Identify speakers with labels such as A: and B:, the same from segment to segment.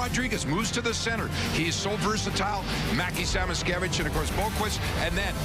A: Rodriguez moves to the center. He's so versatile. Mackie Samoskevich and, of course, Boquist. And then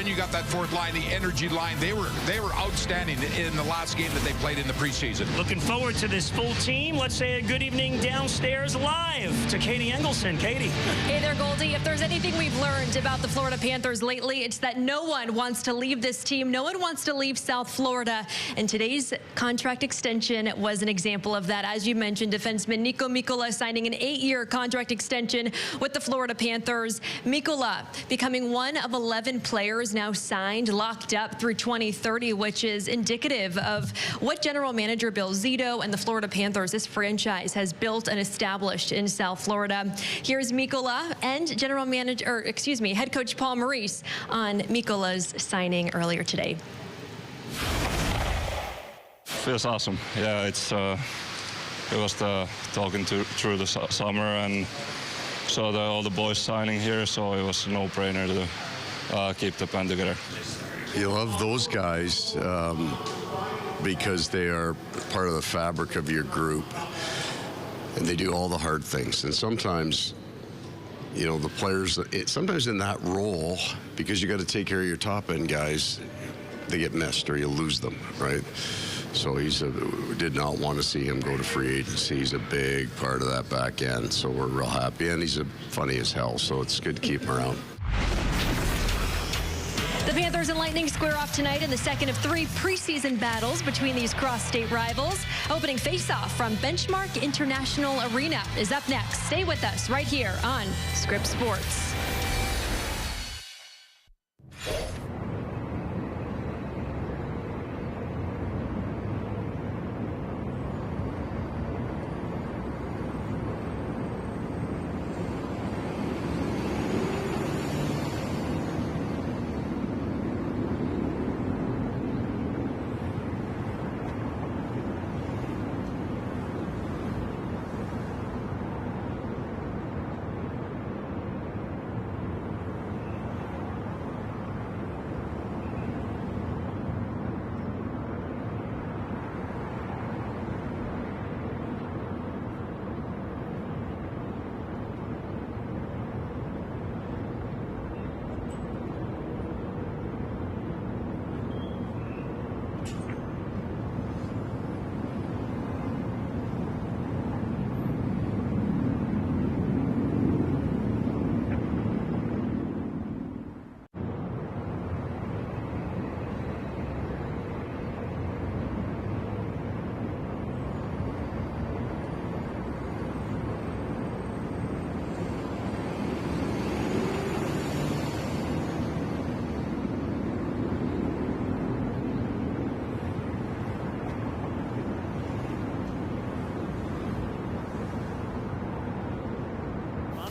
A: you got that fourth line, the energy line. They were outstanding in the last game that they played in the preseason.
B: Looking forward to this full team. Let's say a good evening downstairs live to Katie Engelson. Katie.
C: Hey there, Goldie. If there's anything we've learned about the Florida Panthers lately, it's that no one wants to leave this team. No one wants to leave South Florida. And today's contract extension was an example of that. As you mentioned, defenseman Niko Mikkola signing an 8-year contract extension with the Florida Panthers. Mikkola becoming one of 11 players now signed, locked up through 2030, which is indicative of what General Manager Bill Zito and the Florida Panthers, this franchise, has built and established in South Florida. Here's Mikkola and head coach Paul Maurice on Mikkola's signing earlier today.
D: Feels awesome. Yeah, it was talking through the summer and saw all the boys signing here, so it was a no-brainer to keep the band together.
E: You love those guys because they are part of the fabric of your group, and they do all the hard things. And sometimes, you know, the players, sometimes in that role, because you got to take care of your top-end guys, they get missed or you lose them, right? So we did not want to see him go to free agency. He's a big part of that back end, so we're real happy. And he's funny as hell, so it's good to keep him around.
C: The Panthers and Lightning square off tonight in the second of 3 preseason battles between these cross-state rivals. Opening face-off from Benchmark International Arena is up next. Stay with us right here on Scripps Sports.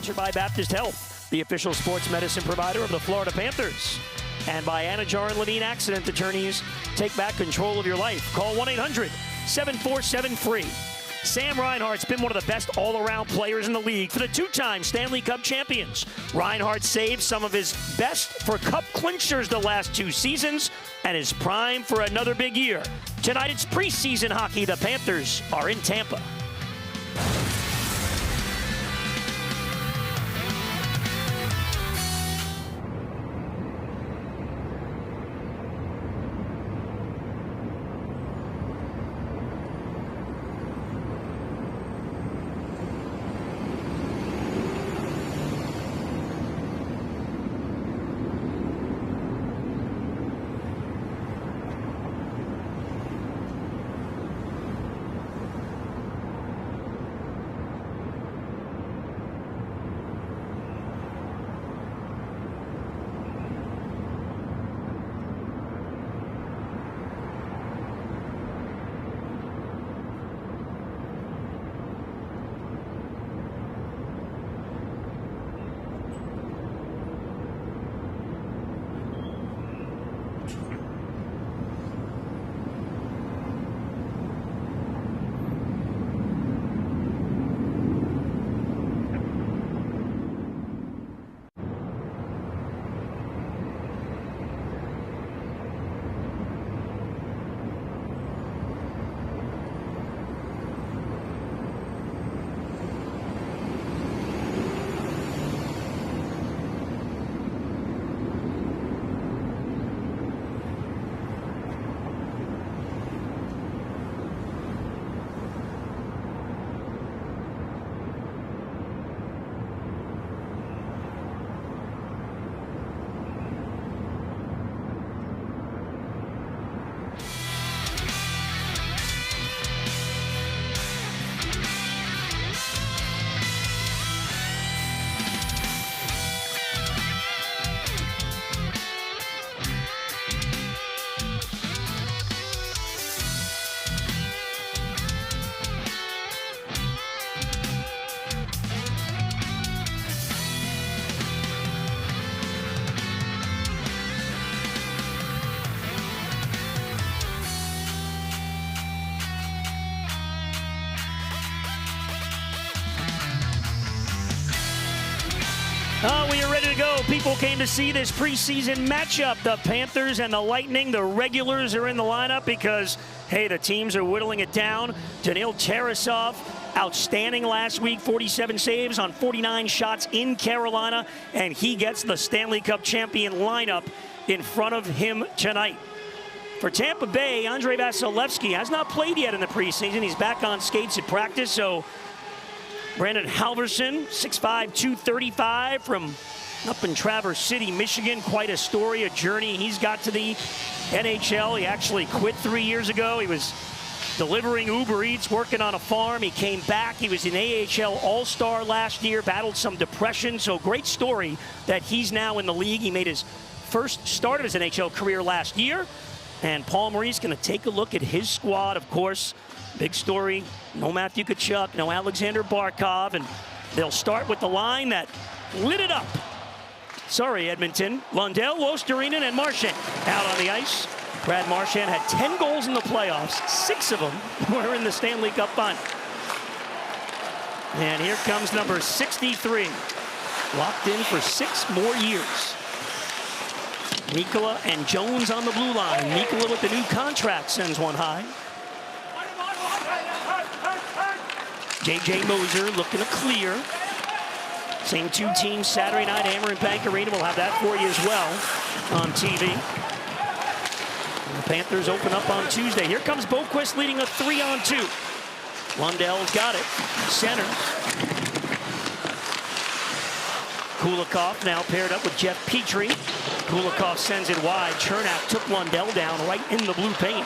B: Sponsored by Baptist Health, the official sports medicine provider of the Florida Panthers. And by Anajar and Levine Accident Attorneys. Take back control of your life. Call 1-800-747-FREE. Sam Reinhart's been one of the best all-around players in the league for the 2-time Stanley Cup champions. Reinhart saved some of his best for cup clinchers the last 2 seasons and is primed for another big year. Tonight it's preseason hockey. The Panthers are in Tampa. Oh, we are ready to go. People came to see this preseason matchup. The Panthers and the Lightning. The regulars are in the lineup because, hey, the teams are whittling it down. Daniil Tarasov, outstanding last week. 47 saves on 49 shots in Carolina. And he gets the Stanley Cup champion lineup in front of him tonight. For Tampa Bay, Andrei Vasilevsky has not played yet in the preseason. He's back on skates at practice, so Brandon Halverson, 6'5", 235 from up in Traverse City, Michigan. Quite a story, a journey. He's got to the NHL. He actually quit 3 years ago. He was delivering Uber Eats, working on a farm. He came back. He was an AHL All-Star last year, battled some depression. So great story that he's now in the league. He made his first start of his NHL career last year. And Paul Maurice going to take a look at his squad, of course. Big story, no Matthew Tkachuk, no Alexander Barkov, and they'll start with the line that lit it up. Sorry, Edmonton. Lundell, Osterinen, and Marchand out on the ice. Brad Marchand had 10 goals in the playoffs. 6 of them were in the Stanley Cup final. And here comes number 63, locked in for 6 more years. Mikkola and Jones on the blue line. Mikkola with the new contract sends one high. J.J. Moser looking to clear. Same 2 teams Saturday night, Amerant Bank Arena. We'll have that for you as well on TV. And the Panthers open up on Tuesday. Here comes Boqvist leading a 3-on-2. Lundell's got it. Center. Kulikov now paired up with Jeff Petrie. Kulikov sends it wide. Chernak took Lundell down right in the blue paint.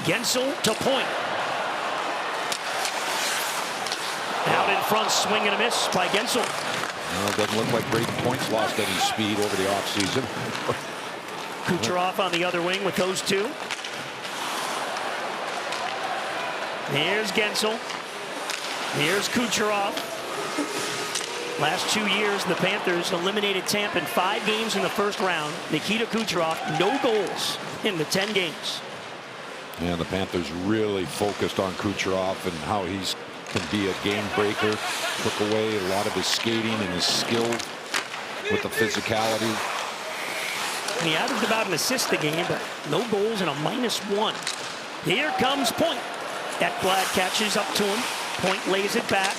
B: Gensel to point. Out in front, swing and a miss by Gensel.
F: Well, it doesn't look like Braden Point's lost any speed over the offseason.
B: Kucherov on the other wing with those 2. Here's Gensel. Here's Kucherov. Last 2 years, the Panthers eliminated Tampa in 5 games in the first round. Nikita Kucherov, no goals in the 10 games.
F: And the Panthers really focused on Kucherov and how he's can be a game breaker. Took away a lot of his skating and his skill with the physicality.
B: He averaged about an assist a game, but no goals and a -1. Here comes Point. Ekblad catches up to him. Point lays it back,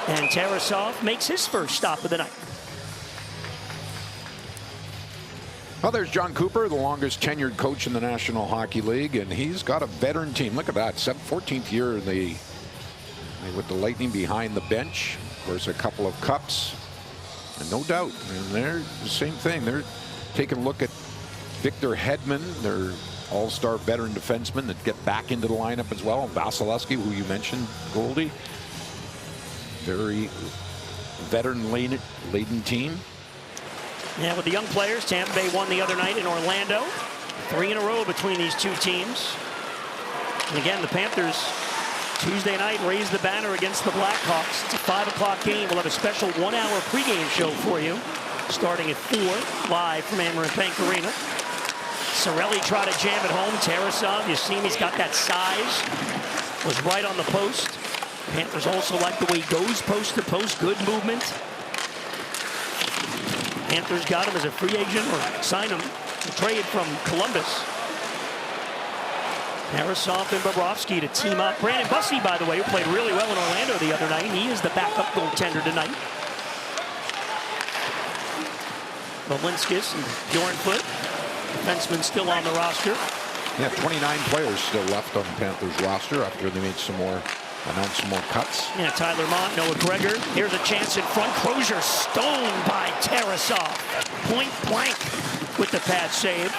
B: and Tarasov makes his first stop of the night.
F: Well, there's John Cooper, the longest tenured coach in the National Hockey League, and he's got a veteran team. Look at that, 14th year in with the Lightning behind the bench. Of course, a couple of cups, and no doubt, and they're the same thing. They're taking a look at Victor Hedman, their all-star veteran defenseman that get back into the lineup as well. Vasilevsky, who you mentioned, Goldie, very veteran-laden team.
B: Yeah, with the young players, Tampa Bay won the other night in Orlando. 3 in a row between these 2 teams. And again, the Panthers Tuesday night raised the banner against the Blackhawks. It's a 5 o'clock game. We'll have a special 1-hour pregame show for you, starting at 4, live from Amerant Bank Arena. Cirelli tried to jam it home. Tarasov, you see him, he's got that size. Was right on the post. Panthers also like the way he goes post to post. Good movement. Panthers got him as a free agent, or signed him, trade from Columbus. Tarasov and Bobrovsky to team up. Brandon Busby, by the way, who played really well in Orlando the other night. He is the backup goaltender tonight. Molinskis and Bjornfoot, defenseman still on the roster.
F: Yeah, 29 players still left on the Panthers roster after they announced some more cuts.
B: Yeah, Tyler Mott, Noah Gregor. Here's a chance in front. Crozier stoned by Tarasov. Point blank with the pad save.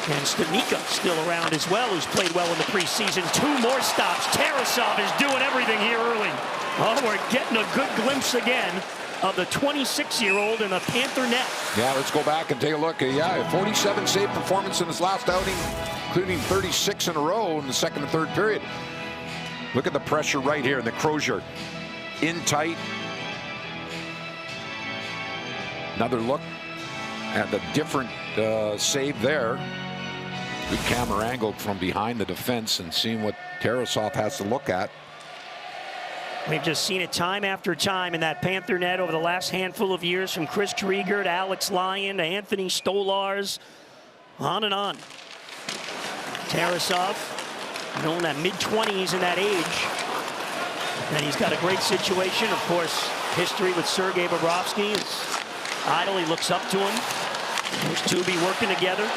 B: And Stanika still around as well, who's played well in the preseason. 2 more stops. Tarasov is doing everything here early. Oh, we're getting a good glimpse again of the 26-year-old in the Panther net.
F: Yeah, let's go back and take a look. Yeah, 47 save performance in his last outing, including 36 in a row in the second and third period. Look at the pressure right here in the Crozier. In tight. Another look at the different save there. Good camera angle from behind the defense and seeing what Tarasov has to look at.
B: We've just seen it time after time in that Panther net over the last handful of years, from Chris Krieger to Alex Lyon to Anthony Stolars, on and on. Tarasov, known that mid-20s in that age. And he's got a great situation. Of course, history with Sergei Bobrovsky. His idol, he looks up to him. Those two be working together.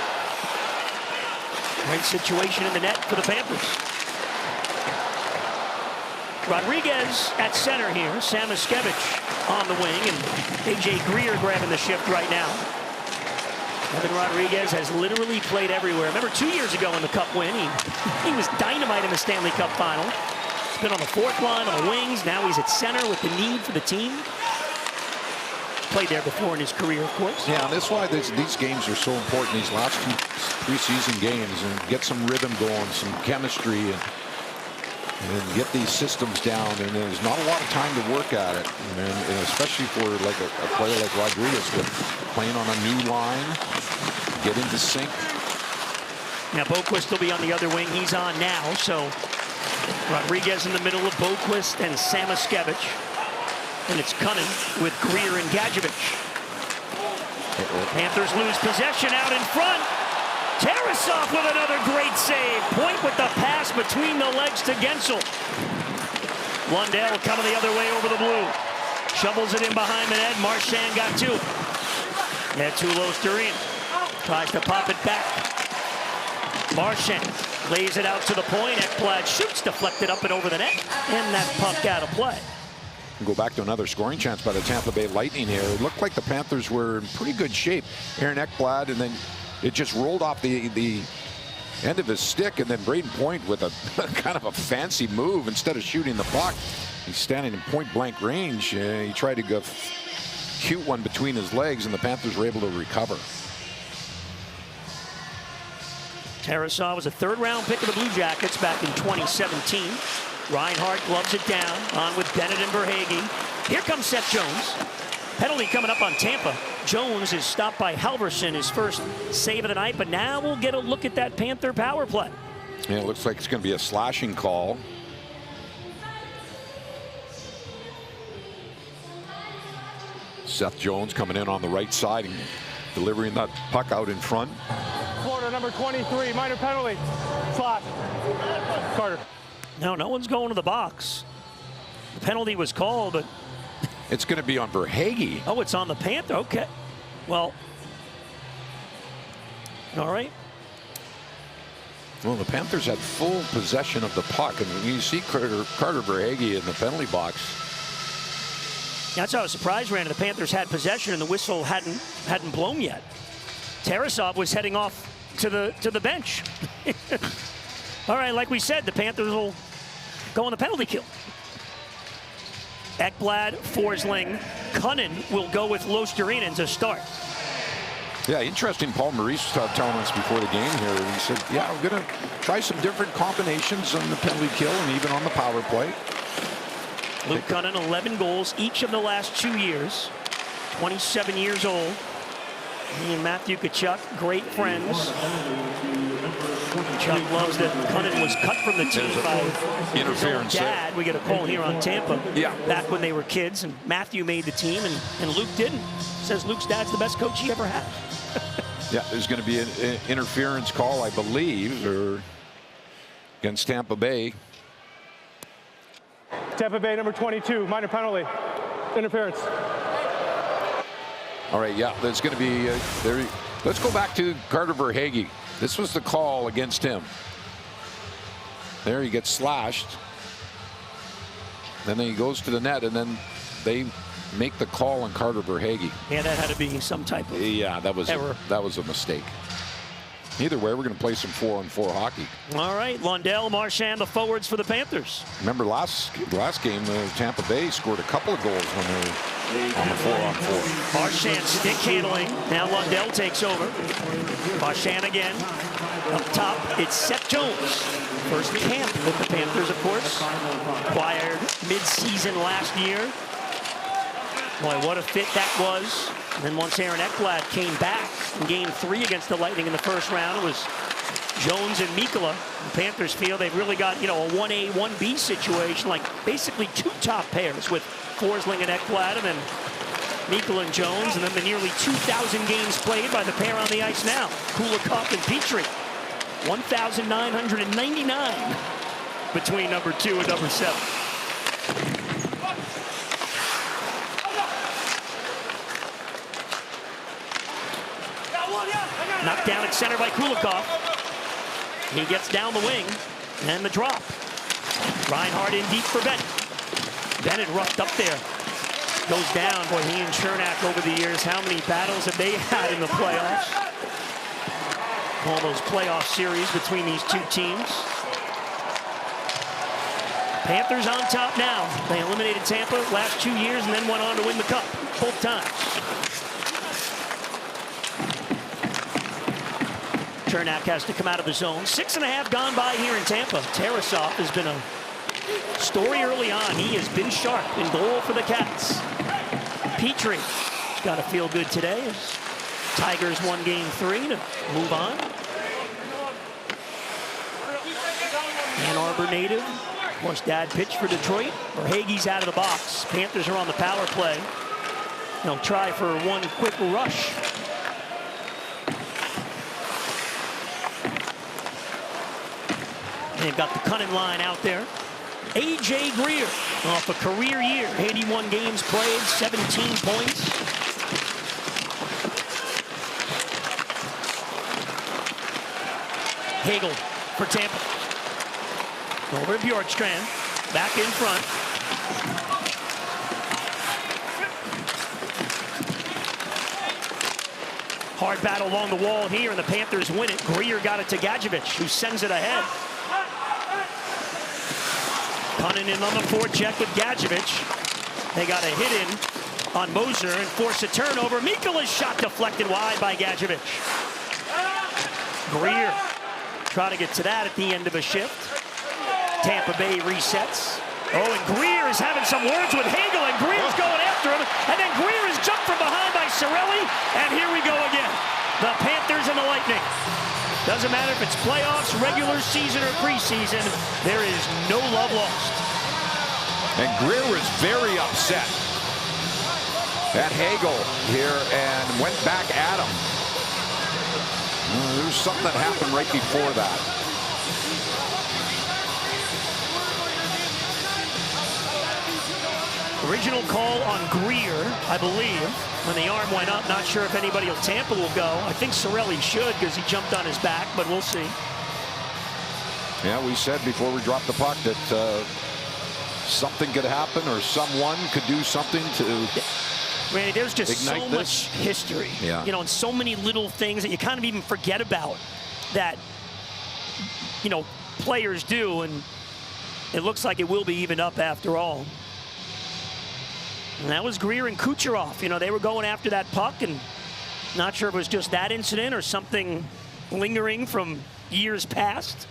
B: Great situation in the net for the Panthers. Rodriguez at center here. Samoskevich on the wing, and A.J. Greer grabbing the shift right now. Evan Rodriguez has literally played everywhere. Remember 2 years ago in the Cup win, he was dynamite in the Stanley Cup final. He's been on the fourth line, on the wings. Now he's at center with the need for the team. Played there before in his career, of course.
F: Yeah, and that's why these games are so important, these last two preseason games, and get some rhythm going, some chemistry, and get these systems down. And there's not a lot of time to work at it, and especially for like a player like Rodriguez, with playing on a new line, get into sync.
B: Now Boquist will be on the other wing. He's on now, so Rodriguez in the middle of Boquist and Samoskevich. And it's Cunnin with Greer and Gadjevich. Panthers lose possession out in front. Tarasov with another great save. Point with the pass between the legs to Gensel. Lundell coming the other way over the blue. Shovels it in behind the net. Marchand got to it. Yeah, Tulos-Durin tries to pop it back. Marchand lays it out to the point. Ekblad shoots, deflected up and over the net. And that puck out of play.
F: Go back to another scoring chance by the Tampa Bay Lightning here. It looked like the Panthers were in pretty good shape. Aaron Ekblad, and then it just rolled off the end of his stick, and then Braden Point with a kind of a fancy move. Instead of shooting the puck, he's standing in point-blank range. He tried to go cute one between his legs, and the Panthers were able to recover.
B: Tarasov was a third-round pick of the Blue Jackets back in 2017. Reinhart gloves it down, on with Bennett and Verhaeghe. Here comes Seth Jones. Penalty coming up on Tampa. Jones is stopped by Halverson, his first save of the night, but now we'll get a look at that Panther power play.
F: Yeah, it looks like it's going to be a slashing call. Seth Jones coming in on the right side and delivering that puck out in front.
G: Florida, number 23, minor penalty. Slash. Carter.
B: No one's going to the box. The penalty was called, but
F: it's going to be on Verhaeghe.
B: Oh, it's on the Panther. Okay. Well, all right.
F: Well, the Panthers had full possession of the puck, and you see Carter Verhaeghe in the penalty box.
B: That's how I was surprised, Randy. The Panthers had possession, and the whistle hadn't blown yet. Tarasov was heading off to the bench. All right, like we said, the Panthers will go on the penalty kill. Ekblad, Forsling, Cunnin will go with Los-Durin to start.
F: Yeah, interesting. Paul Maurice was telling us before the game here. He said, yeah, we're going to try some different combinations on the penalty kill and even on the power play.
B: Luke Cunnin, 11 goals each of the last 2 years. 27 years old. He and Matthew Tkachuk, great friends. Chuck loves that Cunnin was cut from the team by
F: interference.
B: His own dad. We get a call here on Tampa.
F: Yeah.
B: Back when they were kids, and Matthew made the team, and Luke didn't. Says Luke's dad's the best coach he ever had.
F: Yeah, there's going to be an interference call, I believe, or against Tampa Bay.
G: Tampa Bay, number 22, minor penalty. Interference.
F: All right, yeah, there's going to be there. Let's go back to Carter Verhaeghe. This was the call against him. There he gets slashed. Then he goes to the net, and then they make the call on Carter Verhaeghe.
B: Yeah, that had to be some type of
F: that was
B: error.
F: That was a mistake. Either way, we're going to play some 4-on-4 hockey.
B: All right, Lundell, Marchand, the forwards for the Panthers.
F: Remember last game, Tampa Bay scored a couple of goals when they were on the 4-on-4.
B: Marchand stick handling. Now Lundell takes over. Marchand again. Up top, it's Seth Jones. First camp with the Panthers, of course. Acquired mid-season last year. Boy, what a fit that was. And then once Aaron Ekblad came back in Game 3 against the Lightning in the first round, it was Jones and Mikkola. The Panthers feel they've really got, a 1A, 1B situation, like basically two top pairs with Forsling and Ekblad, and then Mikkola and Jones, and then the nearly 2,000 games played by the pair on the ice now, Kulikov and Petrie. 1,999 between number 2 and number 7. Knocked down at center by Kulikov. He gets down the wing, and the drop. Reinhart in deep for Bennett. Bennett roughed up there. Goes down. Boy, he and Chernak over the years, how many battles have they had in the playoffs? All those playoff series between these two teams. Panthers on top now. They eliminated Tampa last 2 years and then went on to win the Cup both times. Chernak has to come out of the zone. 6.5 gone by here in Tampa. Tarasov has been a story early on. He has been sharp in goal for the Cats. Petrie has got to feel good today as Tigers won game 3 to move on. Ann Arbor native. Of course, dad pitched for Detroit. Verhaeghe's out of the box. Panthers are on the power play. They'll try for one quick rush. They've got the Cunnin line out there. A.J. Greer off a career year. 81 games played, 17 points. Hagel for Tampa. Over to Bjorkstrand. Back in front. Hard battle along the wall here, and the Panthers win it. Greer got it to Gadjevich, who sends it ahead. Cunnin in on the forecheck with Gadjevich. They got a hit in on Moser and force a turnover. Mikkola's shot deflected wide by Gadjevich. Greer try to get to that at the end of a shift. Tampa Bay resets. Oh, and Greer is having some words with Hagel, and Greer's going after him. And then Greer is jumped from behind by Cirelli, and here we go again. The Panthers and the Lightning. Doesn't matter if it's playoffs, regular season, or preseason, there is no love lost.
F: And Greer was very upset at Hagel here and went back at him. There was something that happened right before that.
B: Original call on Greer, I believe, when the arm went up. Not sure if anybody at Tampa will go. I think Cirelli should because he jumped on his back, but we'll see.
F: Yeah, we said before we dropped the puck that something could happen or someone could do something to
B: Randy, there's just so
F: ignite
B: much history, and so many little things that you kind of even forget about that, players do, and it looks like it will be even up after all. And that was Greer and Kucherov. They were going after that puck, and not sure if it was just that incident or something lingering from years past.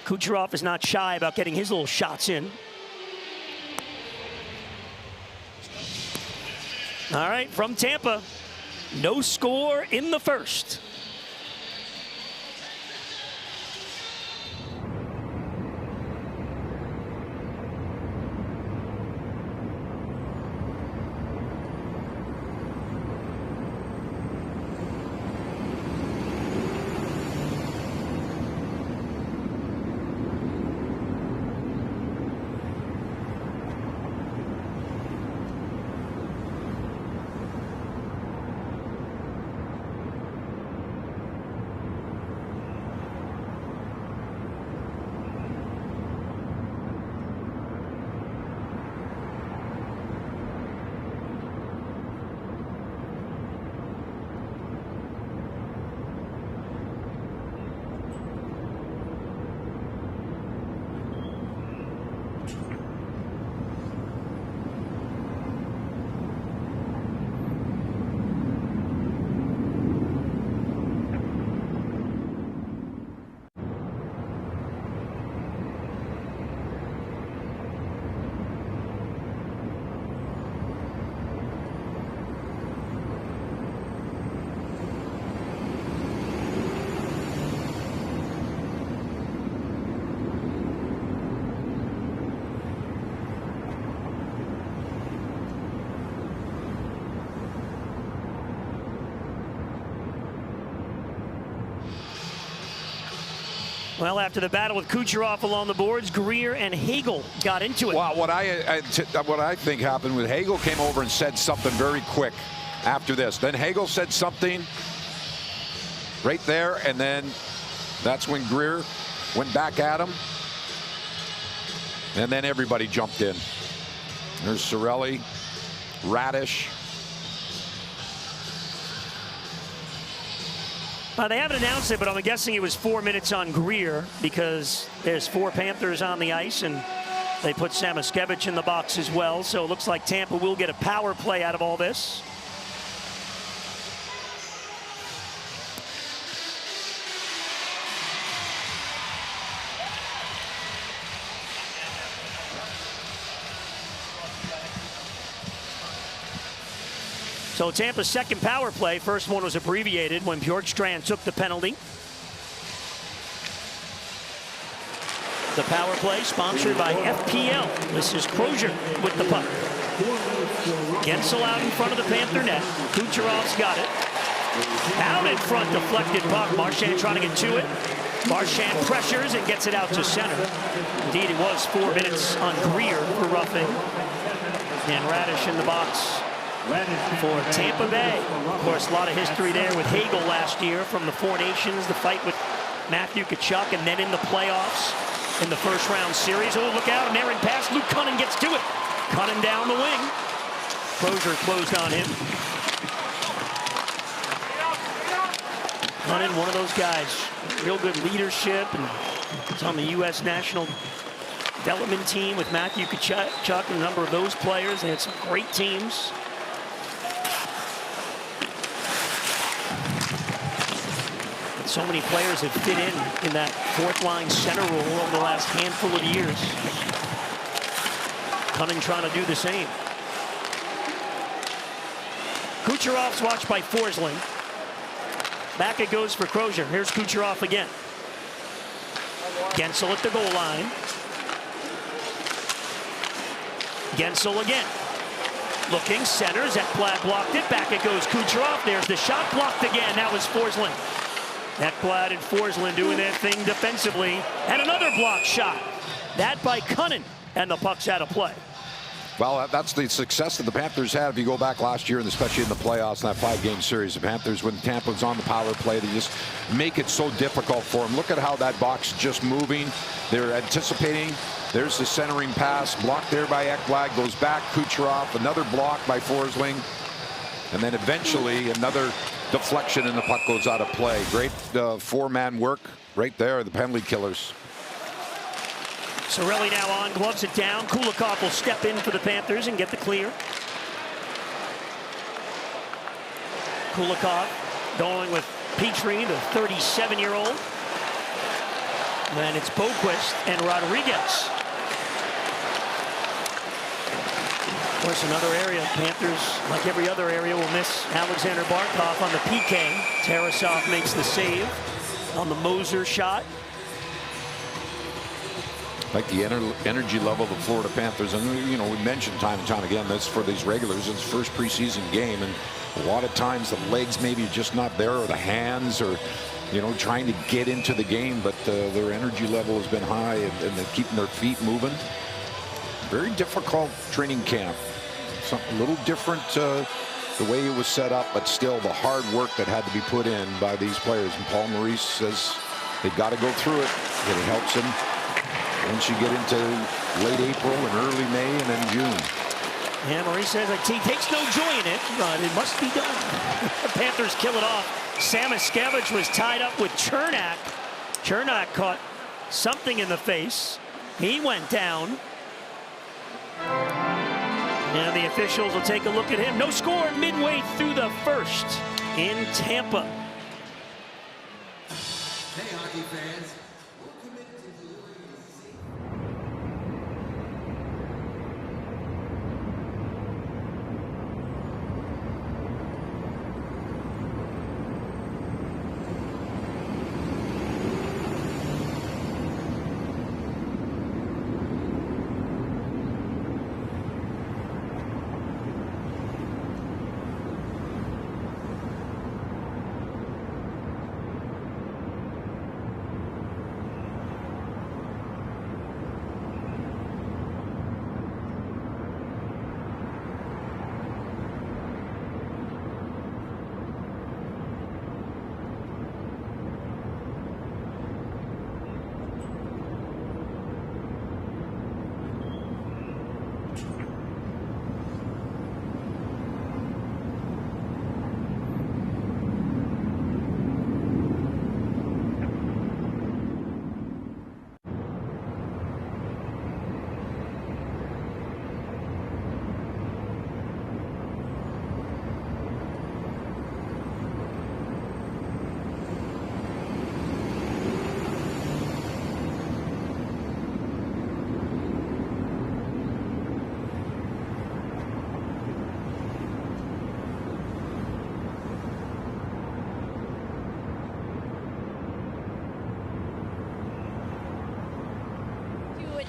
B: Kucherov is not shy about getting his little shots in. All right, from Tampa, no score in the first. Well, after the battle with Kucherov along the boards, Greer and Hagel got into it.
F: Well, what I think happened with Hagel came over and said something very quick after this. Then Hagel said something right there, and then that's when Greer went back at him. And then everybody jumped in. There's Cirelli, Radish.
B: They haven't announced it, but I'm guessing it was 4 minutes on Greer because there's 4 Panthers on the ice, and they put Samoskevich in the box as well. So it looks like Tampa will get a power play out of all this. So Tampa's second power play. First one was abbreviated when Bjorkstrand took the penalty. The power play sponsored by FPL. This is Crozier with the puck. Gensel out in front of the Panther net. Kucherov's got it. Out in front, deflected puck. Marchand trying to get to it. Marchand pressures and gets it out to center. Indeed, it was 4 minutes on Greer for roughing. And Radish in the box for Tampa Bay. Of course, a lot of history there with Hagel last year from the Four Nations, the fight with Matthew Tkachuk, and then in the playoffs in the first round series. Oh, look out, an errant pass. Luke Cunnin gets to it. Cunnin down the wing. Crozier closed on him. Cunnin, one of those guys, real good leadership, and he's on the U.S. national development team with Matthew Tkachuk and a number of those players. They had some great teams. So many players have fit in that fourth line center role over the last handful of years. Cunnin trying to do the same. Kucherov's watched by Forsling. Back it goes for Crozier. Here's Kucherov again. Gensel at the goal line. Gensel again. Looking, centers. Ekblad blocked it. Back it goes Kucherov. There's the shot, blocked again. That was Forsling. Ekblad and Forsling doing their thing defensively. And another block shot. That by Cunnin. And the puck's out of play.
F: Well, that's the success that the Panthers had. If you go back last year, and especially in the playoffs, in that 5-game series, the Panthers, when Tampa was on the power play, they just make it so difficult for them. Look at how that box just moving. They're anticipating. There's the centering pass. Blocked there by Ekblad. Goes back. Kucherov. Another block by Forsling. And then eventually another deflection, and the puck goes out of play. Great four-man work right there, the penalty killers.
B: Cirelli now on, gloves it down. Kulikov will step in for the Panthers and get the clear. Kulikov going with Petrie, the 37-year-old. Then it's Boquist and Rodriguez. Of course, another area, Panthers, like every other area, will miss Alexander Barkov on the PK. Tarasov makes the save on the Moser shot.
F: Like the energy level of the Florida Panthers, and you know, we mentioned time and time again, this for these regulars, it's first preseason game, and a lot of times the legs maybe are just not there, or the hands, or you know, trying to get into the game, but their energy level has been high, and they're keeping their feet moving. Very difficult training camp. Something a little different the way it was set up, but still the hard work that had to be put in by these players. And Paul Maurice says they've got to go through it. It helps them once you get into late April and early May and then June.
B: Yeah, Maurice says he takes no joy in it, but it must be done. The Panthers kill it off. Samoskevich was tied up with Chernak. Chernak caught something in the face. He went down. And the officials will take a look at him. No score midway through the first in Tampa.
H: Hey, hockey fans.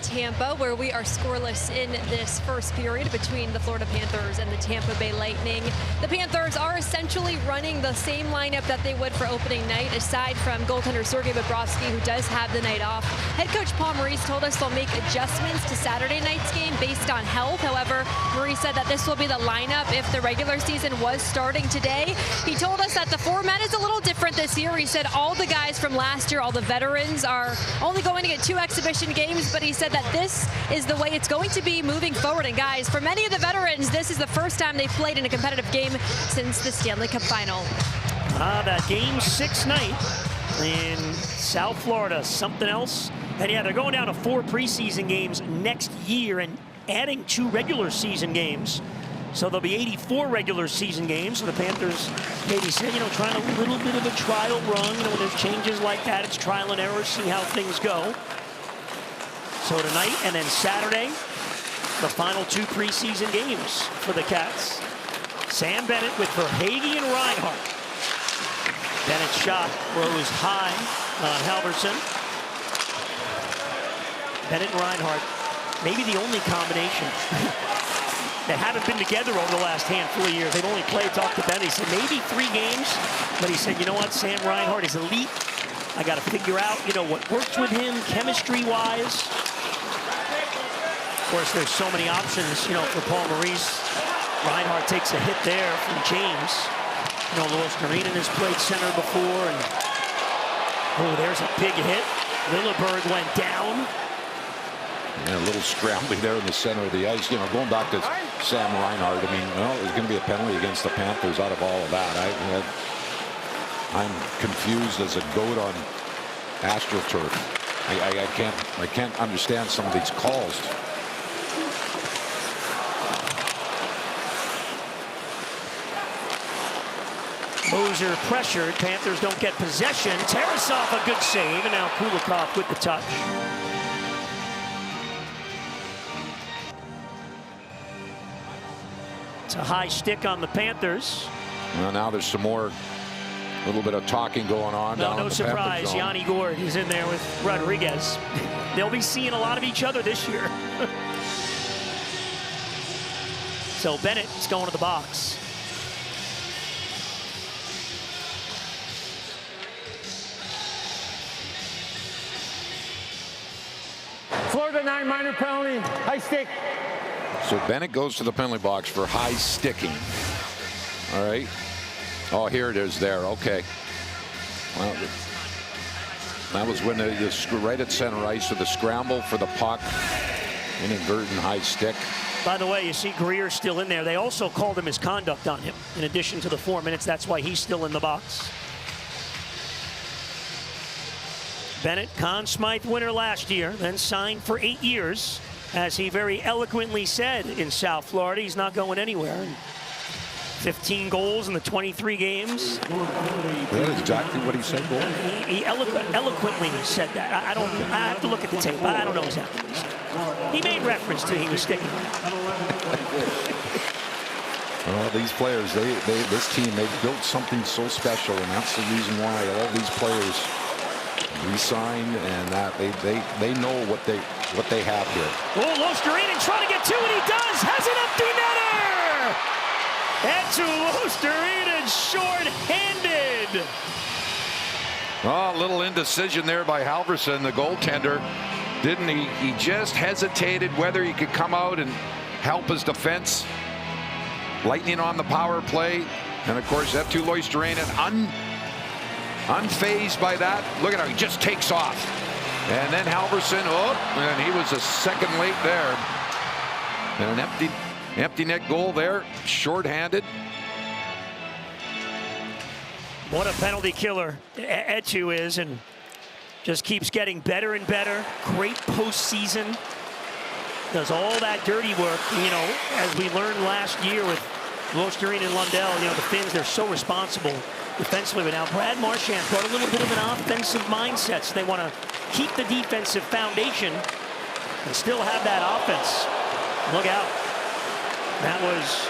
C: Tampa, where we are scoreless in this first period between the Florida Panthers and the Tampa Bay Lightning. The Panthers are essentially running the same lineup that they would for opening night, aside from goaltender Sergei Bobrovsky, who does have the night off. Head coach Paul Maurice told us they'll make adjustments to Saturday night's game based on health. However, Maurice said that this will be the lineup if the regular season was starting today. He told us that the format is a little different this year. He said all the guys from last year, all the veterans, are only going to get 2 exhibition games, but he said that this is the way it's going to be moving forward. And guys, for many of the veterans, this is the first time they've played in a competitive game since the Stanley Cup final.
B: That Game 6 night in South Florida, something else. And yeah, they're going down to 4 preseason games next year and adding 2 regular season games. So there'll be 84 regular season games. So the Panthers, Katie said, trying a little bit of a trial run. When there's changes like that, it's trial and error, see how things go. So tonight and then Saturday, the final 2 preseason games for the Cats. Sam Bennett with Verhaeghe and Reinhart. Bennett's shot rose high on Halverson. Bennett and Reinhart, maybe the only combination that haven't been together over the last handful of years. They've only played, talked to Bennett. He said maybe 3 games, but he said, you know what, Sam Reinhart is elite. I got to figure out, what works with him chemistry-wise. Of course, there's so many options, for Paul Maurice. Reinhart takes a hit there from James. Lois Narinen has played center before, and there's a big hit. Lilleberg went down.
F: And a little scrambling there in the center of the ice. Going back to Sam Reinhart, there's going to be a penalty against the Panthers out of all of that. I'm confused as a goat on AstroTurf. I can't understand some of these calls.
B: Moser pressured. Panthers don't get possession. Tarasov a good save, and now Kulikov with the touch. It's a high stick on the Panthers.
F: Well, now there's some more, a little bit of talking going on.
B: No surprise. Yanni Gourde is in there with Rodriguez. They'll be seeing a lot of each other this year. So Bennett is going to the box.
G: Florida 9 minor penalty, high stick.
F: So Bennett goes to the penalty box for high sticking. All right. Oh, here it is there. Okay. Well, that was when they right at center ice with the scramble for the puck. Inadvertent high stick.
B: By the way, you see Greer still in there. They also called him misconduct on him in addition to the 4 minutes. That's why he's still in the box. Bennett, Conn Smythe winner last year, then signed for 8 years. As he very eloquently said in South Florida, he's not going anywhere. 15 goals in the 23 games.
F: That's exactly what he said, boy.
B: He eloquently said that. I have to look at the tape. I don't know exactly what he said. He made reference to he was sticking.
F: Well, these players, this team, they've built something so special, and that's the reason why all these players re-signed, and that they know what they have here.
B: Oh, Losterinen trying to get 2, and he does. Has an empty netter. Eetu Losterinen short-handed.
F: Oh, a little indecision there by Halverson, the goaltender. Didn't he? He just hesitated whether he could come out and help his defense. Lightning on the power play, and of course Eetu Losterinen unfazed by that. Look at how he just takes off. And then Halverson, and he was a second late there. And an empty net goal there, shorthanded.
B: What a penalty killer Eetu is, and just keeps getting better and better. Great postseason. Does all that dirty work, as we learned last year with Losterinen and Lundell. The Finns, they're so responsible defensively. But now Brad Marchand brought a little bit of an offensive mindset. So they want to keep the defensive foundation and still have that offense. Look out. That was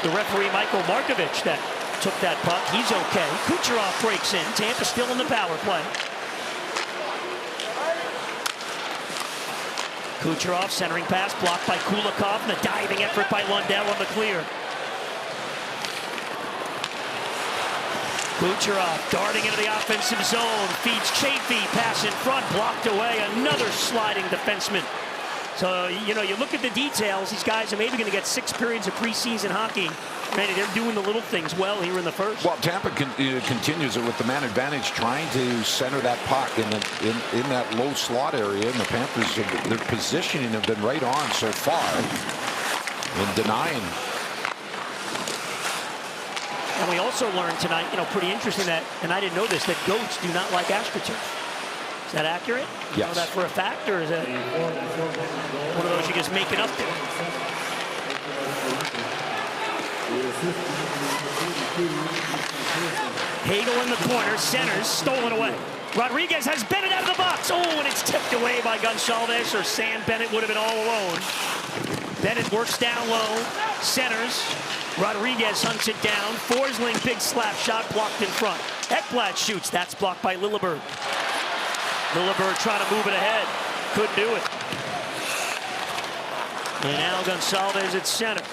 B: the referee Michael Markovich that took that puck. He's okay. Kucherov breaks in. Tampa still in the power play. Kucherov centering pass blocked by Kulikov, and a diving effort by Lundell on the clear. Kucherov darting into the offensive zone, feeds Chafee, pass in front, blocked away, another sliding defenseman. So, you know, you look at the details, these guys are maybe going to get 6 periods of preseason hockey. Man, they're doing the little things well here in the first.
F: Well, Tampa continues it with the man advantage, trying to center that puck in that low slot area, and the Panthers, their positioning have been right on so far in denying.
B: And we also learned tonight, you know, pretty interesting that, and I didn't know this, that goats do not like AstroTurf. Is that accurate?
F: Yes.
B: You know that for a fact, or is that one of those you're just making up there? Hagel in the corner, centers, stolen away. Rodriguez has Bennett out of the box. Oh, and it's tipped away by Gonçalves, or Sam Bennett would have been all alone. Bennett works down low, centers. Rodriguez hunts it down. Forsling, big slap shot, blocked in front. Ekblad shoots. That's blocked by Lilleberg. Lilleberg trying to move it ahead. Couldn't do it. And now Gonçalves at center.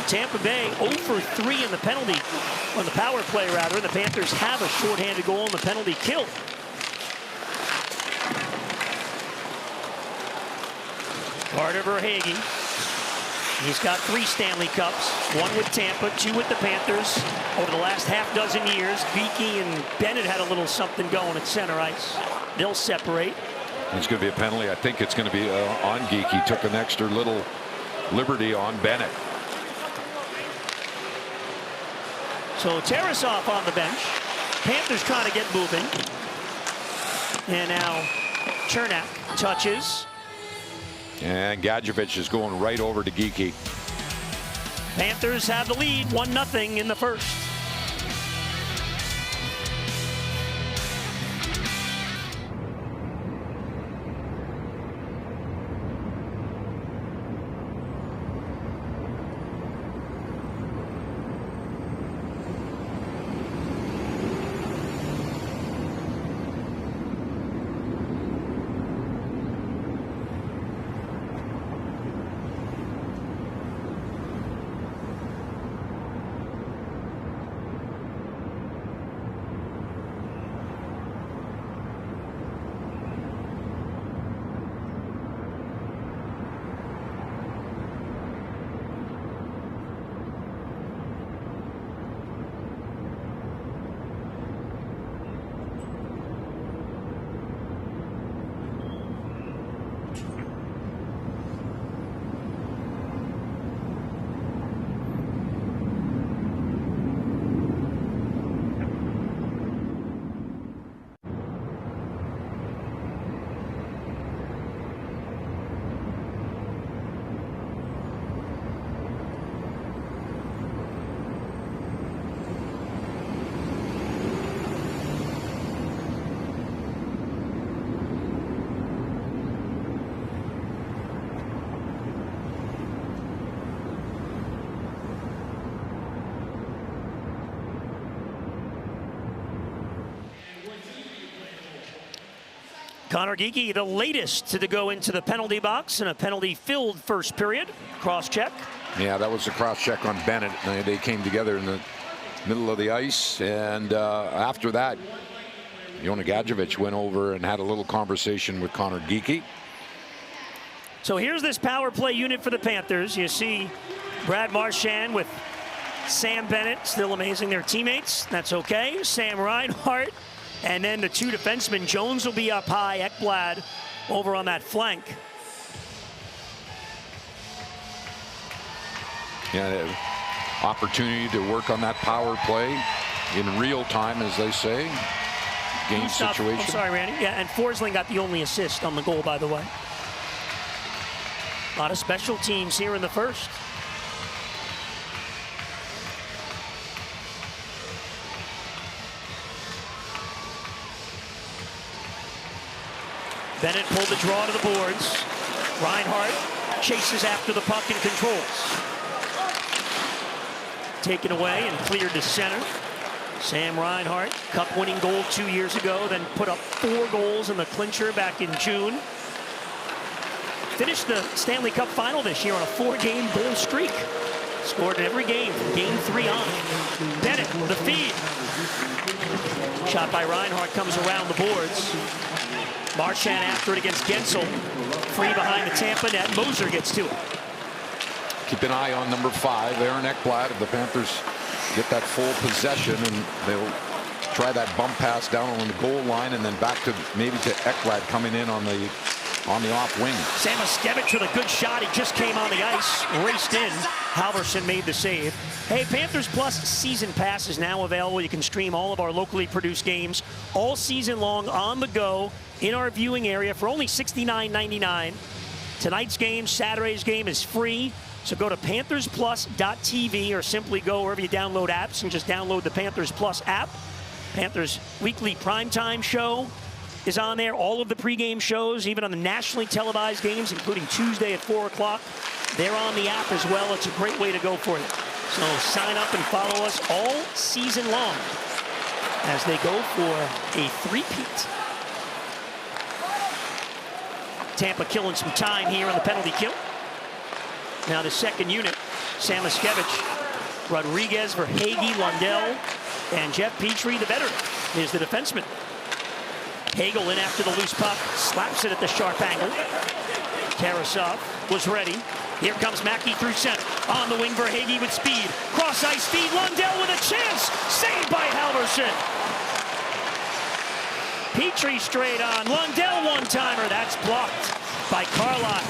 B: Tampa Bay 0 for 3 in the penalty, on the power play rather, and the Panthers have a shorthanded goal in the penalty kill. Carter Verhaeghe. He's got 3 Stanley Cups, 1 with Tampa, 2 with the Panthers. Over the last half dozen years, Geekie and Bennett had a little something going at center ice. They'll separate.
F: It's going to be a penalty. I think it's going to be on Geekie. Took an extra little liberty on Bennett.
B: So Tarasov on the bench. Panthers trying to get moving. And now Chernak touches.
F: And Gadjevich is going right over to Geekie.
B: Panthers have the lead, 1-0 in the first. Connor Geekie, the latest to go into the penalty box in a penalty-filled first period. Cross-check.
F: Yeah, that was a cross-check on Bennett. They came together in the middle of the ice, and after that, Jonah Gadjevich went over and had a little conversation with Connor Geekie.
B: So here's this power play unit for the Panthers. You see Brad Marchand with Sam Bennett, still amazing, their teammates. That's okay. Sam Reinhart. And then the 2 defensemen, Jones will be up high, Ekblad over on that flank.
F: Yeah, opportunity to work on that power play in real time, as they say. Game situation.
B: I'm sorry, Randy. Yeah, and Forsling got the only assist on the goal, by the way. A lot of special teams here in the first. Bennett pulled the draw to the boards. Reinhart chases after the puck and controls. Taken away and cleared to center. Sam Reinhart, cup-winning goal 2 years ago, then put up 4 goals in the clincher back in June. finished the Stanley Cup final this year on a 4-game goal streak. Scored in every game from game 3 on. Bennett, the feed. Shot by Reinhart comes around the boards. Marchand after it against Gensel. Free behind the Tampa net. Moser gets to it.
F: Keep an eye on number 5, Aaron Ekblad. If the Panthers get that full possession, and they'll try that bump pass down on the goal line, and then back to maybe to Ekblad coming in on the off wing.
B: Samoskevich with a good shot. He just came on the ice, raced in. Halverson made the save. Hey, Panthers Plus season pass is now available. You can stream all of our locally produced games all season long on the go in our viewing area for only $69.99. Tonight's game, Saturday's game is free. So go to PanthersPlus.tv or simply go wherever you download apps and just download the Panthers Plus app. Panthers weekly primetime show is on there. All of the pregame shows, even on the nationally televised games, including Tuesday at 4 o'clock. They're on the app as well. It's a great way to go for you. So sign up and follow us all season long as they go for a three-peat. Tampa killing some time here on the penalty kill. Now the second unit, Samoskevich, Rodriguez, Verhaeghe, Lundell, and Jeff Petrie, the veteran, is the defenseman. Hagel in after the loose puck, slaps it at the sharp angle. Tarasov was ready. Here comes Mackey through center. On the wing, Verhaeghe with speed. Cross ice feed, Lundell with a chance. Saved by Halverson. Petrie straight on. Lundell one-timer. That's blocked by Carlisle.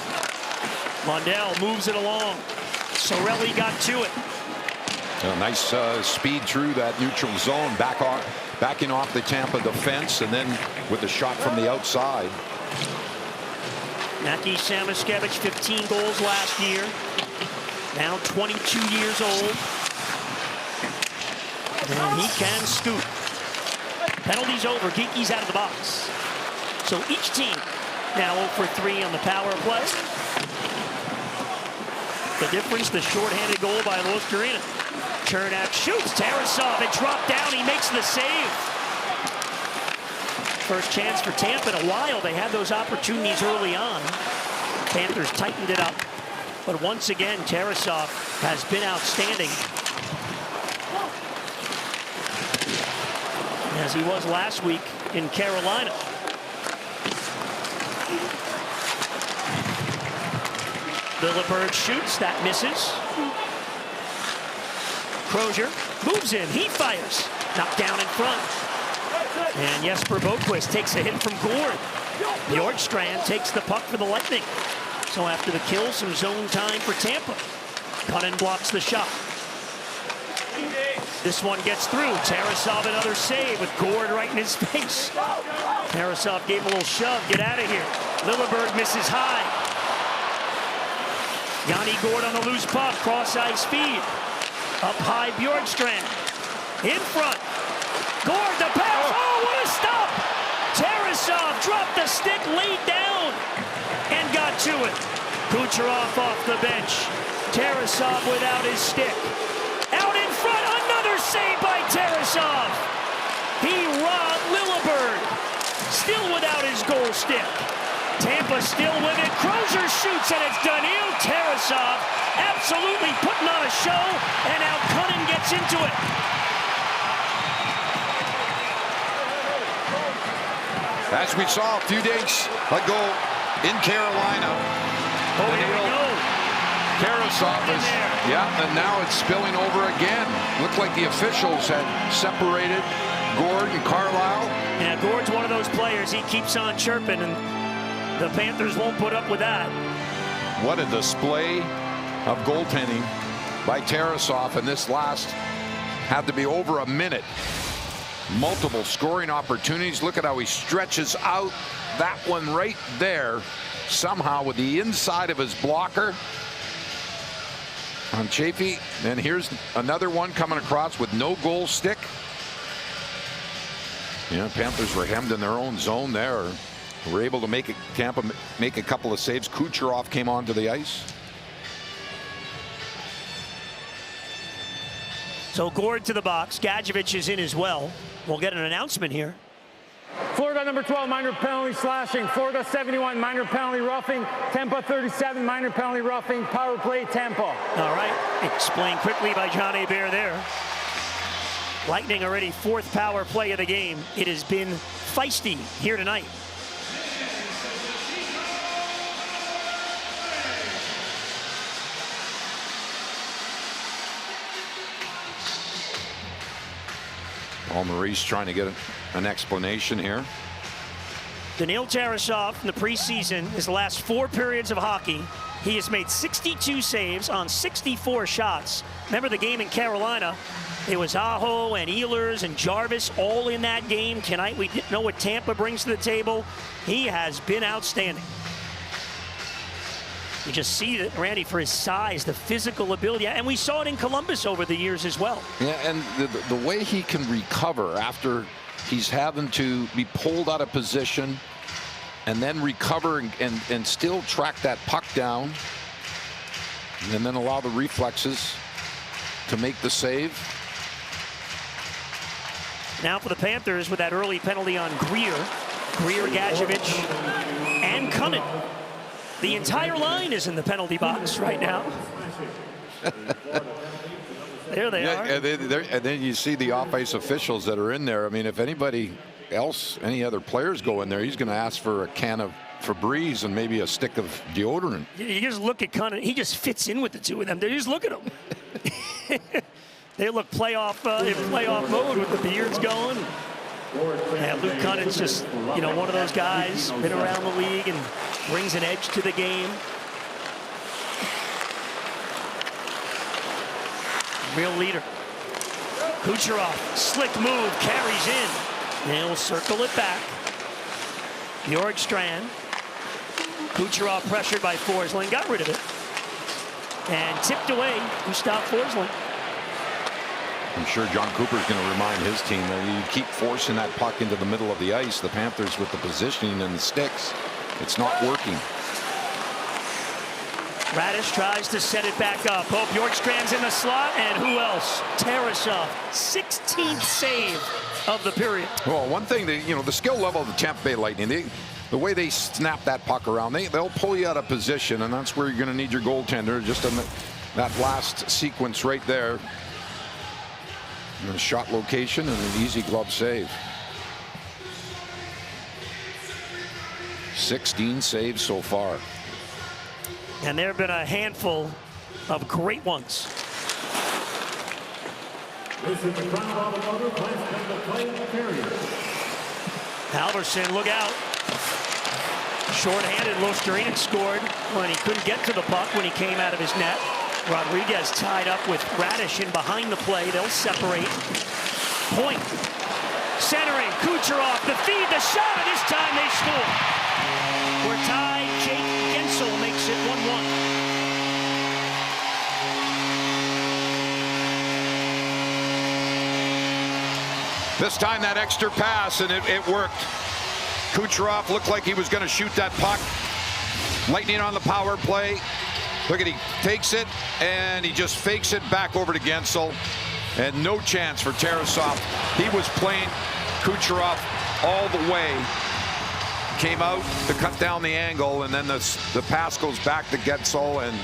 B: Lundell moves it along. Sorelli got to it.
F: A nice speed through that neutral zone, backing off the Tampa defense, and then with the shot from the outside.
B: Mackey Samoskevich, 15 goals last year. Now 22 years old. And he can scoop. Penalties over. Geeky's out of the box. So each team now 0 for 3 on the power play. The difference, the shorthanded goal by Los Carina. Chernak shoots. Tarasov, it dropped down. He makes the save. First chance for Tampa in a while. They had those opportunities early on. Panthers tightened it up. But once again, Tarasov has been outstanding, as he was last week in Carolina. Lilleberg shoots. That misses. Crozier moves in. He fires. Knocked down in front. And Jesper Boquist takes a hit from Gord. Bjorkstrand takes the puck for the Lightning. So after the kill, some zone time for Tampa. Cunnin blocks the shot. This one gets through. Tarasov another save with Gord right in his face. Tarasov gave him a little shove. Get out of here. Lilleberg misses high. Yanni Gord on the loose puck. Cross ice feed. Up high, Bjorkstrand. In front. Gord, the pass. Oh, what a stop! Tarasov dropped the stick, laid down, and got to it. Kucherov off the bench. Tarasov without his stick. Out in front, another save by Tarasov. He robbed Lilleberg. Still without his goal stick. Tampa still with it. Crozier shoots, and it's done. Tarasov absolutely putting on a show, and now Cunnin gets into it.
F: As we saw a few days ago in Carolina.
B: Oh, here we go.
F: Tarasov is, and now it's spilling over again. Looked like the officials had separated Gord and Carlisle.
B: Yeah, Gord's one of those players. He keeps on chirping, and the Panthers won't put up with that.
F: What a display of goaltending by Tarasov, and this last had to be over a minute. Multiple scoring opportunities. Look at how he stretches out that one right there, somehow with the inside of his blocker on Chafee. And here's another one coming across with no goal stick. Yeah, Panthers were hemmed in their own zone there. Were able to make it. Tampa make a couple of saves. Kucherov came onto the ice.
B: So Gord to the box. Gadjevich is in as well. We'll get an announcement here.
G: Florida number 12, minor penalty slashing. Florida 71, minor penalty roughing. Tampa 37, minor penalty roughing. Power play, Tampa.
B: All right, explained quickly by John Hebert there. Lightning already 4th power play of the game. It has been feisty here tonight.
F: Paul Maurice trying to get an explanation here.
B: Daniil Tarasov in the preseason, his last 4 periods of hockey, he has made 62 saves on 64 shots. Remember the game in Carolina? It was Aho and Ehlers and Jarvis all in that game. Tonight we didn't know what Tampa brings to the table. He has been outstanding. You just see that, Randy, for his size, the physical ability, and we saw it in Columbus over the years as well.
F: Yeah, and the way he can recover after he's having to be pulled out of position and then recover and still track that puck down and then allow the reflexes to make the save.
B: Now for the Panthers with that early penalty on Greer, Gadjevich, and Cunnin. The entire line is in the penalty box right now. There they are.
F: And then you see the off-ice officials that are in there. I mean, if anybody else, any other players go in there, he's going to ask for a can of Febreze and maybe a stick of deodorant.
B: You just look at Cunnin. He just fits in with the two of them. They just look at him. They look playoff in playoff mode with the beards going. Yeah, Luke Cunnin's just, one of those guys, been around the league and brings an edge to the game. Real leader. Kucherov, slick move, carries in. And he'll circle it back. Bjorkstrand. Kucherov pressured by Forsling, got rid of it. And tipped away. Gustav Forsling.
F: I'm sure John Cooper's going to remind his team that you keep forcing that puck into the middle of the ice. The Panthers with the positioning and the sticks, it's not working.
B: Radish tries to set it back up. Oh, Bjorkstrand's in the slot, and who else? Tarasov, 16th save of the period.
F: Well, one thing, the skill level of the Tampa Bay Lightning, the way they snap that puck around, they'll pull you out of position, and that's where you're going to need your goaltender, just in that last sequence right there. And a shot location and an easy glove save. 16 saves so far.
B: And there have been a handful of great ones. Halverson, look out. Short-handed, Luostarinen scored when he couldn't get to the puck when he came out of his net. Rodriguez tied up with Radish in behind the play. They'll separate. Point. Centering. Kucherov, the feed, the shot, and this time they score. We're tied. Jake Gensel makes it 1-1.
F: This time that extra pass, and it worked. Kucherov looked like he was going to shoot that puck. Lightning on the power play. Look at, he takes it, and he just fakes it back over to Gensel. And no chance for Tarasov. He was playing Kucherov all the way. Came out to cut down the angle, and then the pass goes back to Gensel, and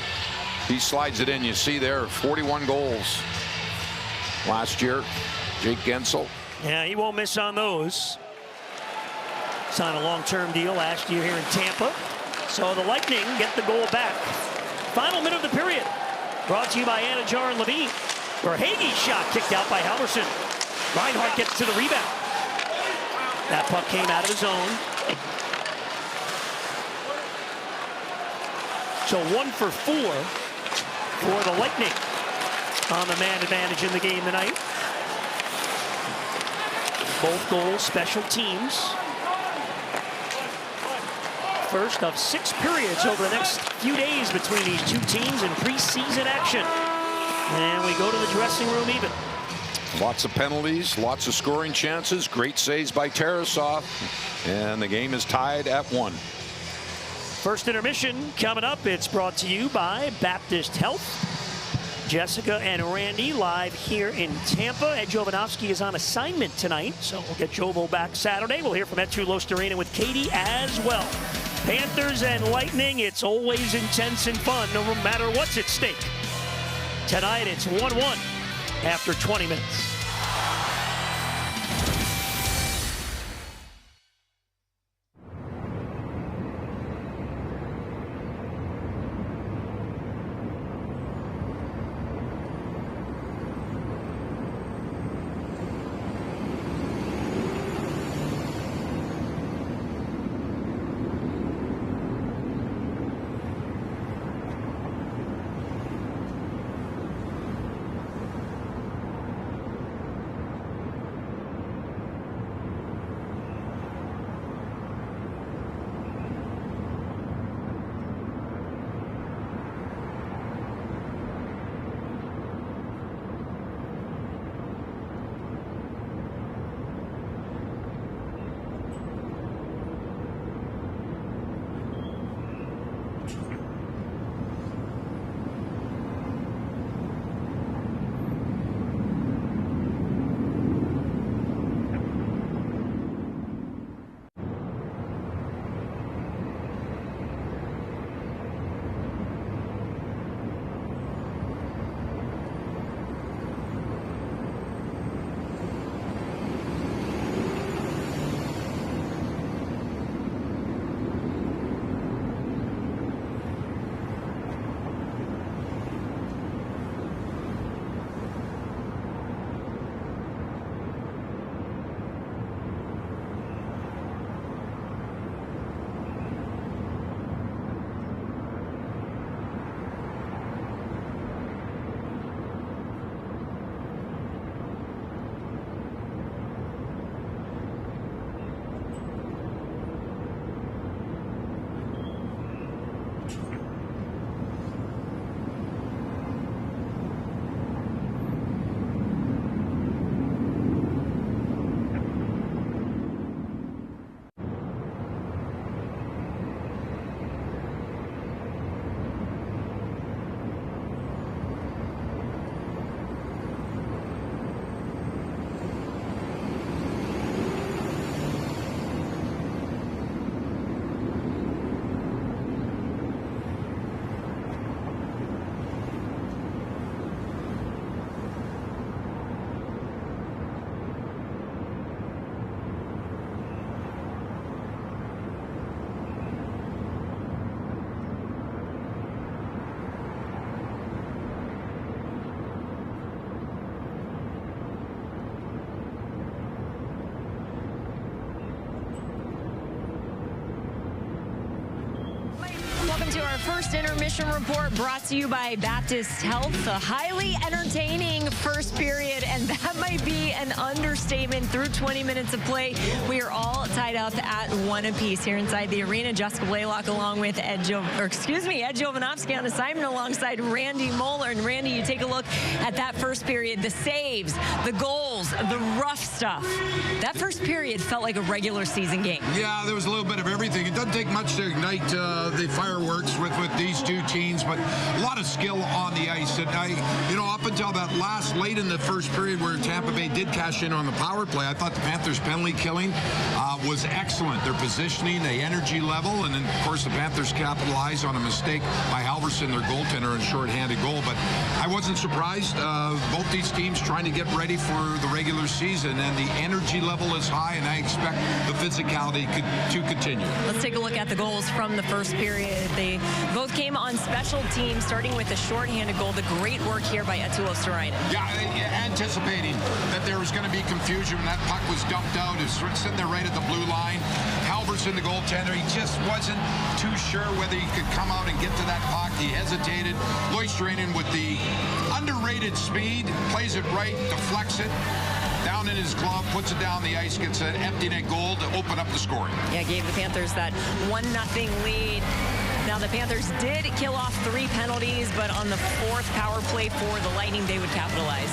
F: he slides it in. You see there, 41 goals last year. Jake Gensel.
B: Yeah, he won't miss on those. Signed a long-term deal last year here in Tampa. So the Lightning get the goal back. Final minute of the period. Brought to you by Anajar and Levine. Verhaeghe's shot kicked out by Halverson. Reinhart gets to the rebound. That puck came out of his own. So 1 for 4 for the Lightning on the man advantage in the game tonight. Both goals, special teams. First of 6 periods over the next few days between these two teams in preseason action. And we go to the dressing room even.
F: Lots of penalties, lots of scoring chances, great saves by Tarasov, and the game is tied at 1.
B: First intermission coming up. It's brought to you by Baptist Health. Jessica and Randy live here in Tampa. Ed Jovanovski is on assignment tonight, so we'll get Jovo back Saturday. We'll hear from Eetu Luostarinen with Katie as well. Panthers and Lightning, it's always intense and fun, no matter what's at stake. Tonight, it's 1-1 after 20 minutes.
C: Welcome to our first intermission report brought to you by Baptist Health. A highly entertaining first period, and that might be an understatement. Through 20 minutes of play, we are all tied up at 1 apiece here inside the arena. Jessica Blaylock along with Ed Jovanovski on assignment alongside Randy Moeller. And Randy, you take a look at that first period, the saves, the goals, the rough stuff. That first period felt like a regular season game.
A: Yeah, there was a little bit of everything. It doesn't take much to ignite the fireworks with these two teams, but a lot of skill on the ice. And up until that late in the first period where Tampa Bay did cash in on the power play, I thought the Panthers' penalty killing was excellent. Their positioning, the energy level, and then, of course, the Panthers capitalized on a mistake by Halverson, their goaltender, and a short-handed goal. But I wasn't surprised. Both these teams trying to get ready for the regular season, and the energy level is high, and I expect the physicality to continue.
C: Let's take a look at the goals from the first period. They both came on special teams, starting with a short-handed goal. The great work here by Eetu Luostarinen.
A: Yeah, anticipating that there was going to be confusion when that puck was dumped out. It was sitting there right at the blue line. Halverson, the goaltender, he just wasn't too sure whether he could come out and get to that puck. He hesitated. Luostarinen with the underrated speed, plays it right, deflects it down in his glove, puts it down the ice, gets an empty net goal to open up the scoring.
C: Yeah, gave the Panthers that 1-0 lead. Now, the Panthers did kill off 3 penalties, but on the 4th power play for the Lightning, they would capitalize.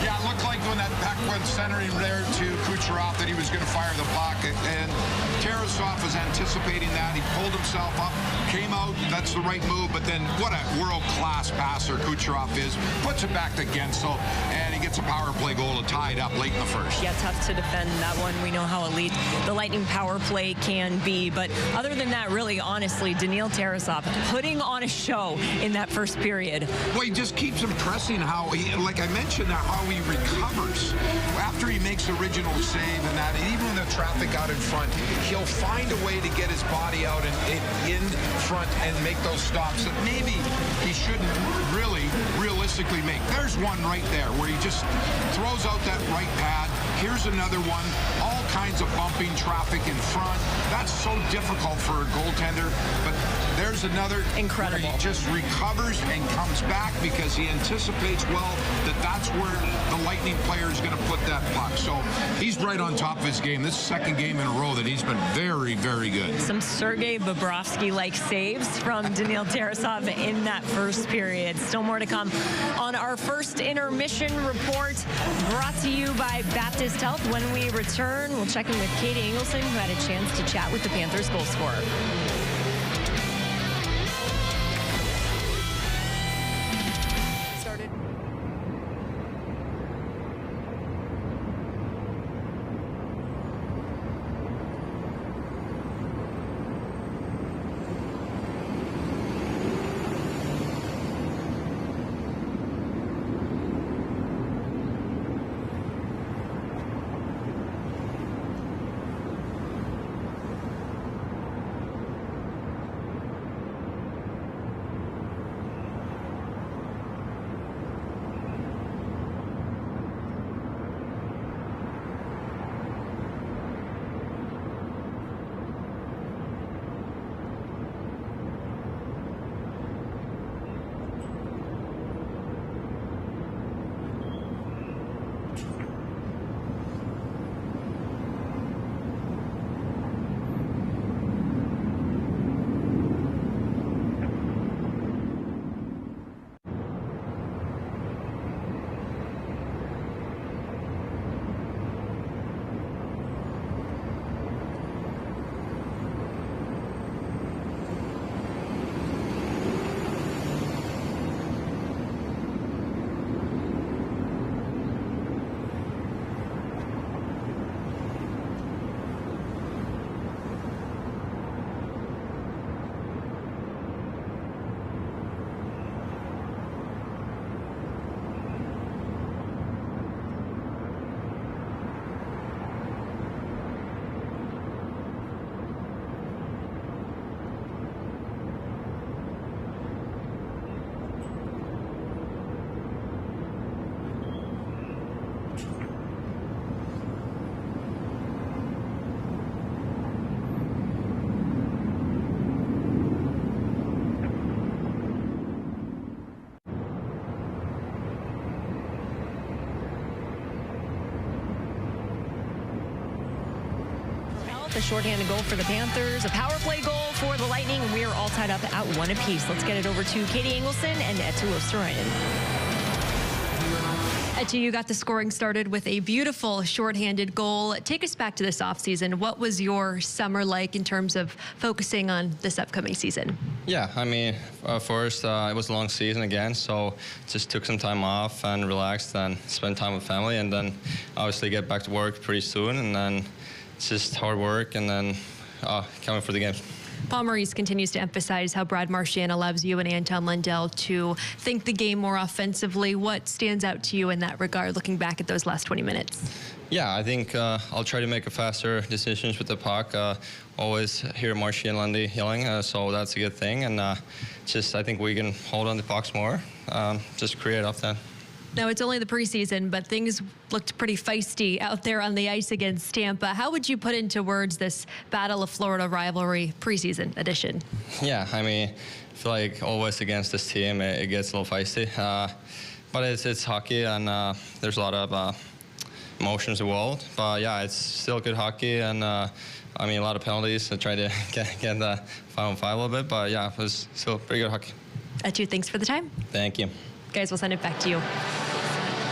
A: Yeah, it looked like when that puck went centering there to Kucherov that he was going to fire the puck, and Tarasov was anticipating that. He pulled himself up, came out. That's the right move, but then what a world-class passer Kucherov is. Puts it back to Gensel, and he gets a power play goal to tie it up late in the first.
I: Yeah, tough to defend that one. We know how elite the Lightning power play can be, but other than that, really, honestly, Daniil Tarasov putting on a show in that first period.
A: Well, he just keeps impressing how he, like I mentioned, how he recovers after he makes original save and that, and even the traffic out in front, he'll find a way to get his body out and in front and make those stops that maybe he shouldn't really realistically make. There's one right there where he just throws out that right pad. Here's another one. All kinds of bumping traffic in front. That's so difficult for a goaltender, but there's another
I: incredible.
A: Where he just recovers and comes back because he anticipates well that that's where the Lightning player is going to put that puck. So he's right on top of his game. This is the second game in a row that he's been very, very good.
I: Some Sergei Bobrovsky-like saves from Daniil Tarasov in that first period. Still more to come on our first intermission report, brought to you by Baptist Health. When we return, we'll check in with Katie Engelson, who had a chance to chat with the Panthers goal scorer. The shorthanded goal for the Panthers, a power play goal for the Lightning, and we are all tied up at one apiece. Let's get it over to Katie Engelson and Eetu Oosterainen.
C: Eetu, you got the scoring started with a beautiful shorthanded goal. Take us back to this offseason. What was your summer like in terms of focusing on this upcoming season?
D: Yeah, I mean, first, it was a long season again, so just took some time off and relaxed and spent time with family, and then obviously get back to work pretty soon, and then it's just hard work, and then coming for the games.
C: Paul Maurice continues to emphasize how Brad Marchand allows you and Anton Lundell to think the game more offensively. What stands out to you in that regard, looking back at those last 20 minutes?
D: Yeah, I think I'll try to make faster decisions with the puck. Always hear Marshy and Lundy yelling, so that's a good thing. And just I think we can hold on the pucks more, just create off that.
C: Now, it's only the preseason, but things looked pretty feisty out there on the ice against Tampa. How would you put into words this Battle of Florida rivalry preseason edition?
D: Yeah, I mean, I feel like always against this team, it gets a little feisty. But it's hockey, and there's a lot of emotions involved. But yeah, it's still good hockey, and I mean, a lot of penalties to try to get the 5-on-5 a little bit. But yeah, it was still pretty good hockey.
C: Eetu, thanks for the time.
D: Thank you.
C: Guys, we'll send it back to you.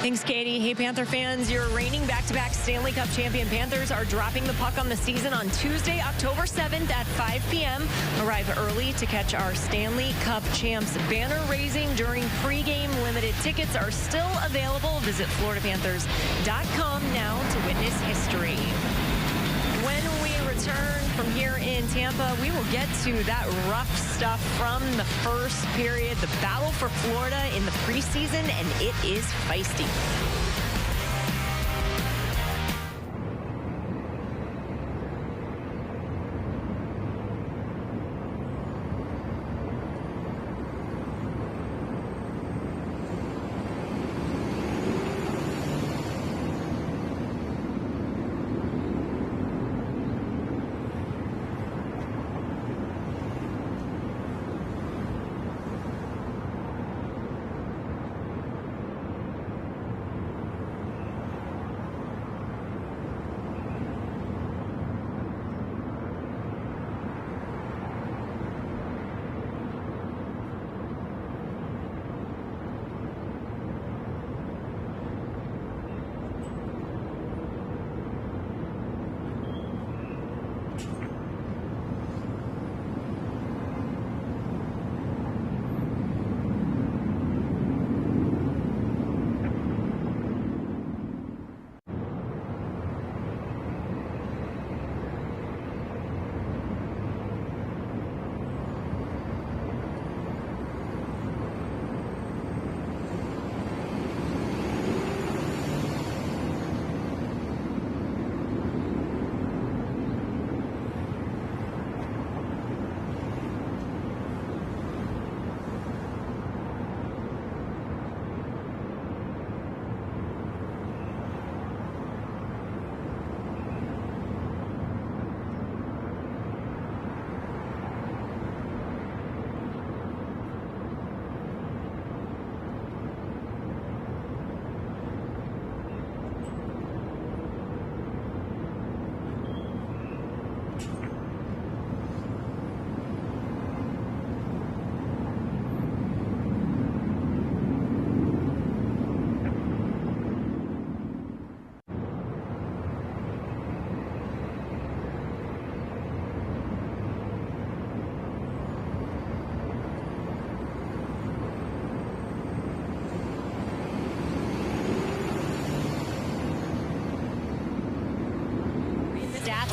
I: Thanks, Katie. Hey, Panther fans, your reigning back-to-back Stanley Cup champion Panthers are dropping the puck on the season on Tuesday, October 7th at 5 p.m. Arrive early to catch our Stanley Cup champs banner raising during pregame. Limited tickets are still available. Visit FloridaPanthers.com now to witness history. When we return from here in Tampa, we will get to that rough stuff from the first period, the battle for Florida in the preseason, and it is feisty.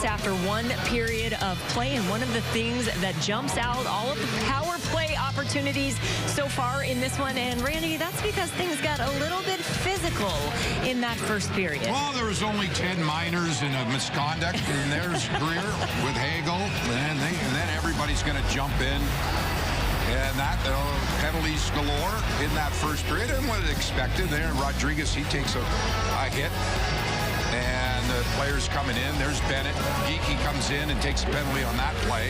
I: After one period of play, and one of the things that jumps out, all of the power play opportunities so far in this one. And Randy, that's because things got a little bit physical in that first period.
A: Well, there was only 10 minors in a misconduct, and there's Greer with Hagel, and then everybody's going to jump in. And that penalties galore in that first period, and what expected there. Rodriguez, he takes a hit. And the players coming in. There's Bennett. Geekie comes in and takes a penalty on that play.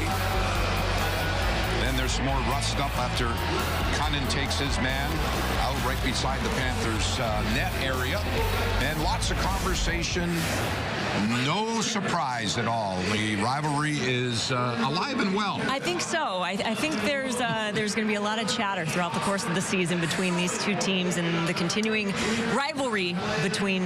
A: Then there's some more rust up after Cunnin takes his man out right beside the Panthers' net area. And lots of conversation. No surprise at all. The rivalry is alive and well.
I: I think so. I think there's going to be a lot of chatter throughout the course of the season between these two teams and the continuing rivalry between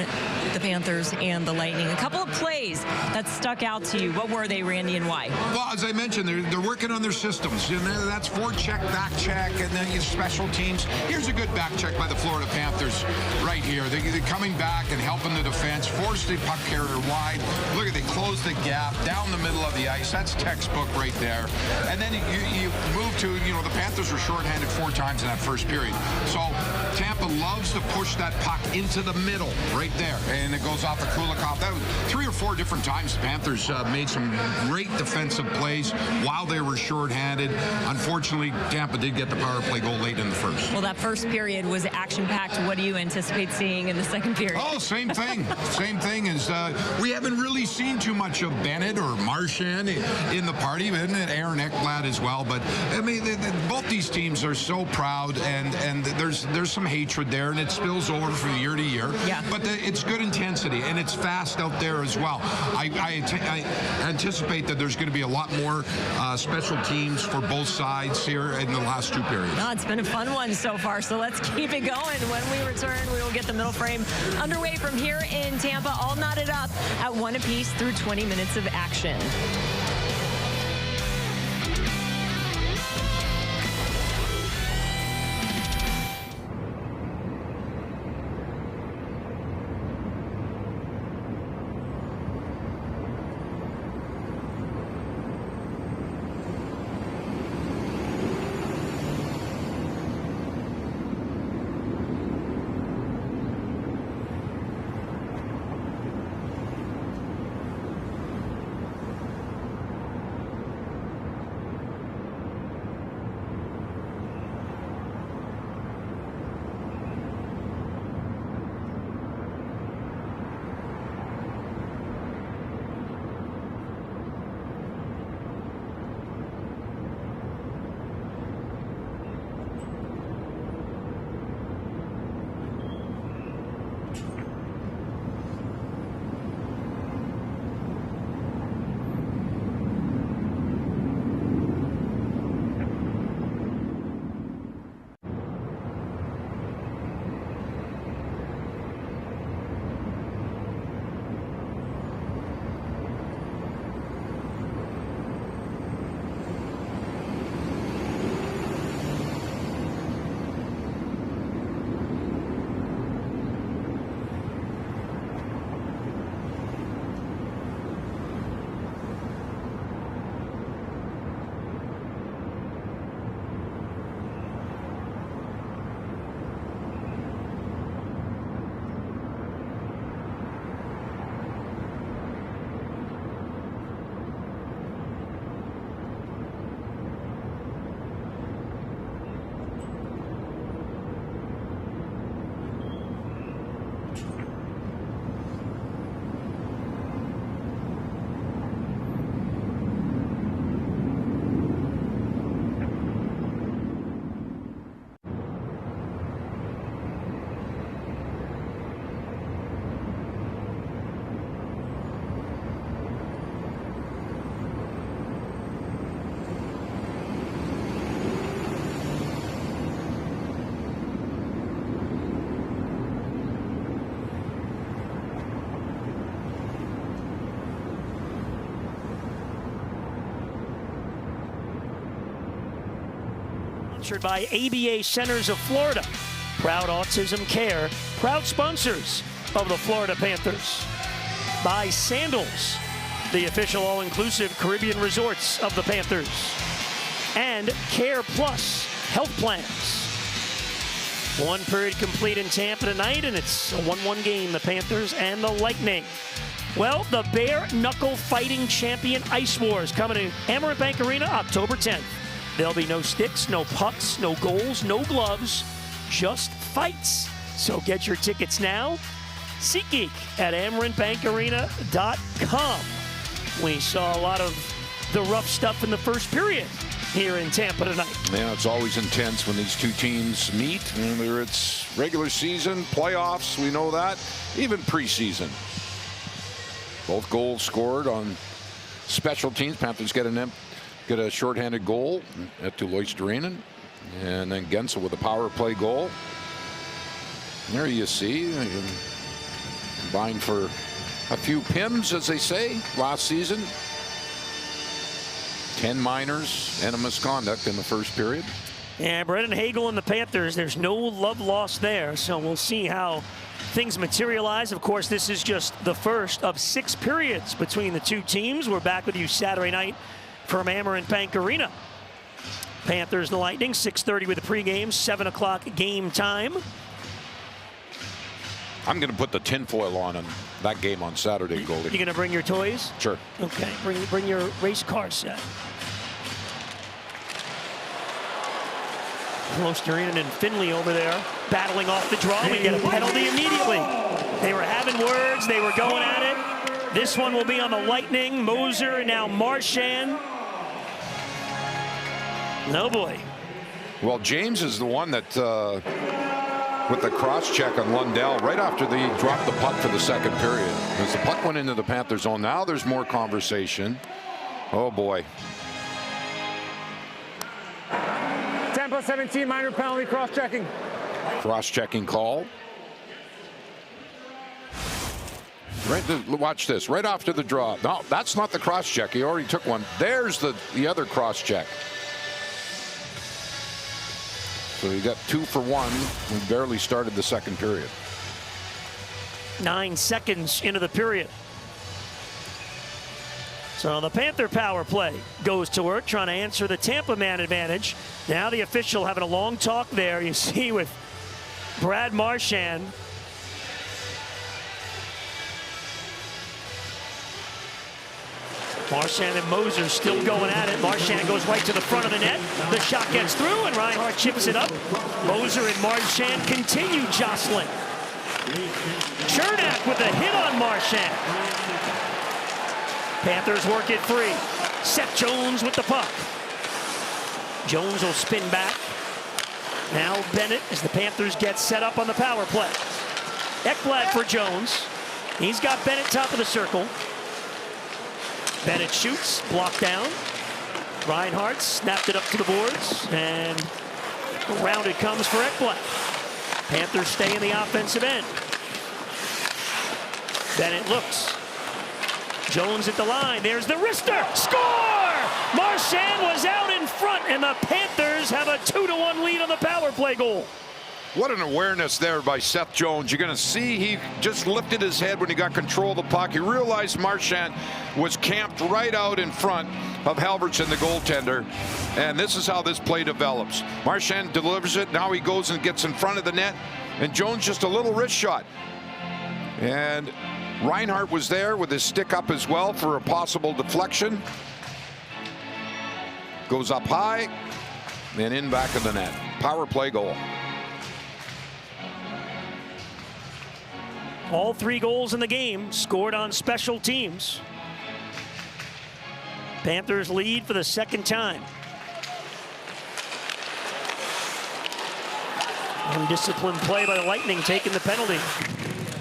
I: the Panthers and the Lightning. A couple of plays that stuck out to you. What were they, Randy, and why?
A: Well, as I mentioned, they're working on their systems. And that's forecheck, back check, and then you special teams. Here's a good back check by the Florida Panthers right here. They're coming back and helping the defense, force the puck carrier wide. Look at, they close the gap down the middle of the ice. That's textbook right there. And then you move to, the Panthers were shorthanded 4 times in that first period. So Tampa loves to push that puck into the middle right there. And it goes off of Kulikov. That was 3 or 4 different times the Panthers made some great defensive plays while they were shorthanded. Unfortunately, Tampa did get the power play goal late in the first.
I: Well, that first period was action-packed. What do you anticipate seeing in the second period?
A: Oh, same thing. Same thing as we haven't really seen too much of Bennett or Marchand in the party, and Aaron Ekblad as well. But I mean, both these teams are so proud, and there's some hatred hatred there, and it spills over from year to year.
I: Yeah.
A: But it's good intensity, and it's fast out there as well. I anticipate that there's going to be a lot more special teams for both sides here in the last 2 periods.
I: No, it's been a fun one so far, so let's keep it going. When we return, we will get the middle frame underway from here in Tampa, all knotted up at 1 apiece through 20 minutes of action.
B: Sponsored by ABA Centers of Florida. Proud Autism Care, proud sponsors of the Florida Panthers. By Sandals, the official all-inclusive Caribbean resorts of the Panthers. And Care Plus Health Plans. 1 period complete in Tampa tonight, and it's a 1-1 game, the Panthers and the Lightning. Well, the bare knuckle fighting champion Ice Wars coming to Amerant Bank Arena October 10th. There'll be no sticks, no pucks, no goals, no gloves, just fights. So get your tickets now. SeatGeek at AmerantBankArena.com. We saw a lot of the rough stuff in the first period here in Tampa tonight.
F: Yeah, it's always intense when these two teams meet, whether it's regular season, playoffs, we know that, even preseason. Both goals scored on special teams. Panthers get a shorthanded goal at Tulois-Terinen, and then Gensel with a power play goal. And there you see, combined for a few PIMs, as they say, last season. 10 minors and a misconduct in the first period.
B: Yeah, Brendan Hagel and the Panthers, there's no love lost there, so we'll see how things materialize. Of course, this is just the first of 6 periods between the two teams. We're back with you Saturday night from Amerant Bank Arena. Panthers and the Lightning, 6:30 with the pregame, 7 o'clock game time.
F: I'm going to put the tinfoil on that game on Saturday, Goldie.
B: You going to bring your toys?
F: Sure.
B: Okay, bring your race car set. Tulois-Terinen and Finley over there battling off the draw. We get a penalty immediately. They were having words. They were going at it. This one will be on the Lightning. Moser and now Marchand. No boy.
F: Well, James is the one that with the cross check on Lundell right after they dropped the puck for the second period. As the puck went into the Panther zone, now there's more conversation. Oh boy.
G: Tampa 17, minor penalty, cross-checking.
F: Cross-checking call. Watch this. Right after the draw. No, that's not the cross-check. He already took one. There's the other cross-check. So he got 2 for 1. We barely started the second period.
B: 9 seconds into the period. So the Panther power play goes to work, trying to answer the Tampa man advantage. Now the official having a long talk there, you see, with Brad Marchand. Marchand and Moser still going at it. Marchand goes right to the front of the net. The shot gets through, and Reinhart chips it up. Moser and Marchand continue jostling. Chernak with a hit on Marchand. Panthers work it free. Seth Jones with the puck. Jones will spin back. Now Bennett as the Panthers get set up on the power play. Ekblad for Jones. He's got Bennett top of the circle. Bennett shoots, blocked down. Reinhart snapped it up to the boards, and around it comes for Ekblad. Panthers stay in the offensive end. Bennett looks. Jones at the line. There's the wrister. Score! Marchand was out in front, and the Panthers have a 2-1 lead on the power play goal.
F: What an awareness there by Seth Jones. You're going to see he just lifted his head when he got control of the puck. He realized Marchand was camped right out in front of Halverson, the goaltender. And this is how this play develops. Marchand delivers it. Now he goes and gets in front of the net. And Jones just a little wrist shot. And Reinhart was there with his stick up as well for a possible deflection. Goes up high and in back of the net. Power play goal.
B: All 3 goals in the game scored on special teams. Panthers lead for the second time. Undisciplined play by the Lightning, taking the penalty,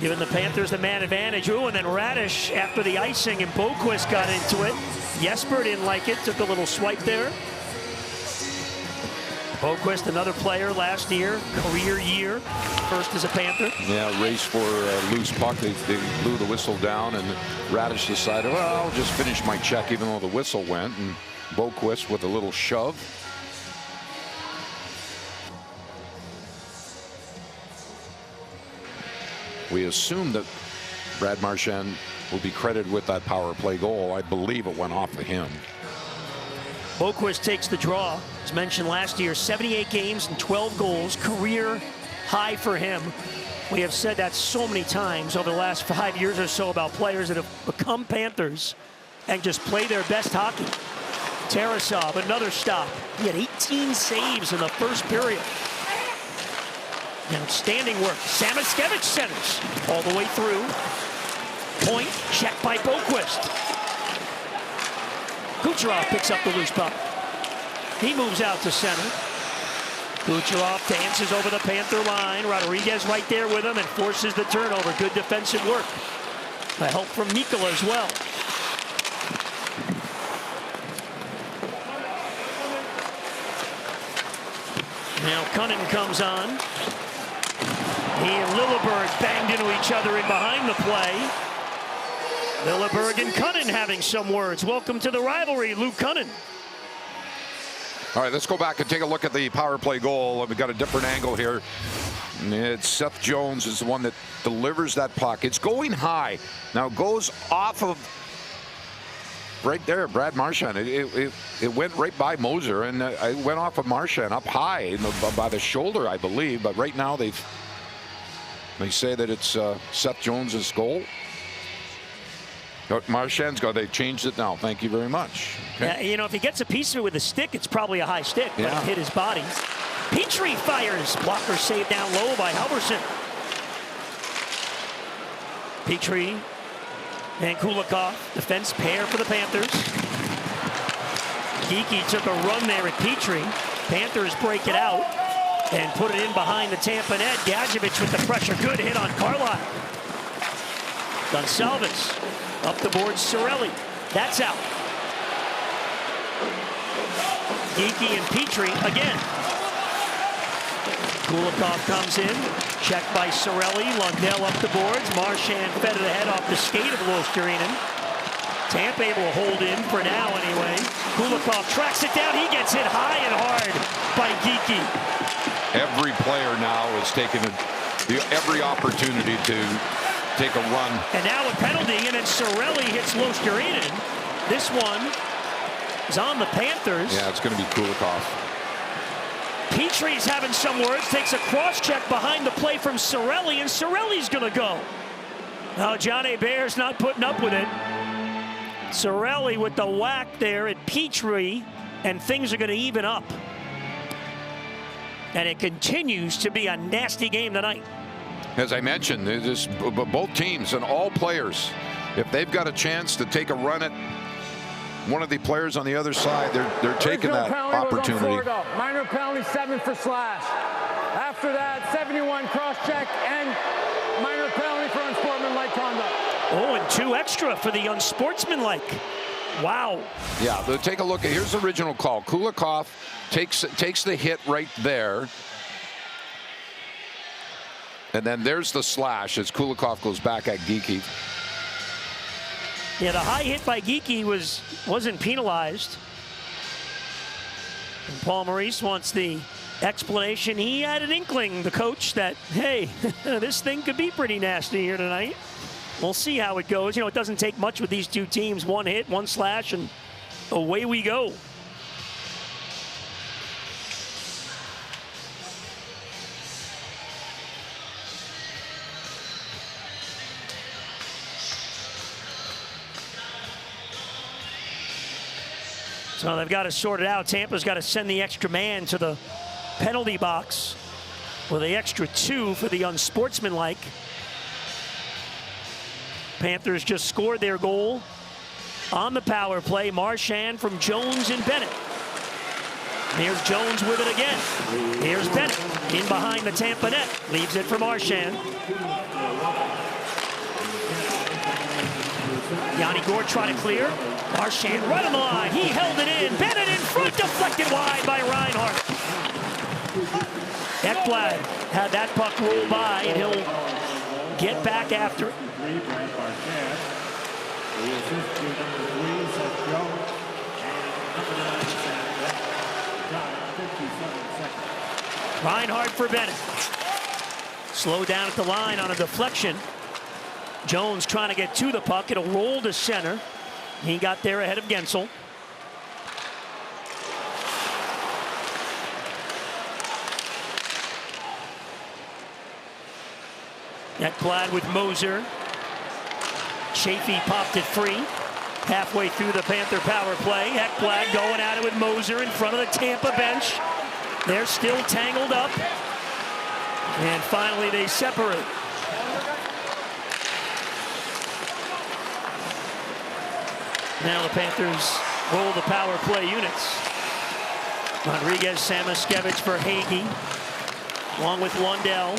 B: giving the Panthers the man advantage. Ooh, and then Radish after the icing, and Boquist got into it. Jesper didn't like it, took a little swipe there. Boquist, another player last year, career year, first as a Panther.
F: Yeah, race for a loose puck. They blew the whistle down, and Radish decided, well, I'll just finish my check even though the whistle went. And Boquist with a little shove. We assume that Brad Marchand will be credited with that power play goal. I believe it went off of him.
B: Boquist takes the draw. As mentioned last year, 78 games and 12 goals, career high for him. We have said that so many times over the last 5 years or so about players that have become Panthers and just play their best hockey. Tarasov, another stop. He had 18 saves in the first period. Outstanding work. Samoskevich centers all the way through. Point, checked by Boquist. Kucherov picks up the loose puck. He moves out to center. Kucherov dances over the Panther line. Rodriguez right there with him and forces the turnover. Good defensive work. The help from Mikkola as well. Now Cunnin comes on. He and Lilleberg banged into each other in behind the play. Lilleberg and Cunnin having some words. Welcome to the rivalry, Luke Cunnin.
F: All right, let's go back and take a look at the power play goal. We've got a different angle here. It's Seth Jones is the one that delivers that puck. It's going high. Now it goes off of right there, Brad Marchand. It went right by Moser, and it went off of Marchand up high by the shoulder, I believe. But right now they say that it's Seth Jones's goal. Marchand's got. They've changed it now. Thank you very much. Okay.
B: Yeah, you know, if he gets a piece of it with a stick, it's probably a high stick, but it hit his body. Petrie fires. Blocker saved down low by Halverson. Petrie and Kulikov, defense pair for the Panthers. Geekie took a run there at Petrie. Panthers break it out. and put it in behind the Tampa net. Gadjevich with the pressure. Good hit on Carlisle. Gonsalves up the board. Cirelli. That's out. Geekie and Petrie again. Kulikov comes in. Checked by Cirelli. Lundell up the boards. Marchand fed it ahead off the skate of Luostarinen. Tampa able to hold in for now anyway. Kulikov tracks it down. He gets hit high and hard by Geekie.
F: Every player now is taking every opportunity to take a run.
B: And now a penalty, and then Cirelli hits Luostarinen. This one is on the Panthers.
F: Yeah, it's going to be Kulikov.
B: Petrie's having some words, takes a cross-check behind the play from Cirelli, and Cirelli's going to go. Now, John Hebert's not putting up with it. Cirelli with the whack there at Petrie, and things are going to even up. And it continues to be a nasty game tonight.
F: As I mentioned, both teams and all players, if they've got a chance to take a run at one of the players on the other side, they're taking that opportunity.
G: Minor penalty 7 for Slash. After that, 71 cross-check and minor penalty for unsportsmanlike conduct.
B: Oh, and 2 extra for the unsportsmanlike. Wow.
F: Yeah, take a look. Here's the original call. Kulikov takes the hit right there. And then there's the slash as Kulikov goes back at Geekie.
B: Yeah, the high hit by Geekie wasn't penalized. And Paul Maurice wants the explanation. He had an inkling, the coach, that, hey, this thing could be pretty nasty here tonight. We'll see how it goes. You know, it doesn't take much with these two teams. 1 hit, 1 slash, and away we go. So they've got to sort it out. Tampa's got to send the extra man to the penalty box with the extra 2 for the unsportsmanlike. Panthers just scored their goal on the power play. Marchand from Jones and Bennett. Here's Jones with it again. Here's Bennett in behind the Tampa net. Leaves it for Marchand. Yanni Gourde trying to clear. Marchand right on the line. He held it in. Bennett in front, deflected wide by Reinhart. Ekblad had that puck roll by, and he'll get back after it. Reinhart for Bennett. Slow down at the line on a deflection. Jones trying to get to the puck. It'll roll to center. He got there ahead of Gensel. Ekblad with Moser. Chafee popped it free. Halfway through the Panther power play. Ekblad going at it with Moser in front of the Tampa bench. They're still tangled up. And finally they separate. Now the Panthers roll the power play units. Rodriguez, Samoskevich for Hagee, along with Lundell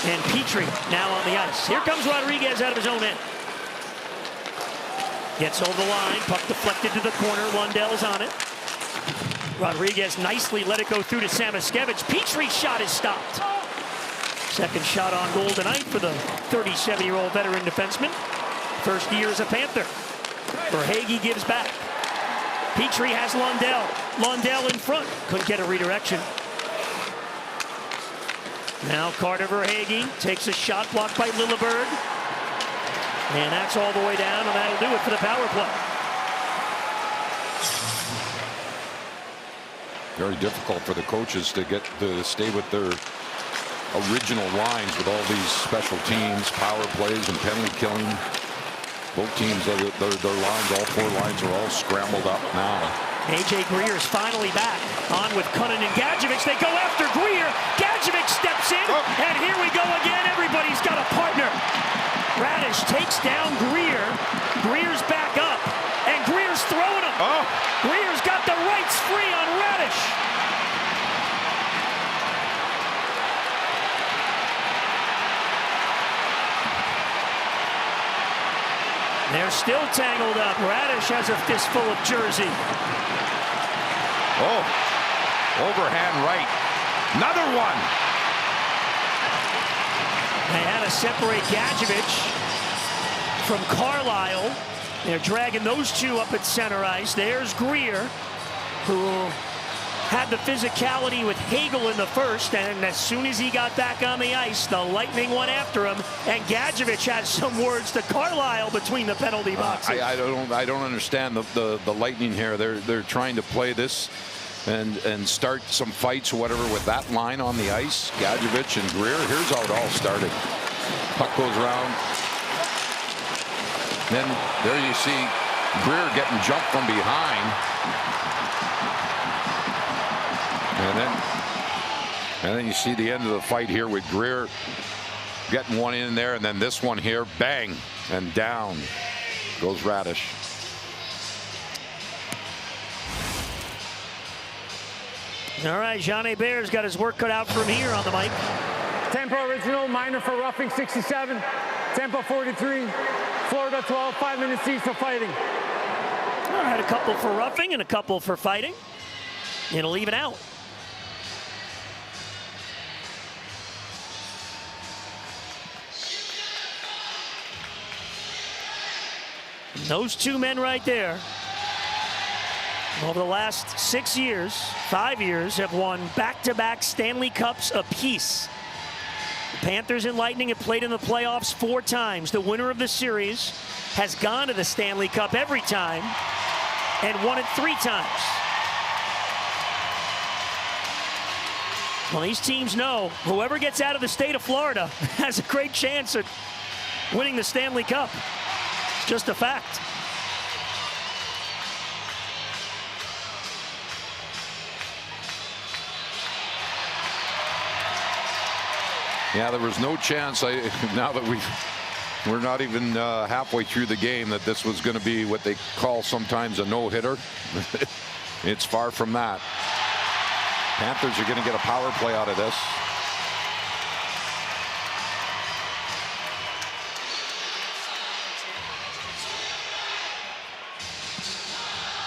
B: and Petrie now on the ice. Here comes Rodriguez out of his own end. Gets over the line, puck deflected to the corner. Lundell's on it. Rodriguez nicely let it go through to Samoskevich. Petrie's shot is stopped. Second shot on goal tonight for the 37-year-old veteran defenseman. First year as a Panther. Verhaeghe gives back. Petrie has Lundell. Lundell in front. Couldn't get a redirection. Now Carter Verhaeghe takes a shot blocked by Lilleberg. And that's all the way down, and that'll do it for the power play.
F: Very difficult for the coaches to get to stay with their original lines with all these special teams, power plays, and penalty killing. Both teams, their lines, all 4 lines are all scrambled up now.
B: AJ Greer's finally back. On with Cunnin and Gadjevich. They go after Greer. Gadjevich steps in, and here we go again. Everybody's got a partner. Radish takes down Greer. Greer's back up, and Greer's throwing him. Greer's got the rights free on Radish. They're still tangled up. Radish has a fistful of jersey.
F: Oh, overhand right. Another one.
B: They had to separate Gadjevich from Carlisle. They're dragging those two up at center ice. There's Greer, who had the physicality with Hagel in the first, and as soon as he got back on the ice, the Lightning went after him, and Gadjevich had some words to Carlisle between the penalty boxes.
F: I don't understand the Lightning here. They're trying to play this and start some fights or whatever with that line on the ice. Gadjevich and Greer. Here's how it all started. Puck goes around. Then there you see Greer getting jumped from behind. And then you see the end of the fight here with Greer getting one in there, and then this one here, bang, and down goes Radish.
B: All right, Jean Hebert's got his work cut out from here on the mic.
G: Tampa original, minor for roughing 67. Tampa 43. Florida 12, 5 minutes each for fighting.
B: All right, a couple for roughing and a couple for fighting. It'll even out. Those two men right there, over the last 5 years, have won back-to-back Stanley Cups apiece. The Panthers and Lightning have played in the playoffs 4 times. The winner of the series has gone to the Stanley Cup every time and won it 3 times. Well, these teams know whoever gets out of the state of Florida has a great chance at winning the Stanley Cup. It's just a fact.
F: Yeah, there was no chance. Now that we're not even halfway through the game, that this was going to be what they call sometimes a no-hitter. It's far from that. Panthers are going to get a power play out of this.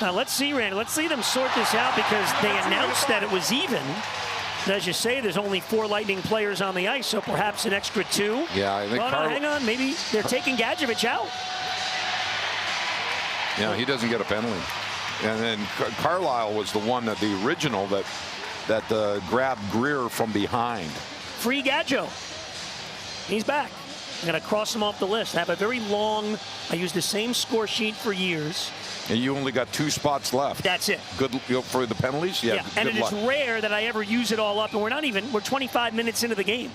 B: Now let's see, Randy. Let's see them sort this out, because they announced that it was even. As you say, there's only 4 Lightning players on the ice, so perhaps an extra 2.
F: Yeah, I think.
B: Oh, no, hang on. Maybe they're taking Gadjevich out.
F: Yeah, he doesn't get a penalty. And then Carlisle was the one, that the original that grabbed Greer from behind.
B: Free Gadjo. He's back. I'm going to cross him off the list. I have a very long, I use the same score sheet for years.
F: And you only got 2 spots left.
B: That's it.
F: Good for the penalties? Yeah.
B: And it
F: luck.
B: is rare that I ever use it all up, and we're 25 minutes into the game.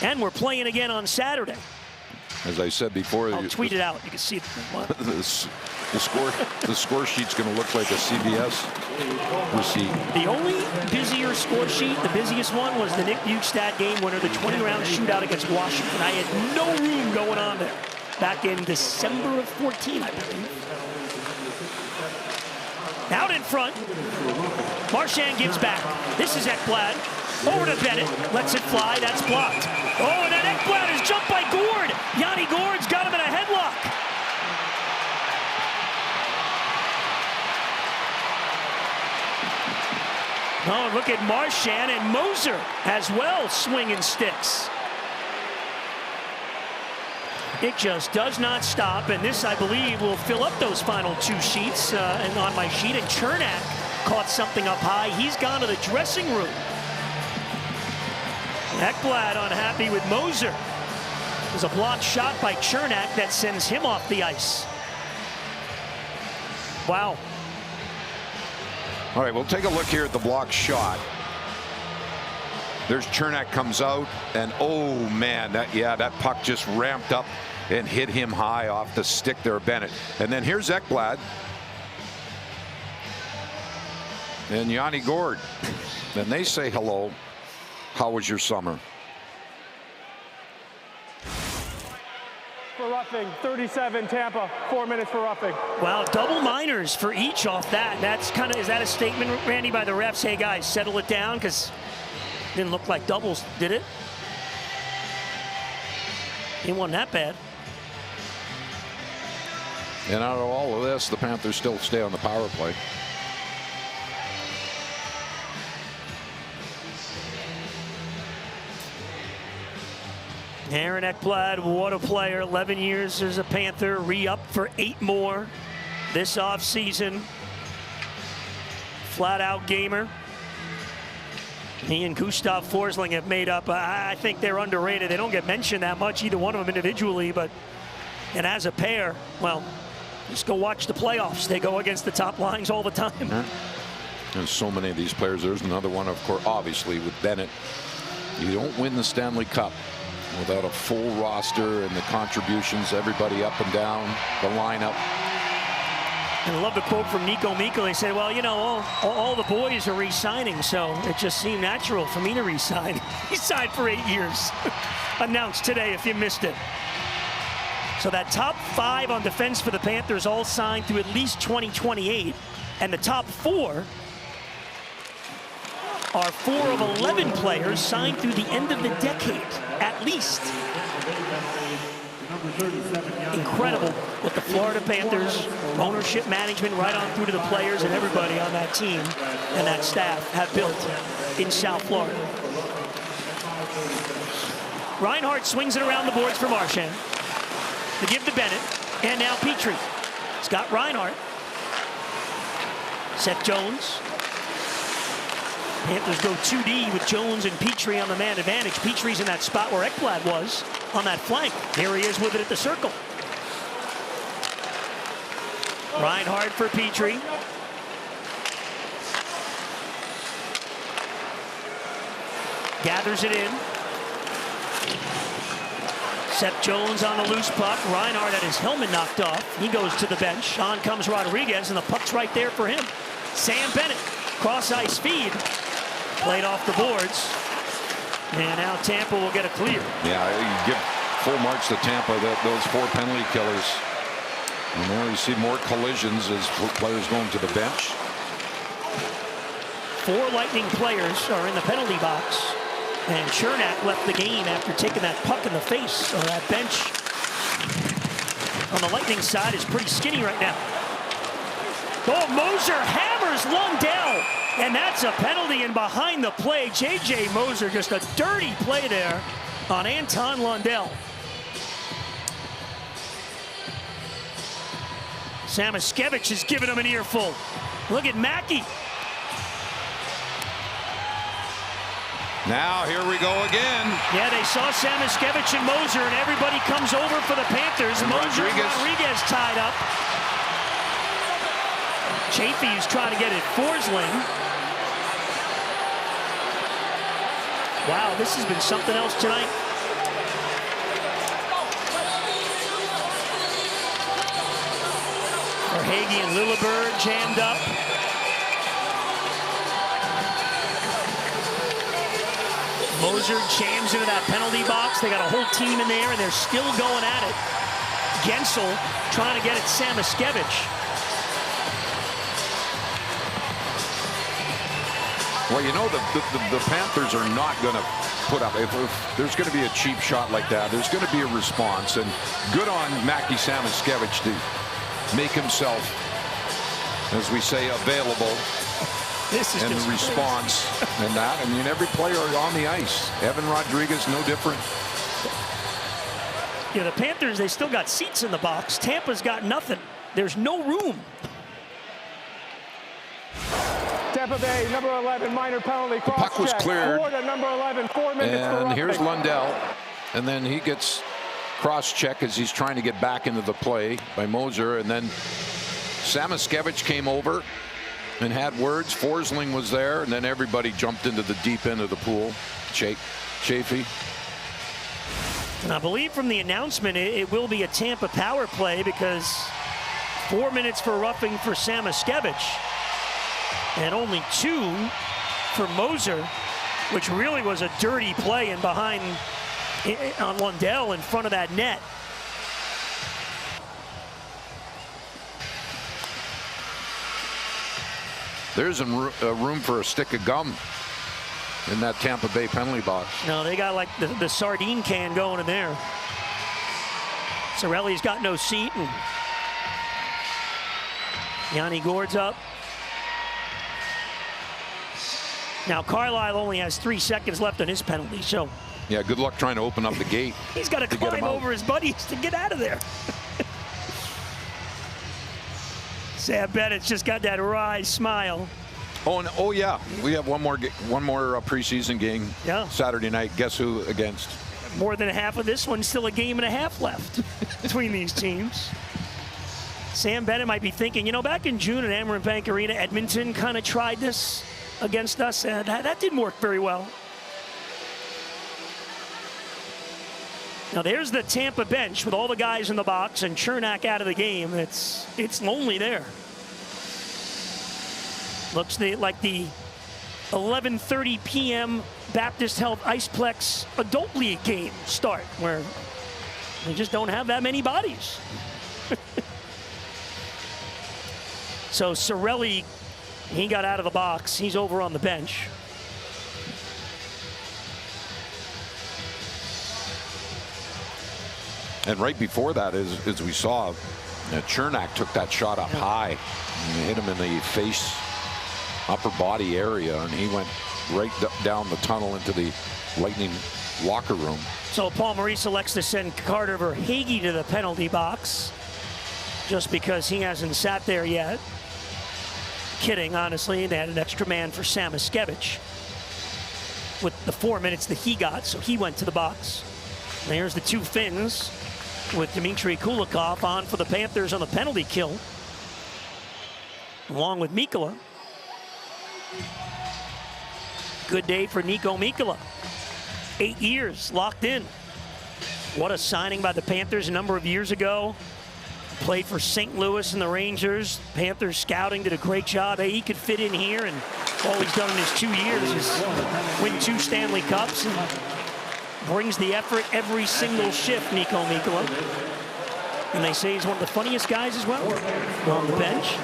B: And we're playing again on Saturday.
F: As I said before,
B: I'll tweet it out. You can see it.
F: the score sheet's going to look like a CBS receipt.
B: The only busier score sheet, the busiest one, was the Nick Bukestad game winner, the 20-round shootout against Washington. I had no room going on there. Back in December of 14, I believe. Out in front. Marchand gives back. This is Ekblad. Over to Bennett. Lets it fly. That's blocked. Oh, and then Ekblad is jumped by Gourde. Yanni Gourde's got him in a headlock. Oh, look at Marchand and Moser as well, swinging sticks. It just does not stop, and this, I believe, will fill up those final 2 sheets and on my sheet. And Chernak caught something up high. He's gone to the dressing room. Ekblad unhappy with Moser. There's a blocked shot by Chernak that sends him off the ice. Wow.
F: All right, we'll take a look here at the blocked shot. There's Chernak comes out, and oh man, that puck just ramped up and hit him high off the stick there, Bennett. And then here's Ekblad and Yanni Gourde. And they say hello. How was your summer?
G: For roughing, 37 Tampa, 4 minutes for roughing.
B: Wow, double minors for each off that. Is that a statement, Randy, by the refs? Hey guys, settle it down, because didn't look like doubles, did it? It wasn't that bad.
F: And out of all of this, the Panthers still stay on the power play.
B: Aaron Ekblad, what a player. 11 years as a Panther, re-up for 8 more this offseason. Flat-out gamer. He and Gustav Forsling have made up. I think they're underrated. They don't get mentioned that much, either one of them individually, and as a pair, well, just go watch the playoffs. They go against the top lines all the time.
F: Yeah. And so many of these players. There's another one, of course, obviously, with Bennett. You don't win the Stanley Cup without a full roster and the contributions, everybody up and down the lineup.
B: And I love the quote from Nico Mikko. He said, well, you know, all the boys are re-signing, so it just seemed natural for me to re-sign. He signed for 8 years. Announced today if you missed it. So that top 5 on defense for the Panthers all signed through at least 2028. And the top 4 are 4 of 11 players signed through the end of the decade, at least. Incredible what the Florida Panthers ownership, management, right on through to the players and everybody on that team and that staff have built in South Florida. Reinhart swings it around the boards for Marchand. To give to Bennett, and now Petrie. Scott Reinhart. Seth Jones. Panthers go 2D with Jones and Petrie on the man advantage. Petrie's in that spot where Ekblad was on that flank. Here he is with it at the circle. Reinhart for Petrie. Gathers it in. Seth Jones on the loose puck. Reinhart had his helmet knocked off. He goes to the bench. On comes Rodriguez, and the puck's right there for him. Sam Bennett, cross-ice feed. Played off the boards. And now Tampa will get a clear.
F: Yeah, you give full marks to Tampa, those 4 penalty killers. And there you see more collisions as players going to the bench.
B: 4 Lightning players are in the penalty box. And Chernak left the game after taking that puck in the face. So that bench on the Lightning side is pretty skinny right now. Oh, Moser hammers Lundell. And that's a penalty in behind the play. J.J. Moser, just a dirty play there on Anton Lundell. Samoskevich has given him an earful. Look at Mackey.
F: Now here we go again.
B: Yeah, they saw Samoskevich and Moser, and everybody comes over for the Panthers.
F: And
B: Moser and Rodriguez tied up. Chafee is trying to get it. Forsling. Wow, this has been something else tonight. Verhaeghe and Lilleberg jammed up. Moser jams into that penalty box. They got a whole team in there, and they're still going at it. Gensel trying to get at Samoskevich.
F: Well, you know, the Panthers are not going to put up. If there's going to be a cheap shot like that, there's going to be a response. And good on Mackie Samoskevich to make himself, as we say, available.
B: This is
F: and
B: just
F: the response and that. I mean, every player on the ice. Evan Rodriguez, no different.
B: Yeah, the Panthers, they still got seats in the box. Tampa's got nothing. There's no room.
G: Tampa Bay, number 11, minor penalty, cross
F: puck was
G: check.
F: cleared.
G: Florida, number 11, 4 minutes
F: And here's Lundell. And then he gets cross-check as he's trying to get back into the play by Moser. And then Samoskevich came over and had words. Forsling was there, and then everybody jumped into the deep end of the pool. Chafee.
B: And I believe from the announcement, it will be a Tampa power play because 4 minutes for roughing for Samoskevich and only 2 for Moser, which really was a dirty play in behind on Lundell in front of that net.
F: There's a room for a stick of gum in that Tampa Bay penalty box.
B: No, they got like the sardine can going in there. Cirelli's got no seat, and Yanni Gourde's up. Now, Carlisle only has 3 seconds left on his penalty, so.
F: Yeah, good luck trying to open up the gate.
B: He's got to climb over his buddies to get out of there. Sam Bennett's just got that wry smile.
F: Oh, and, oh yeah, we have one more preseason game Saturday night. Guess who against?
B: More than half of this one, still a game and a half left between these teams. Sam Bennett might be thinking, you know, back in June at Amerant Bank Arena, Edmonton kind of tried this against us, and that didn't work very well. Now there's the Tampa bench with all the guys in the box and Chernak out of the game. It's lonely there. Looks like the 11:30 p.m. Baptist Health Iceplex Adult League game start, where they just don't have that many bodies. So Cirelli, he got out of the box. He's over on the bench.
F: And right before that, as we saw, Chernak took that shot up high and hit him in the face, upper body area, and he went right down the tunnel into the Lightning locker room.
B: So Paul Maurice elects to send Carter Verhaeghe to the penalty box just because he hasn't sat there yet. Kidding, honestly. They had an extra man for Samoskevich with the 4 minutes that he got, so he went to the box. And here's the two Finns with Dmitry Kulikov on for the Panthers on the penalty kill, along with Mikkola. Good day for Niko Mikkola. 8 years locked in. What a signing by the Panthers a number of years ago. Played for St. Louis and the Rangers. Panthers scouting did a great job. Hey, he could fit in here, and all he's done in his 2 years is win 2 Stanley Cups and brings the effort every single shift, Niko Mikkola. And they say he's one of the funniest guys as well on the bench.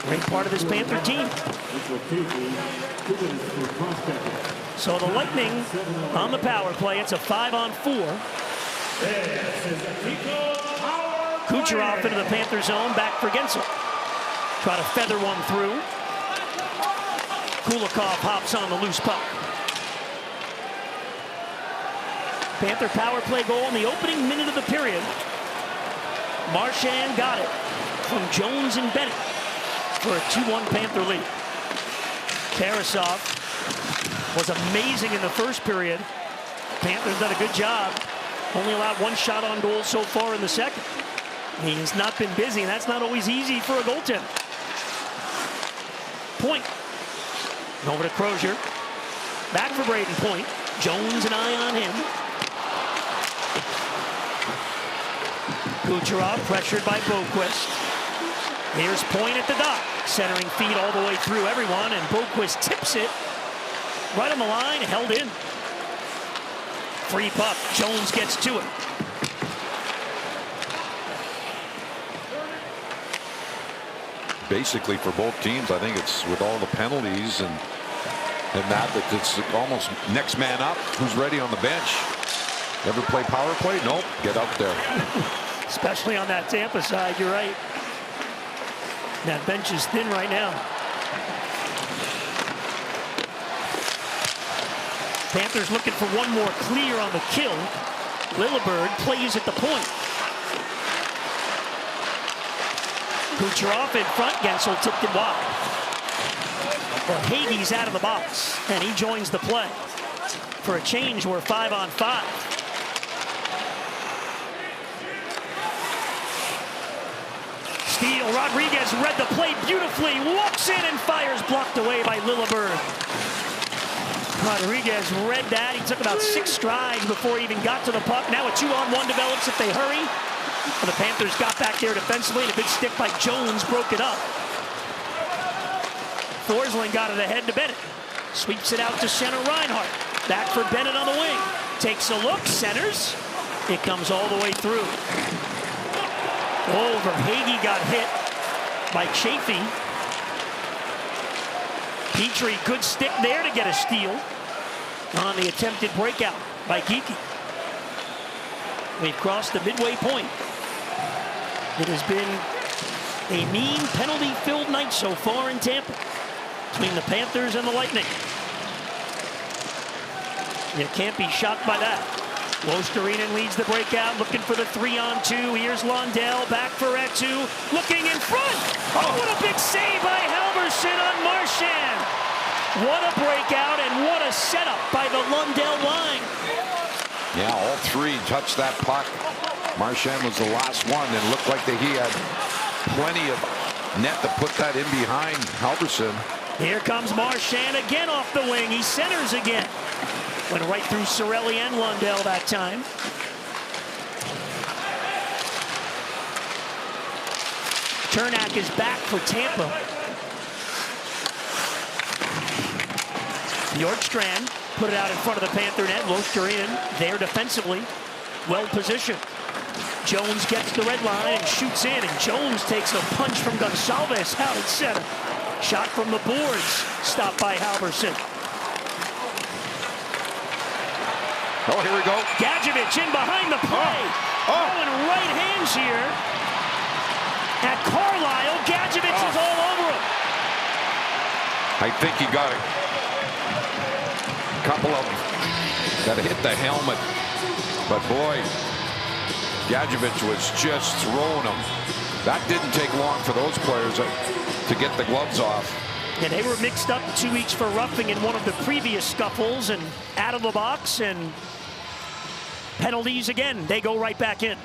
B: Great part of this Panther team. So the Lightning on the power play. It's a 5-on-4. Kucherov into the Panther zone, back for Gensel. Try to feather one through. Kulikov hops on the loose puck. Panther power play goal in the opening minute of the period. Marchand got it from Jones and Bennett for a 2-1 Panther lead. Tarasov was amazing in the first period. Panthers done a good job. Only allowed 1 shot on goal so far in the second. He's not been busy, and that's not always easy for a goaltender. Point. Over to Crozier. Back for Braden Point. Jones an eye on him. Kucherov pressured by Boqvist. Here's Point at the dot. Centering feed all the way through everyone, and Boqvist tips it right on the line, held in. Free puck. Jones gets to it.
F: Basically, for both teams, I think it's with all the penalties and that it's almost next man up. Who's ready on the bench? Ever play power play? Nope. Get up there.
B: Especially on that Tampa side, you're right. That bench is thin right now. Panthers looking for one more clear on the kill. Lillibird plays at the point. Kucherov in front. Gensel tipped it wide. Verhaeghe's out of the box, and he joins the play. For a change, we're 5-on-5. Steele. Rodriguez read the play beautifully. Walks in and fires, blocked away by Lillibird. Rodriguez read that. He took about 6 strides before he even got to the puck. Now a 2-on-1 develops if they hurry. And the Panthers got back there defensively, and a good stick by Jones broke it up. Forsling got it ahead to Bennett. Sweeps it out to center Reinhart. Back for Bennett on the wing. Takes a look, centers. It comes all the way through. Oh, Verhaeghe got hit by Chaffee. Petrie, good stick there to get a steal on the attempted breakout by Geekie. We've crossed the midway point. It has been A mean penalty-filled night so far in Tampa between the Panthers and the Lightning. You can't be shocked by that. Losterinen leads the breakout, looking for the 3-on-2. Here's Lundell, back for Etu, looking in front. Oh, what a big save by Halverson on Marchand. What a breakout and what a setup by the Lundell line.
F: Yeah, all three touched that puck. Marchand was the last one, and looked like that he had plenty of net to put that in behind Halverson.
B: Here comes Marchand again off the wing. He centers again. Went right through Cirelli and Lundell that time. Cernak is back for Tampa. Bjorkstrand put it out in front of the Panther net. Losterinen there defensively, well positioned. Jones gets the red line and shoots in, and Jones takes a punch from Gonçalves out at center. Shot from the boards, stopped by Halverson.
F: Oh, here we go.
B: Gadjevich in behind the play. Oh, and right hands here at Carlisle. Gadjevich is all over him.
F: I think he got a couple of that hit the helmet, but boy, Gadjevich was just throwing them. That didn't take long for those players to get the gloves off.
B: And they were mixed up 2 weeks for roughing in one of the previous scuffles, and out of the box, and penalties again. They go right back in.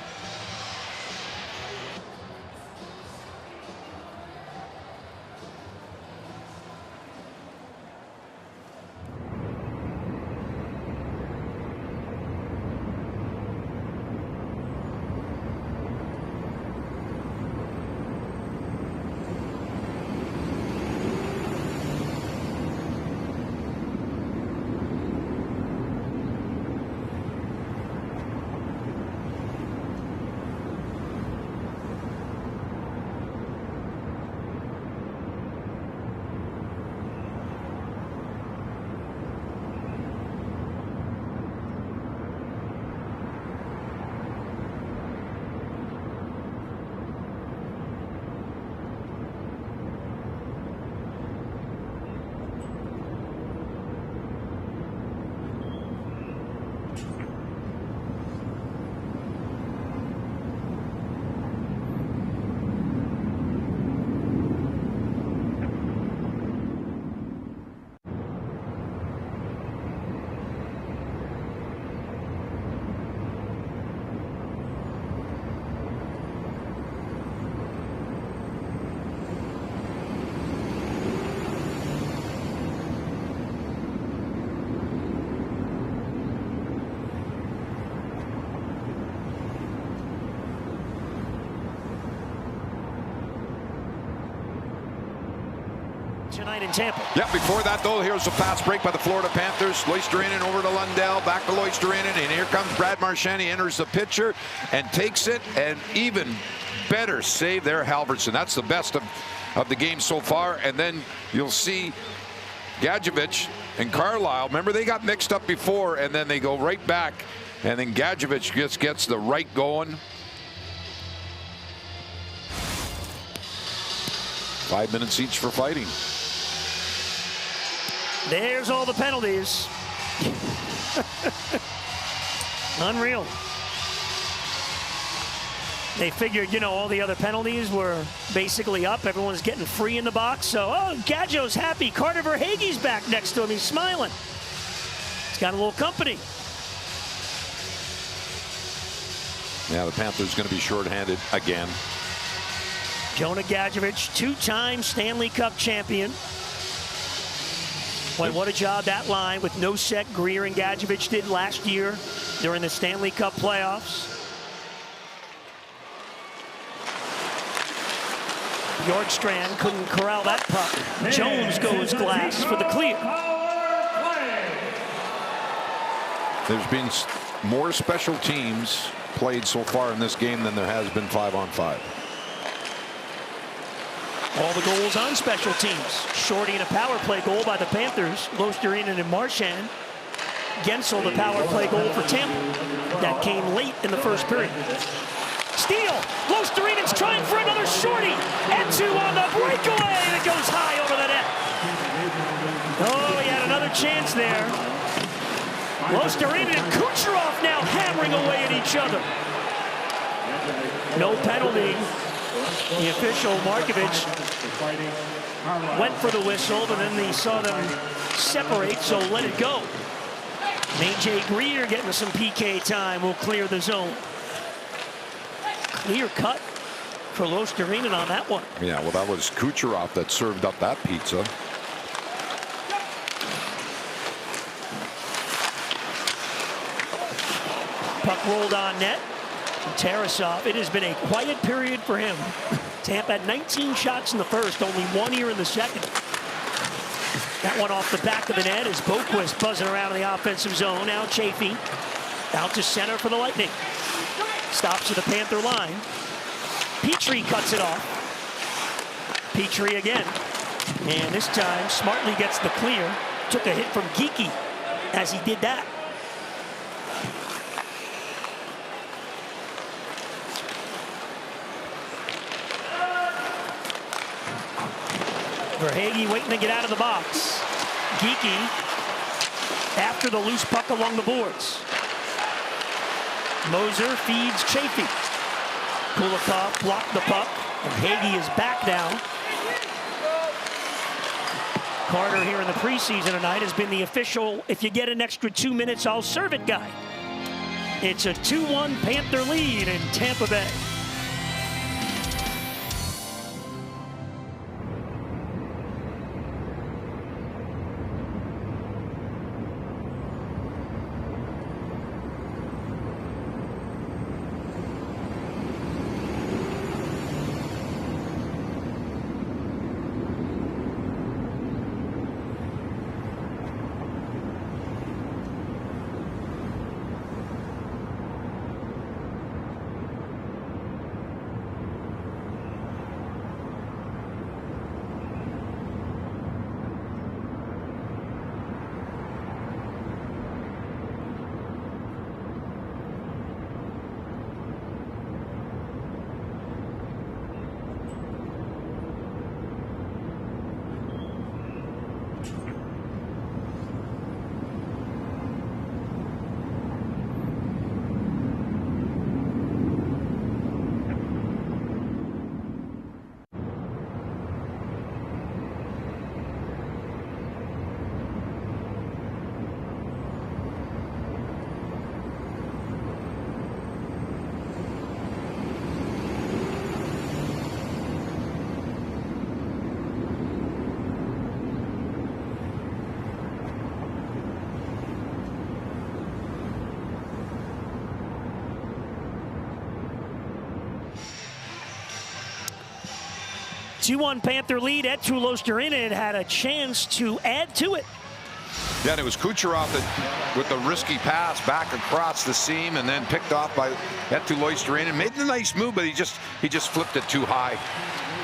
B: Tonight in Tampa.
F: Yeah, before that, though, here's a fast break by the Florida Panthers. Loisterinen over to Lundell, back to Loisterinen, and here comes Brad Marchand. He enters the picture and takes it, and even better save there, Halverson. That's the best of the game so far, and then you'll see Gadjevich and Carlisle. Remember, they got mixed up before, and then they go right back, and then Gadjevich just gets the right going. 5 minutes each for fighting.
B: There's all the penalties. Unreal. They figured, you know, all the other penalties were basically up. Everyone's getting free in the box. So, oh, Gadjo's happy. Carter Verhaeghe's back next to him. He's smiling. He's got a little company.
F: Yeah, the Panthers going to be shorthanded again.
B: Jonah Gadjevich, two-time Stanley Cup champion. Boy, what a job that line with Nosek, Greer, and Gadjevich did last year during the Stanley Cup playoffs. Bjorkstrand couldn't corral that puck. Jones goes glass for the clear.
F: There's been more special teams played so far in this game than there has been 5-on-5.
B: All the goals on special teams. Shorty and a power play goal by the Panthers. Losterinen and Marchand. Gensel, the power play goal for Tampa. That came late in the first period. steal. Lostereinen's trying for another shorty. Etu on the breakaway, and it goes high over the net. Oh, he had another chance there. Lostereinen and Kucherov now hammering away at each other. No penalty. The official, Markovic, went for the whistle, but then they saw them separate, so let it go. AJ Greer getting some PK time will clear the zone. Clear cut for Losterinen on that one.
F: Yeah, well, that was Kucherov that served up that pizza.
B: Puck rolled on net. Tarasov, it has been a quiet period for him. Tampa had 19 shots in the first, only 1 here in the second. That one off the back of the net as Boquist buzzing around in the offensive zone. Now Chaffee out to center for the Lightning. Stops at the Panther line. Petrie cuts it off. Petrie again. And this time, smartly gets the clear. Took a hit from Geekie as he did that. Verhaeghe waiting to get out of the box. Geekie after the loose puck along the boards. Moser feeds Chaffee. Kulikov blocked the puck. Verhaeghe is back now. Carter here in the preseason tonight has been the official, if you get an extra 2 minutes, I'll serve it guy. It's a 2-1 Panther lead in Tampa Bay. Two-1 Panther lead. Etu Losterinen had a chance to add to it.
F: Then it was Kucherov that, with the risky pass back across the seam and then picked off by Etu Losterinen. Made the nice move, but he just flipped it too high.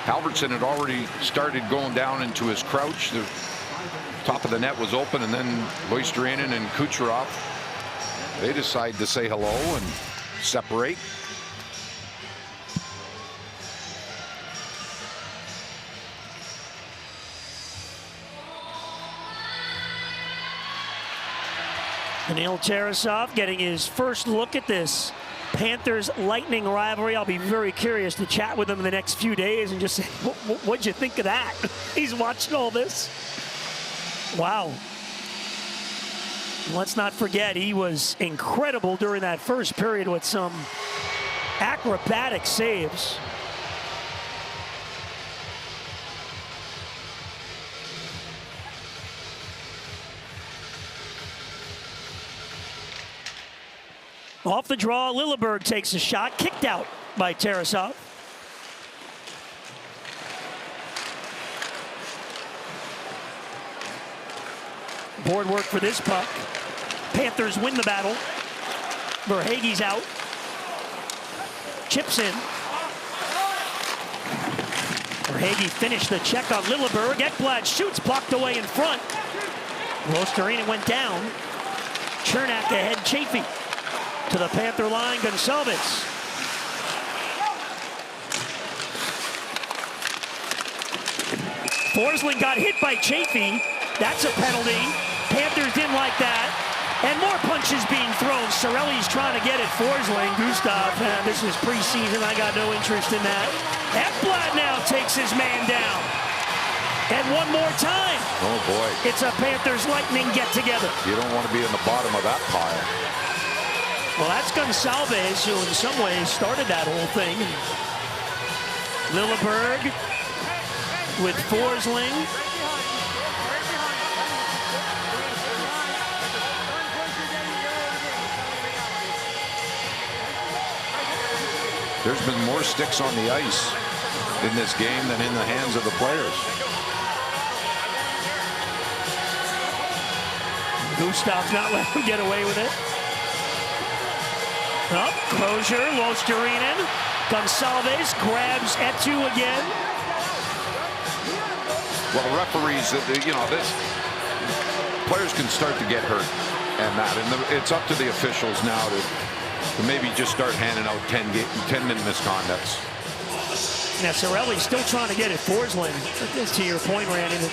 F: Albertson had already started going down into his crouch. The top of the net was open, and then Losterinen and Kucherov, they decide to say hello and separate.
B: Daniil Tarasov getting his first look at this Panthers-Lightning rivalry. I'll be very curious to chat with him in the next few days and just say, what'd you think of that? He's watching all this. Wow. Let's not forget, he was incredible during that first period with some acrobatic saves. Off the draw, Lilleberg takes a shot, kicked out by Tarasov. Board work for this puck. Panthers win the battle. Verhaeghe's out. Chips in. Verhaeghe finished the check on Lilleberg. Ekblad shoots, blocked away in front. Losterinen went down. Chernak ahead, Chaffee. To the Panther line, Gonçalves. Forsling got hit by Chafee. That's a penalty. Panthers didn't like that. And more punches being thrown. Cirelli's trying to get at Forsling. Gustav, this is preseason. I got no interest in that. Ekblad now takes his man down. And one more time.
F: Oh, boy.
B: It's a Panthers Lightning get-together.
F: You don't want to be in the bottom of that pile.
B: Well, that's Gonçalves, who in some ways started that whole thing. Lilleberg with Forsling.
F: There's been more sticks on the ice in this game than in the hands of the players.
B: Gustav's not letting him get away with it. Up, Crozier, Luostarinen. Gonçalves grabs Etu again.
F: Well, the referees, this players can start to get hurt, and it's up to the officials now to maybe just start handing out 10-minute misconducts.
B: Now, Cirelli's still trying to get at Forsling. To your point, Randy, that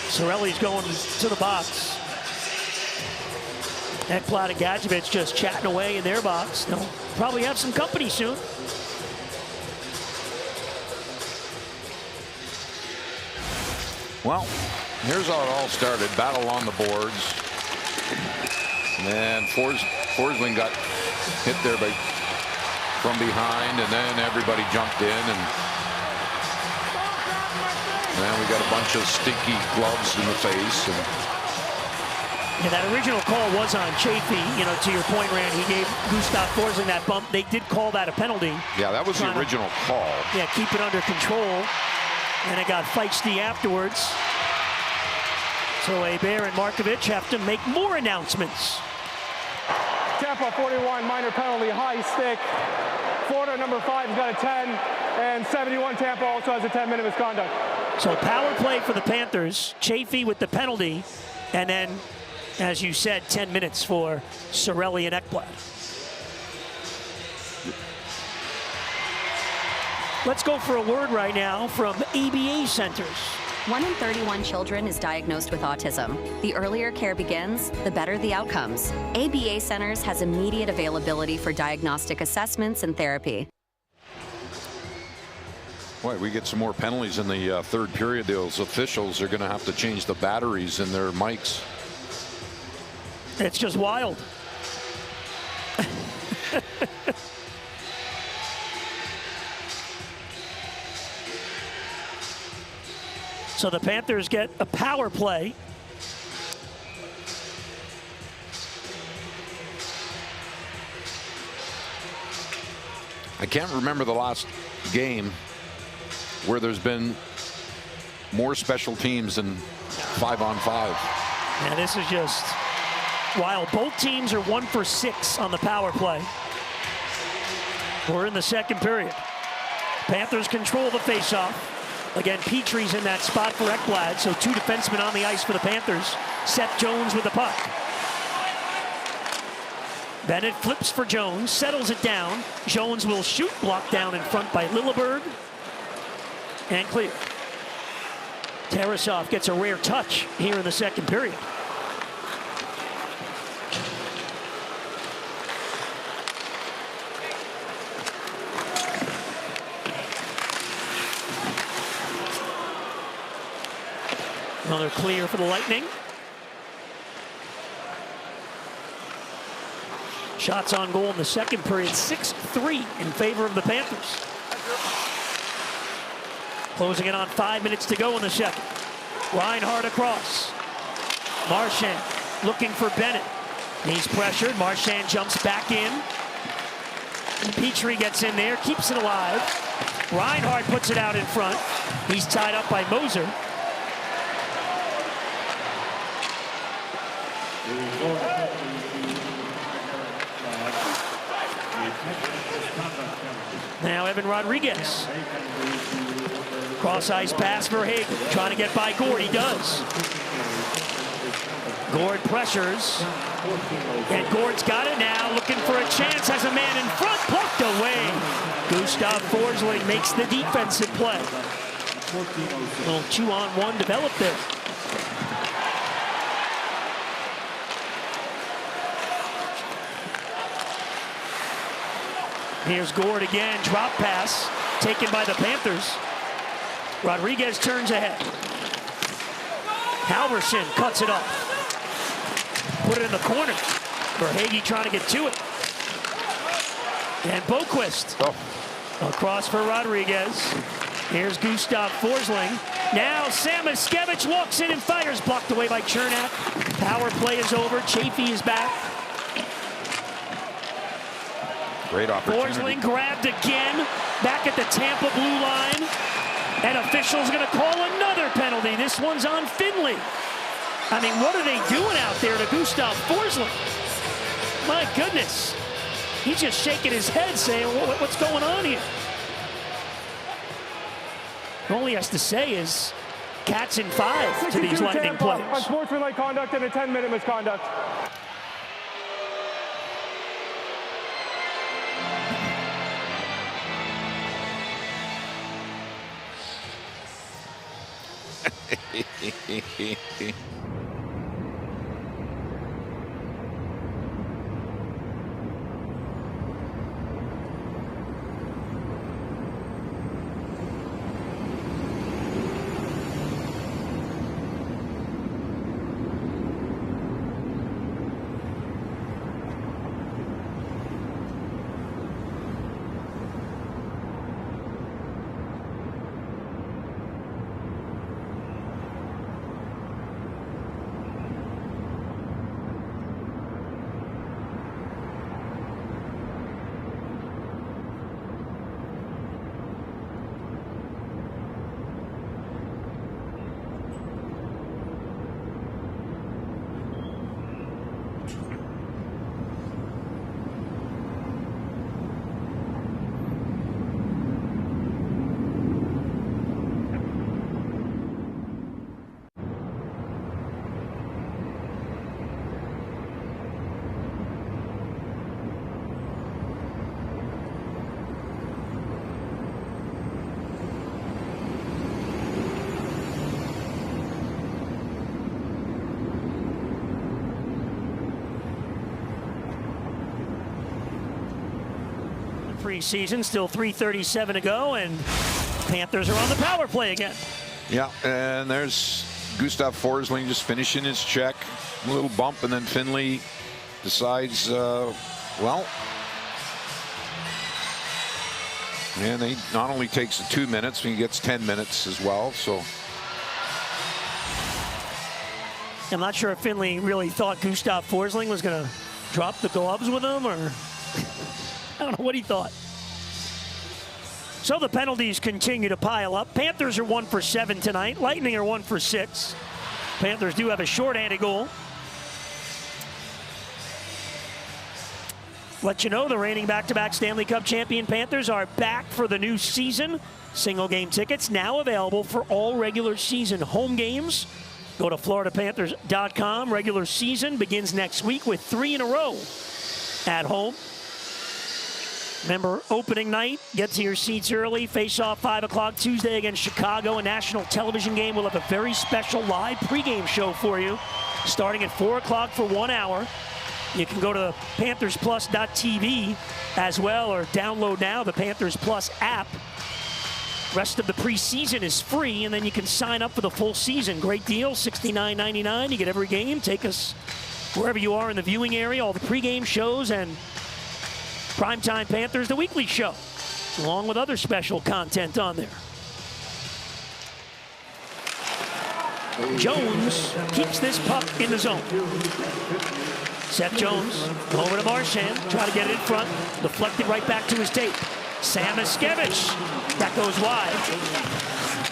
B: Cirelli's going to the box. Ekblad and Gadjevich just chatting away in their box. They'll probably have some company soon.
F: Well, here's how it all started. Battle on the boards. And Forsling got hit there from behind, and then everybody jumped in, and then we got a bunch of stinky gloves in the face.
B: Yeah, that original call was on Chafee. To your point, Rand, he gave Gustav Forsling that bump. They did call that a penalty.
F: Yeah, that was the original call.
B: Yeah, keep it under control. And it got feisty afterwards. So Hebert and Markovic have to make more announcements.
G: Tampa 41, minor penalty, high stick. Florida number 5 has got a 10, and 71 Tampa also has a 10-minute misconduct.
B: So power play for the Panthers. Chafee with the penalty, and then, as you said, 10 minutes for Cirelli and Ekblad. Let's go for a word right now from ABA Centers.
J: 1 in 31 children is diagnosed with autism. The earlier care begins, the better the outcomes. ABA Centers has immediate availability for diagnostic assessments and therapy.
F: Boy, we get some more penalties in the third period. Those officials are going to have to change the batteries in their mics.
B: It's just wild. So the Panthers get a power play.
F: I can't remember the last game where there's been more special teams than 5-on-5.
B: Yeah, this is just wild. Both teams are 1 for 6 on the power play. We're in the second period. Panthers control the faceoff. Again, Petry's in that spot for Ekblad, so 2 defensemen on the ice for the Panthers. Seth Jones with the puck. Bennett flips for Jones, settles it down. Jones will shoot, blocked down in front by Lilleberg. And clear. Tarasov gets a rare touch here in the second period. Another clear for the Lightning. Shots on goal in the second period, 6-3 in favor of the Panthers. Closing it on 5 minutes to go in the second. Reinhart across. Marchand looking for Bennett. He's pressured. Marchand jumps back in. Petry gets in there, keeps it alive. Reinhart puts it out in front. He's tied up by Moser. Now Evan Rodriguez. Cross ice pass for Hagen. Trying to get by Gord. He does. Gord pressures. And Gord's got it now. Looking for a chance. Has a man in front. Plucked away. Gustav Forsling makes the defensive play. Little 2-on-1 developed there. Here's Gord again, drop pass taken by the Panthers. Rodriguez turns ahead. Halverson cuts it off. Put it in the corner. Verhaeghe trying to get to it. And Boquist across for Rodriguez. Here's Gustav Forsling. Now Samoskevich walks in and fires, blocked away by Chernak. Power play is over. Chafee is back.
F: Great opportunity.
B: Forsling grabbed again, back at the Tampa blue line. And officials going to call another penalty. This one's on Finley. I mean, what are they doing out there to Gustav Forsling? My goodness. He's just shaking his head saying, what's going on here? All he has to say is, cats in 5 to these Lightning players.
G: Unsportsmanlike conduct and a 10-minute misconduct.
B: Preseason, still 3:37 to go, and Panthers are on the power play again.
F: Yeah, and there's Gustav Forsling just finishing his check. A little bump, and then Finley decides, well, and he not only takes the 2 minutes, he gets 10 minutes as well. So
B: I'm not sure if Finley really thought Gustav Forsling was going to drop the gloves with him, or I don't know what he thought. So the penalties continue to pile up. Panthers are 1 for 7 tonight. Lightning are 1 for 6. Panthers do have a shorthanded goal. Let you know the reigning back-to-back Stanley Cup champion Panthers are back for the new season. Single game tickets now available for all regular season home games. Go to FloridaPanthers.com. Regular season begins next week with 3 in a row at home. Remember, opening night, get to your seats early. Face off 5 o'clock Tuesday against Chicago. A national television game. We'll have a very special live pregame show for you starting at 4 o'clock for 1 hour. You can go to PanthersPlus.tv as well, or download now the Panthers Plus app. Rest of the preseason is free, and then you can sign up for the full season. Great deal, $69.99. You get every game. Take us wherever you are in the viewing area, all the pregame shows, and Primetime Panthers, the weekly show, along with other special content on there. Jones keeps this puck in the zone. Seth Jones over to Marchand, try to get it in front, deflected right back to his tape. Samoskevich, that goes wide.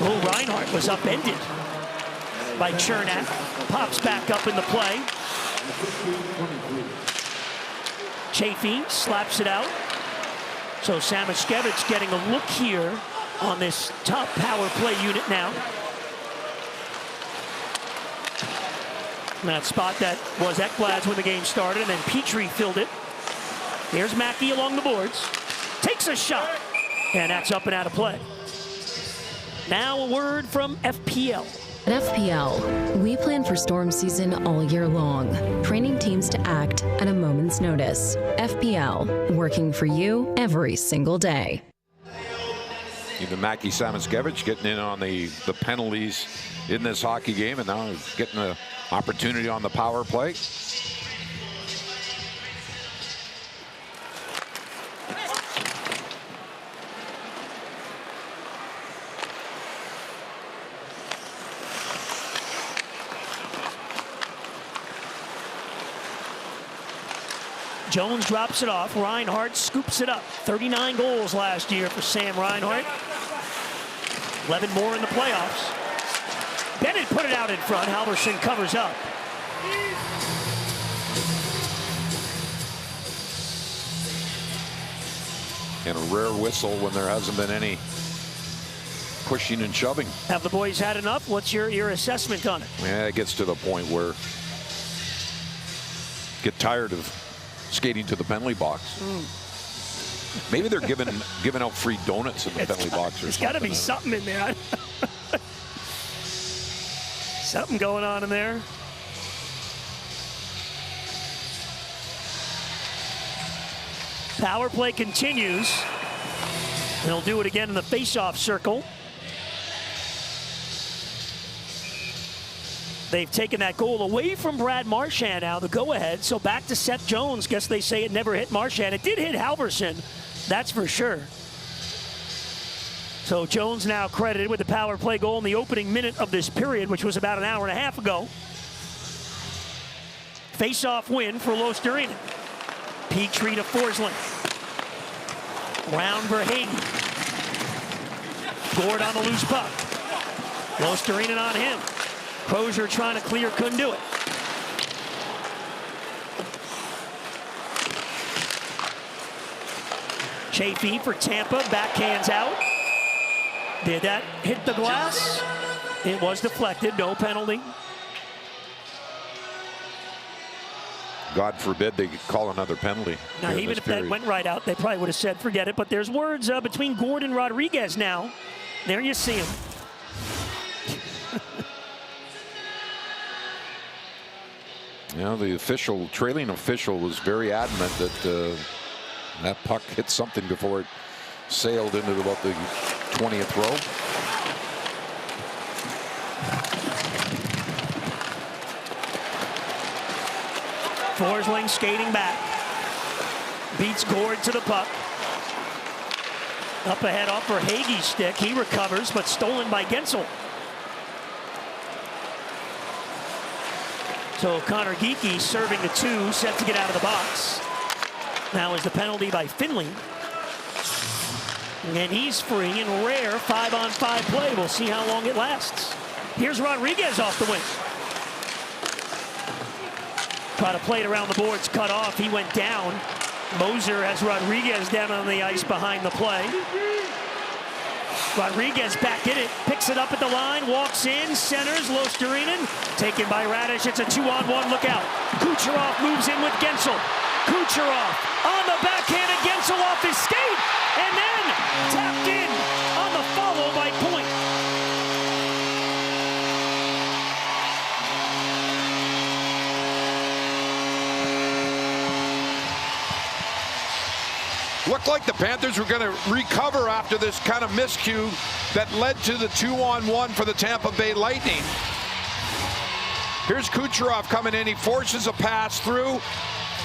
B: Oh, Reinhart was upended by Chernak, pops back up in the play. Chafee slaps it out. So Samoskevich getting a look here on this top power play unit now. That spot that was Ekblad's when the game started, and then Petrie filled it. Here's Mackey along the boards. Takes a shot, and that's up and out of play. Now a word from FPL.
K: At FPL, we plan for storm season all year long, training teams to act at a moment's notice. FPL, working for you every single day.
F: Even Mackie Samoskevich getting in on the penalties in this hockey game, and now getting an opportunity on the power play.
B: Jones drops it off. Reinhart scoops it up. 39 goals last year for Sam Reinhart. 11 more in the playoffs. Bennett put it out in front. Halverson covers up.
F: And a rare whistle when there hasn't been any pushing and shoving.
B: Have the boys had enough? What's your assessment on it?
F: Yeah, it gets to the point where get tired of skating to the penalty box. Maybe they're giving out free donuts in the penalty box or
B: There's
F: something.
B: got to be something in there. Something going on in there. Power play continues. They'll do it again in the face-off circle. They've taken that goal away from Brad Marchand now, the go-ahead. So back to Seth Jones. Guess they say it never hit Marchand. It did hit Halverson, that's for sure. So Jones now credited with the power play goal in the opening minute of this period, which was about an hour and a half ago. Face-off win for Losterinen. Petrie to Forsling. Round Verhaeghe. Gord on the loose puck. Losterinen on him. Crozier trying to clear, couldn't do it. Chafee for Tampa, backhands out. Did that hit the glass? It was deflected, no penalty.
F: God forbid they call another penalty.
B: Now, even if that went right out, they probably would have said, forget it. But there's words between Gord and Rodriguez now. There you see him.
F: You know, the trailing official was very adamant that that puck hit something before it sailed into about the 20th row.
B: Forsling skating back. Beats Gord to the puck. Up ahead off Verhaeghe's stick. He recovers, but stolen by Gensel. So Connor Geekie serving the 2, set to get out of the box. Now is the penalty by Finley. And he's free in rare 5-on-5 play. We'll see how long it lasts. Here's Rodriguez off the wing. Try to play it around the boards, cut off. He went down. Moser has Rodriguez down on the ice behind the play. Rodriguez back in it, picks it up at the line, walks in, centers, Losterinen, taken by Radish. It's a 2-on-1, look out. Kucherov moves in with Gensel. Kucherov on the backhand of Gensel off his skate, and then tapped in on the follow by Point.
F: Looked like the Panthers were going to recover after this kind of miscue that led to the 2-on-1 for the Tampa Bay Lightning. Here's Kucherov coming in. He forces a pass through,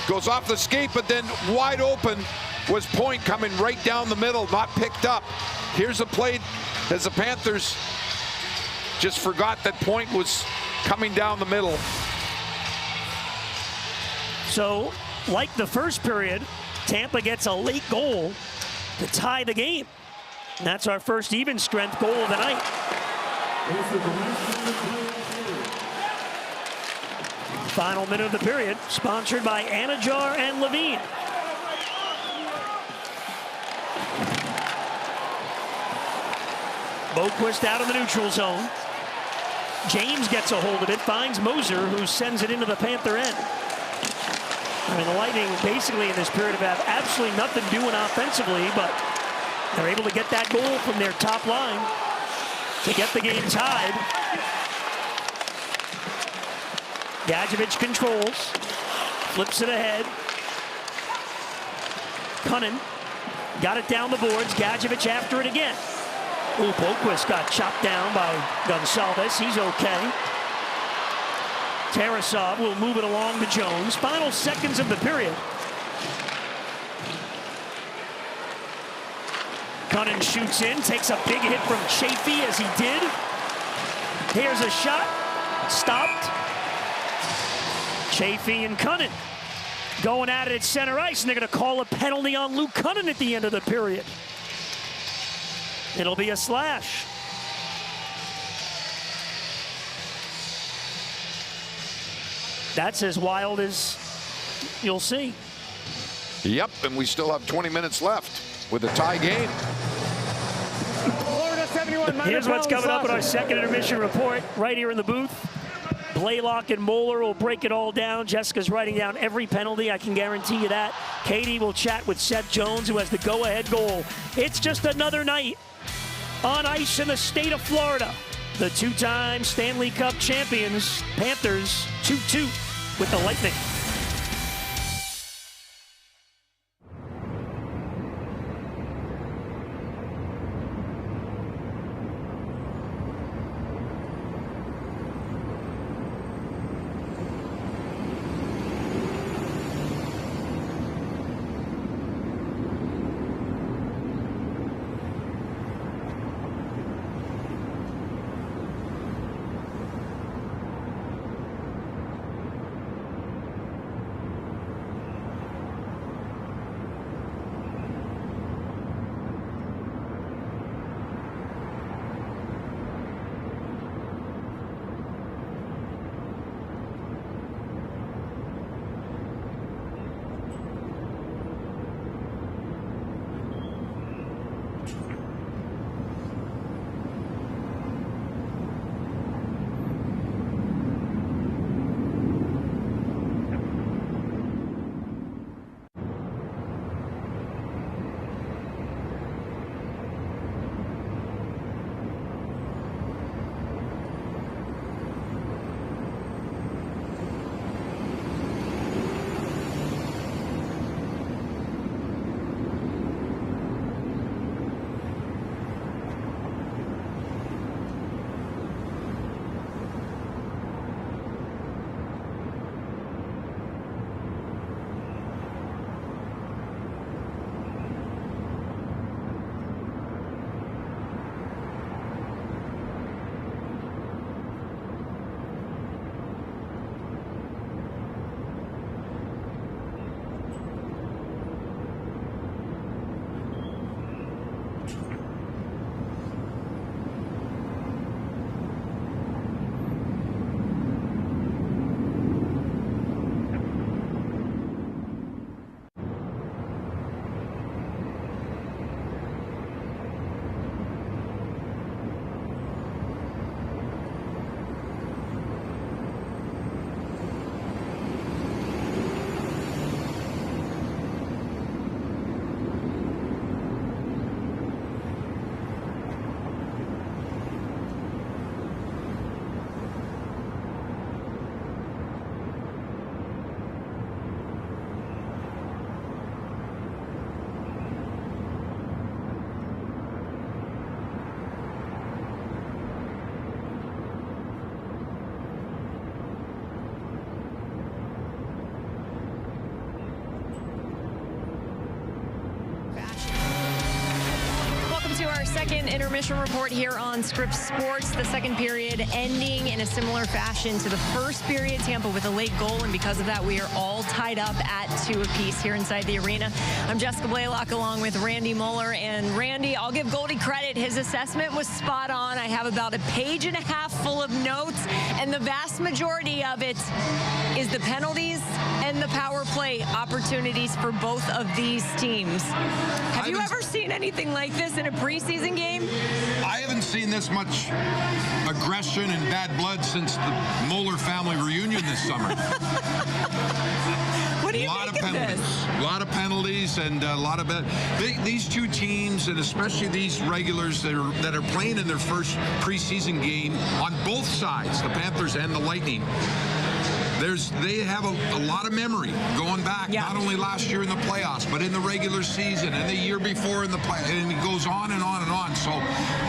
F: goes off the skate, but then wide open was Point coming right down the middle, not picked up. Here's a play as the Panthers just forgot that Point was coming down the middle.
B: So, like the first period, Tampa gets a late goal to tie the game. And that's our first even strength goal of the night. Final minute of the period, sponsored by Anajar and Levine. Boquist out of the neutral zone. James gets a hold of it, finds Moser, who sends it into the Panther end. I mean, the Lightning basically in this period have absolutely nothing doing offensively, but they're able to get that goal from their top line. to get the game tied. Gadjevich controls, flips it ahead. Cunnin got it down the boards. Gadjevich after it again. Ooh, Boquist got chopped down by Gonsalves. He's okay. Tarasov will move it along to Jones. Final seconds of the period. Cunnin shoots in, takes a big hit from Chafee as he did. Here's a shot, stopped. Chafee and Cunnin going at it at center ice, and they're going to call a penalty on Luke Cunnin at the end of the period. It'll be a slash. That's as wild as you'll see.
F: Yep, and we still have 20 minutes left with a tie game.
G: Florida 71.
B: Here's what's coming up in our second intermission report right here in the booth. Blaylock and Moeller will break it all down. Jessica's writing down every penalty, I can guarantee you that. Katie will chat with Seth Jones, who has the go-ahead goal. It's just another night on ice in the state of Florida. The two-time Stanley Cup champions, Panthers, 2-2 with the Lightning.
I: Second intermission report here on Scripps Sports. The second period ending in a similar fashion to the first period. Tampa with a late goal, and because of that, we are all tied up at 2 apiece here inside the arena. I'm Jessica Blaylock along with Randy Moeller. And Randy, I'll give Goldie credit. His assessment was spot on. I have about a page and a half full of notes, and the vast majority of it is the penalties and the power play opportunities for both of these teams. Have you ever seen anything like this in a preseason game?
A: I haven't seen this much aggression and bad blood since the Moeller family reunion this summer.
I: What do you
A: A lot of
I: make of
A: A lot of penalties and a lot of these two teams, and especially these regulars that are playing in their first preseason game on both sides, the Panthers and the Lightning. They have a lot of memory going back, not only last year in the playoffs, but in the regular season and the year before in the play, and it goes on and on and on. So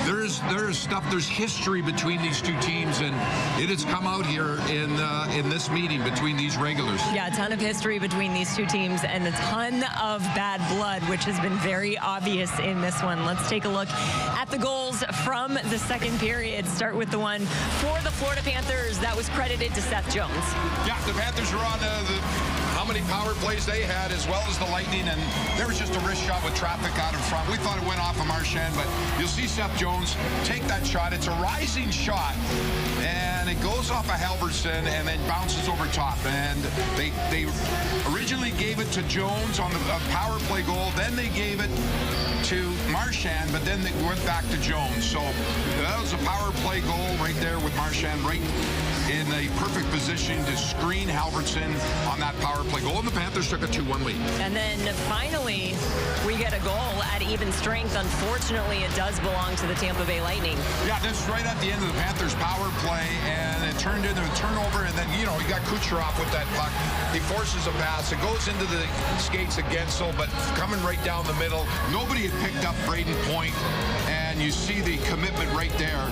A: there's stuff, there's history between these two teams, and it has come out here in this meeting between these regulars.
I: Yeah, a ton of history between these two teams and a ton of bad blood, which has been very obvious in this one. Let's take a look at the goals from the second period. Start with the one for the Florida Panthers that was credited to Seth Jones.
A: Yeah, the Panthers were on how many power plays they had, as well as the Lightning, and there was just a wrist shot with traffic out in front. We thought it went off of Marchand, but you'll see Seth Jones take that shot. It's a rising shot, and it goes off of Halverson and then bounces over top. And they originally gave it to Jones on the power play goal, then they gave it to Marchand, but then they went back to Jones. So that was a power play goal right there with Marchand right in a perfect position to screen Halverson on that power play goal, and the Panthers took a 2-1 lead.
I: And then finally, we get a goal at even strength. Unfortunately, it does belong to the Tampa Bay Lightning.
A: Yeah, this is right at the end of the Panthers' power play, and it turned into a turnover, and then, you got Kucherov with that puck. He forces a pass. It goes into the skates of Gensel, but coming right down the middle. Nobody had picked up Braden Point, and you see the commitment right there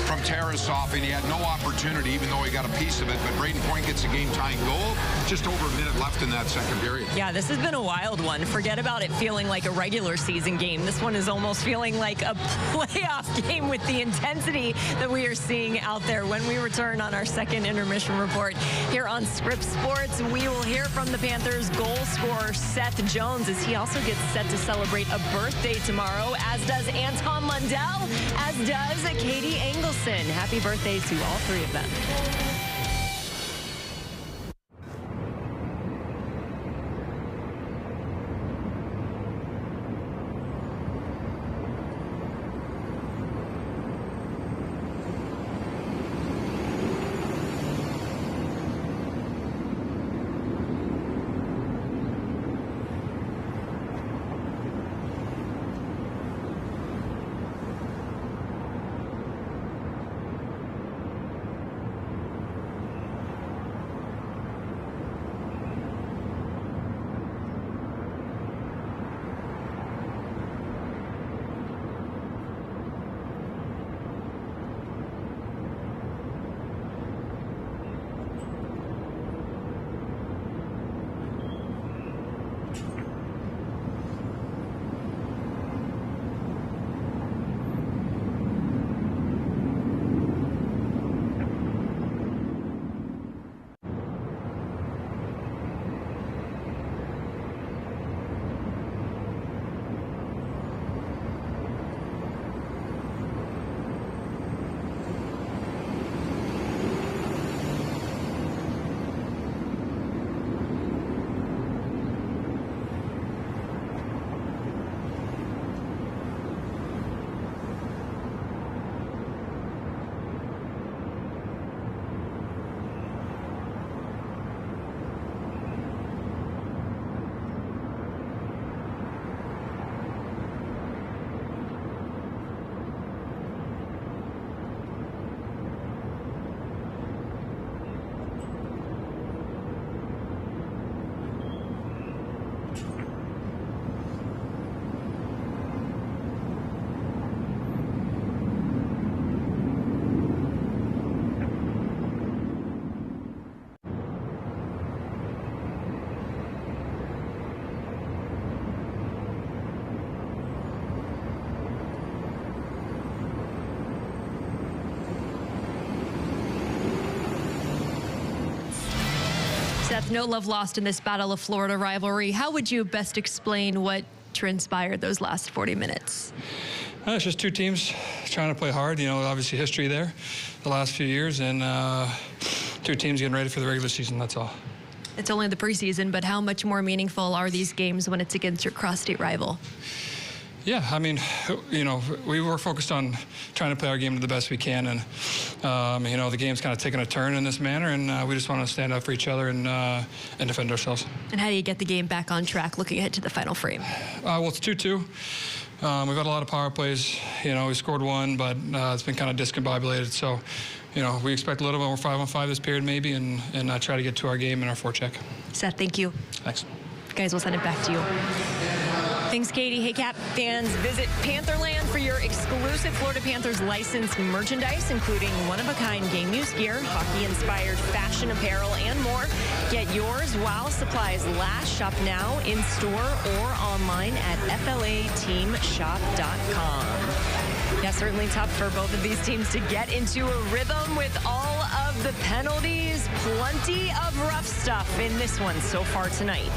A: from Tarasov, and he had no opportunity, even though he got a piece of it. But Braden Point gets a game-tying goal. Just over a minute left in that second period.
I: Yeah, this has been a wild one. Forget about it feeling like a regular season game. This one is almost feeling like a playoff game with the intensity that we are seeing out there. When we return on our second intermission report here on Scripps Sports, we will hear from the Panthers goal scorer Seth Jones, as he also gets set to celebrate a birthday tomorrow, as does Anton Lundell, as does Katie Engelson. Happy birthday to all three of them.
C: Seth, no love lost in this Battle of Florida rivalry. How would you best explain what transpired those last 40 minutes?
L: It's just two teams trying to play hard. Obviously history there the last few years, and two teams getting ready for the regular season, that's all.
C: It's only the preseason, but how much more meaningful are these games when it's against your cross-state rival?
L: Yeah, I mean, we were focused on trying to play our game to the best we can, and the game's kind of taken a turn in this manner, and we just want to stand up for each other and defend ourselves.
C: And how do you get the game back on track looking ahead to the final frame?
L: Well, it's 2-2. We've had a lot of power plays. We scored one, but it's been kind of discombobulated. So, we expect a little bit more 5-on-5 this period maybe, and try to get to our game and our forecheck.
C: Seth, thank you.
L: Thanks.
C: Guys, we'll send it back to you.
I: Thanks, Katie. Hey, Cap fans, visit Pantherland for your exclusive Florida Panthers licensed merchandise, including one-of-a-kind game use gear, hockey-inspired fashion apparel, and more. Get yours while supplies last. Shop now, in-store, or online at FLAteamshop.com. Yeah, certainly tough for both of these teams to get into a rhythm with all of the penalties. Plenty of rough stuff in this one so far tonight.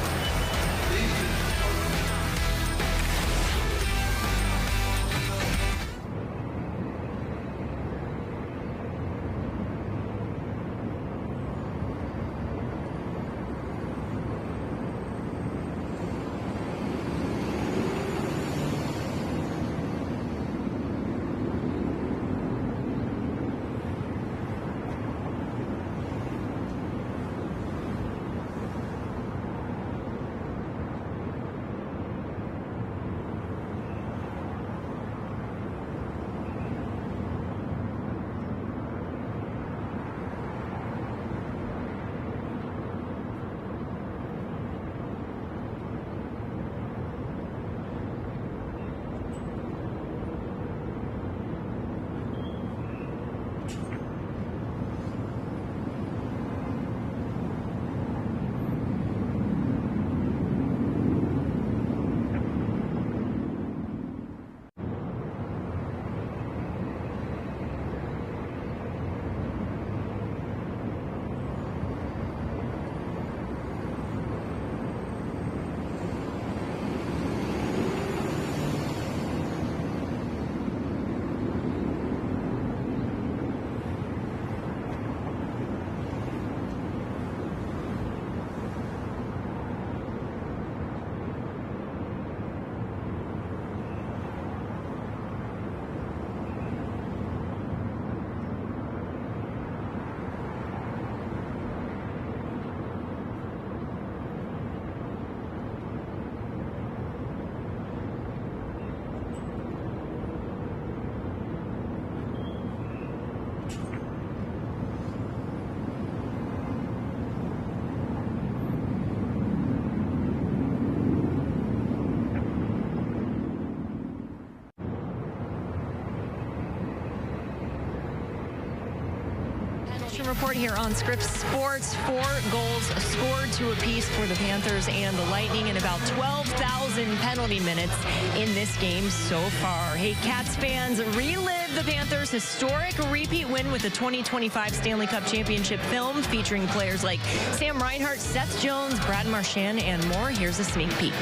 I: Report here on Scripps Sports. 4 goals scored, 2 apiece for the Panthers and the Lightning, and about 12,000 penalty minutes in this game so far. Hey, Cats fans, relive the Panthers' historic repeat win with the 2025 Stanley Cup Championship film featuring players like Sam Reinhart, Seth Jones, Brad Marchand, and more. Here's a sneak peek.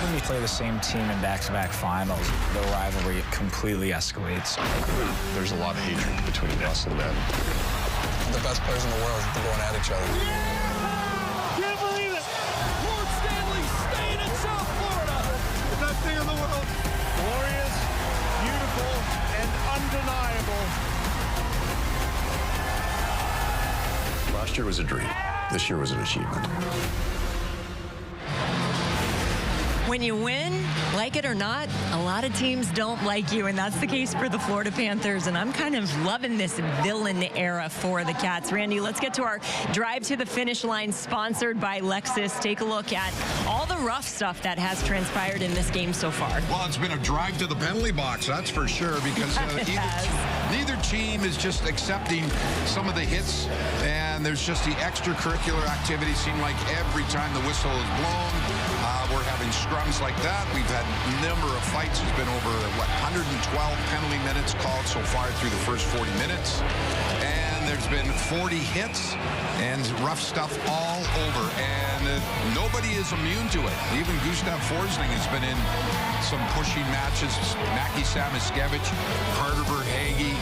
M: When you play the same team in back-to-back finals, the rivalry completely escalates.
N: There's a lot of hatred between us and them.
O: The best players in the world have been going at each other.
P: Yeah! Can't believe it! Lord Stanley staying in South Florida! The best thing in the world. Glorious, beautiful, and undeniable.
N: Last year was a dream. This year was an achievement.
I: When you win, like it or not, a lot of teams don't like you, and that's the case for the Florida Panthers, and I'm kind of loving this villain era for the Cats. Randy, let's get to our drive to the finish line, sponsored by Lexus. Take a look at all the rough stuff that has transpired in this game so far.
A: Well, it's been a drive to the penalty box, that's for sure, because neither team is just accepting some of the hits, and there's just the extracurricular activity. Seem like every time the whistle is blown, we're having scrums like that. We've had a number of fights. It's been over, 112 penalty minutes called so far through the first 40 minutes. And there's been 40 hits and rough stuff all over. And nobody is immune to it. Even Gustav Forsling has been in some pushing matches. Mackie Samoskevich, Carter Verhaeghe.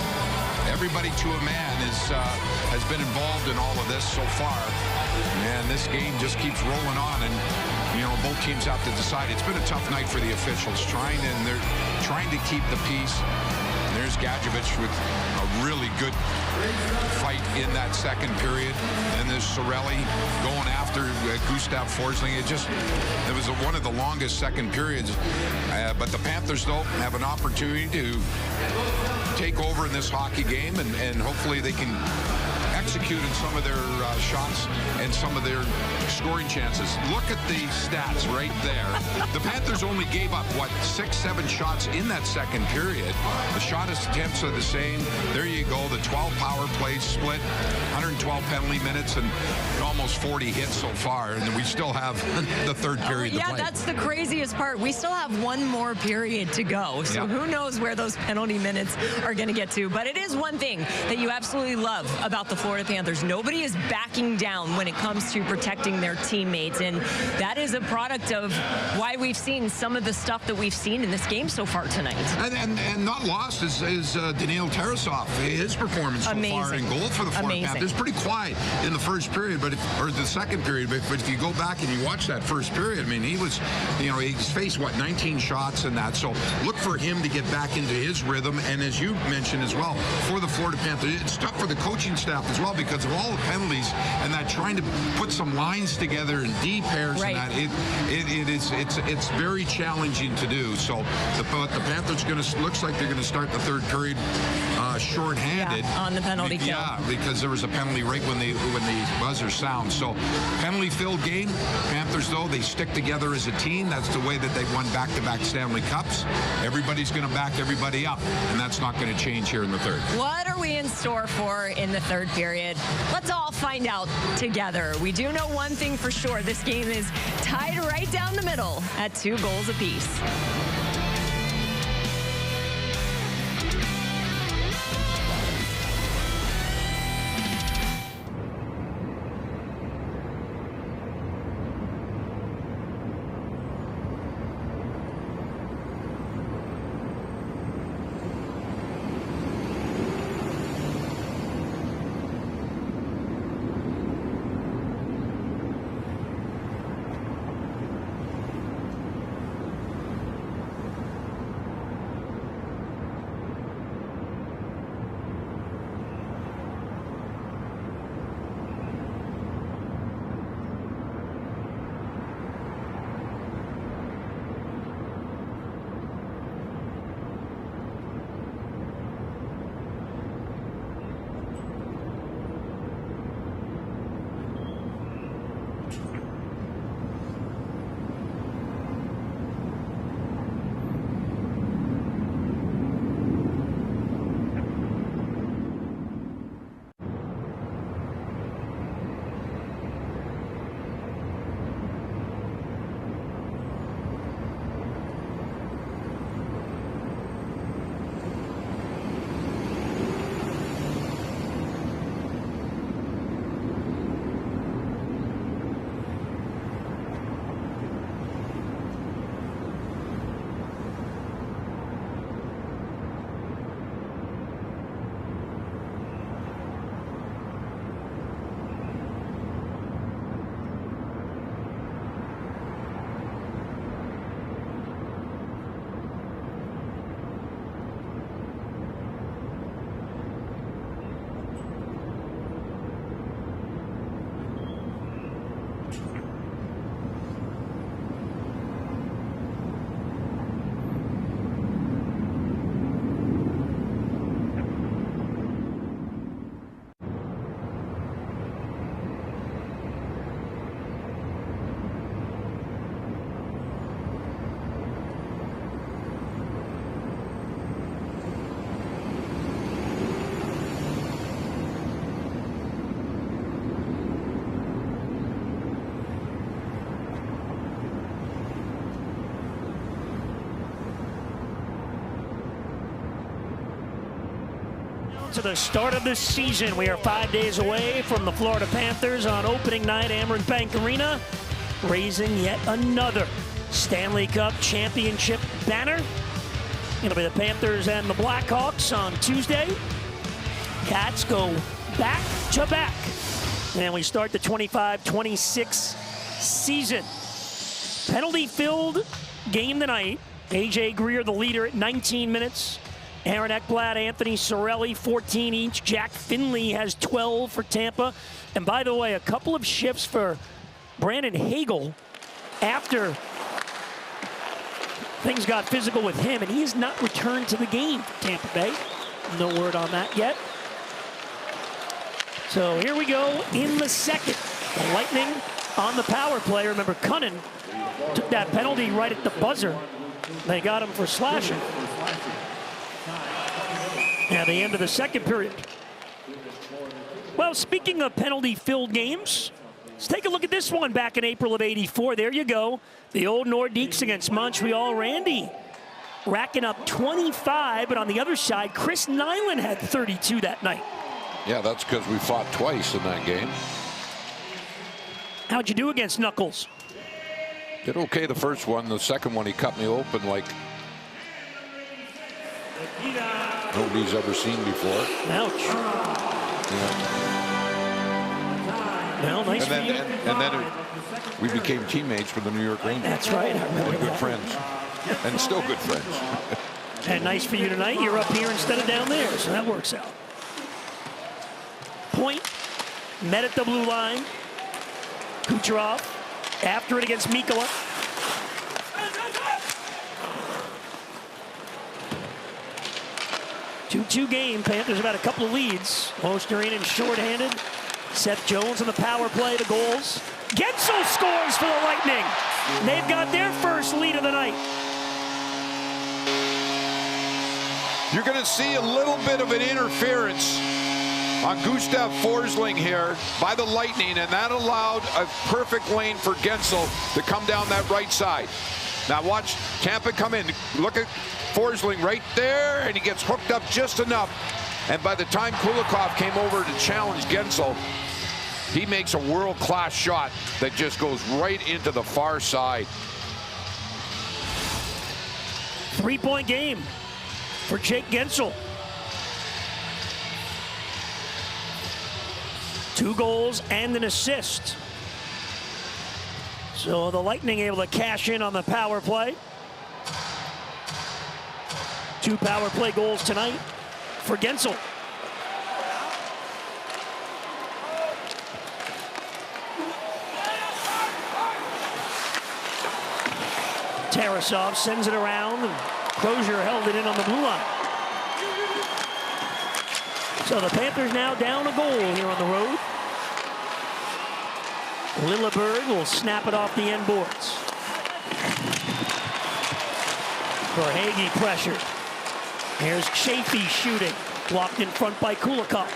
A: Everybody to a man has been involved in all of this so far. and this game just keeps rolling on. And you know, both teams have to decide. It's been a tough night for the officials, they're trying to keep the peace. There's Gadjevich with a really good fight in that second period. And there's Cirelli going after Gustav Forsling. It was one of the longest second periods. But the Panthers, though, have an opportunity to take over in this hockey game, and hopefully they can execute in some of their shots and some of their scoring chances. Look at the stats right there. The Panthers only gave up, 6-7 shots in that second period. The shot attempts are the same. There you go. The 12 power plays split, 112 penalty minutes, and almost 40 hits so far. And we still have the third period to play.
I: Yeah, that's the craziest part. We still have one more period to go. So who knows where those penalty minutes are going to get to. But it is one thing that you absolutely love about the Florida Panthers. Nobody is backing down when it comes to protecting their teammates, and that is a product of why we've seen some of the stuff that we've seen in this game so far tonight.
A: And not lost is Daniil Tarasov. His performance so far in goal for the Florida Panthers. Pretty quiet in the first period, or the second period. But if you go back and you watch that first period, I mean, he was, he's faced 19 shots and that. So look for him to get back into his rhythm. And as you mentioned as well, for the Florida Panthers, it's tough for the coaching staff as well because of all the penalties and that trying to put some lines together and D pairs and that. It's very challenging to do. So the Panthers looks like they're going to start the third period shorthanded
I: on the penalty kill.
A: Yeah, because there was a penalty right when the buzzer sounds. So penalty-filled game. Panthers, though, they stick together as a team. That's the way that they've won back-to-back Stanley Cups. Everybody's going to back everybody up, and that's not going to change here in the third.
I: What are we in store for in the third period? Let's all find out together. We do know one thing for sure. This game is tied right down the middle at 2 goals apiece.
B: To the start of this season, we are 5 days away from the Florida Panthers on opening night, Amerant Bank Arena, raising yet another Stanley Cup championship banner. It'll be the Panthers and the Blackhawks on Tuesday. Cats go back to back And we start the 25-26 season. Penalty-filled game tonight. A.J. Greer, the leader, at 19 minutes. Aaron Ekblad, Anthony Cirelli, 14 each. Jack Finley has 12 for Tampa. And by the way, a couple of shifts for Brandon Hagel after things got physical with him, and he has not returned to the game for Tampa Bay. No word on that yet. So here we go in the second. The Lightning on the power play. Remember, Cunnin took that penalty right at the buzzer. They got him for slashing. At the end of the second period. Well, speaking of penalty-filled games, let's take a look at this one back in April of '84. There you go. The old Nordiques against Montreal. Randy racking up 25, but on the other side, Chris Nyland had 32 that night.
F: Yeah, that's because we fought twice in that game.
B: How'd you do against Knuckles?
F: Did okay the first one. The second one, he cut me open like nobody's ever seen before.
B: Ouch.
F: Yeah.
B: Well, nice
F: and then we became teammates with the New York Rangers.
B: That's right. I remember
F: and good
B: that.
F: friends. And still good friends.
B: And nice for you tonight. You're up here instead of down there, so that works out. Point met at the blue line. Kucherov after it against Mikkola. Two-2 game. Panthers have had a couple of leads. Osterinen shorthanded. Seth Jones on the power play. The goals. Gensel scores for the Lightning. They've got their first lead of the night.
F: You're going to see a little bit of an interference on Gustav Forsling here by the Lightning, and that allowed a perfect lane for Gensel to come down that right side. Now watch Tampa come in. Look at Forsling right there, and he gets hooked up just enough. And by the time Kulikov came over to challenge Gensel, he makes a world-class shot that just goes right into the far side.
B: 3-point game for Jake Gensel. 2 goals and an assist. So the Lightning able to cash in on the power play. 2 power play goals tonight for Gensel. Tarasov sends it around, and Crozier held it in on the blue line. So the Panthers now down a goal here on the road. Lilleberg will snap it off the end boards. Verhaeghe pressured. Here's Chafee shooting. Blocked in front by Kulikov.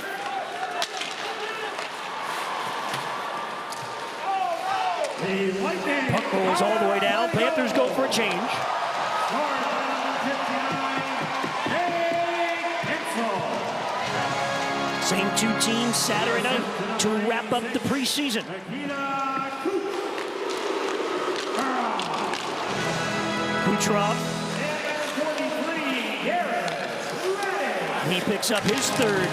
B: Puck goes all the way down. Panthers go for a change. Same 2 teams Saturday night to wrap up the preseason. Kucherov. He picks up his 3rd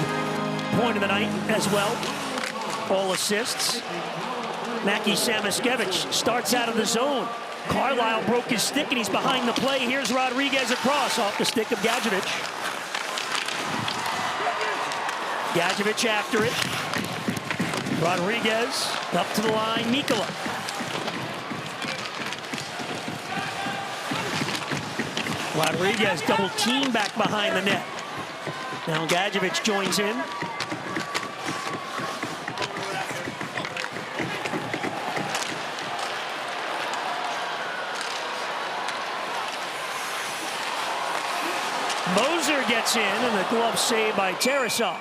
B: point of the night as well. All assists. Mackie Samoskevich starts out of the zone. Carlisle broke his stick and he's behind the play. Here's Rodriguez across off the stick of Gadjevich. Gadjevich after it. Rodriguez up to the line. Mikkola. Rodriguez double team back behind the net. Now Gadjevich joins in. Moser gets in, and the glove saved by Tarasov.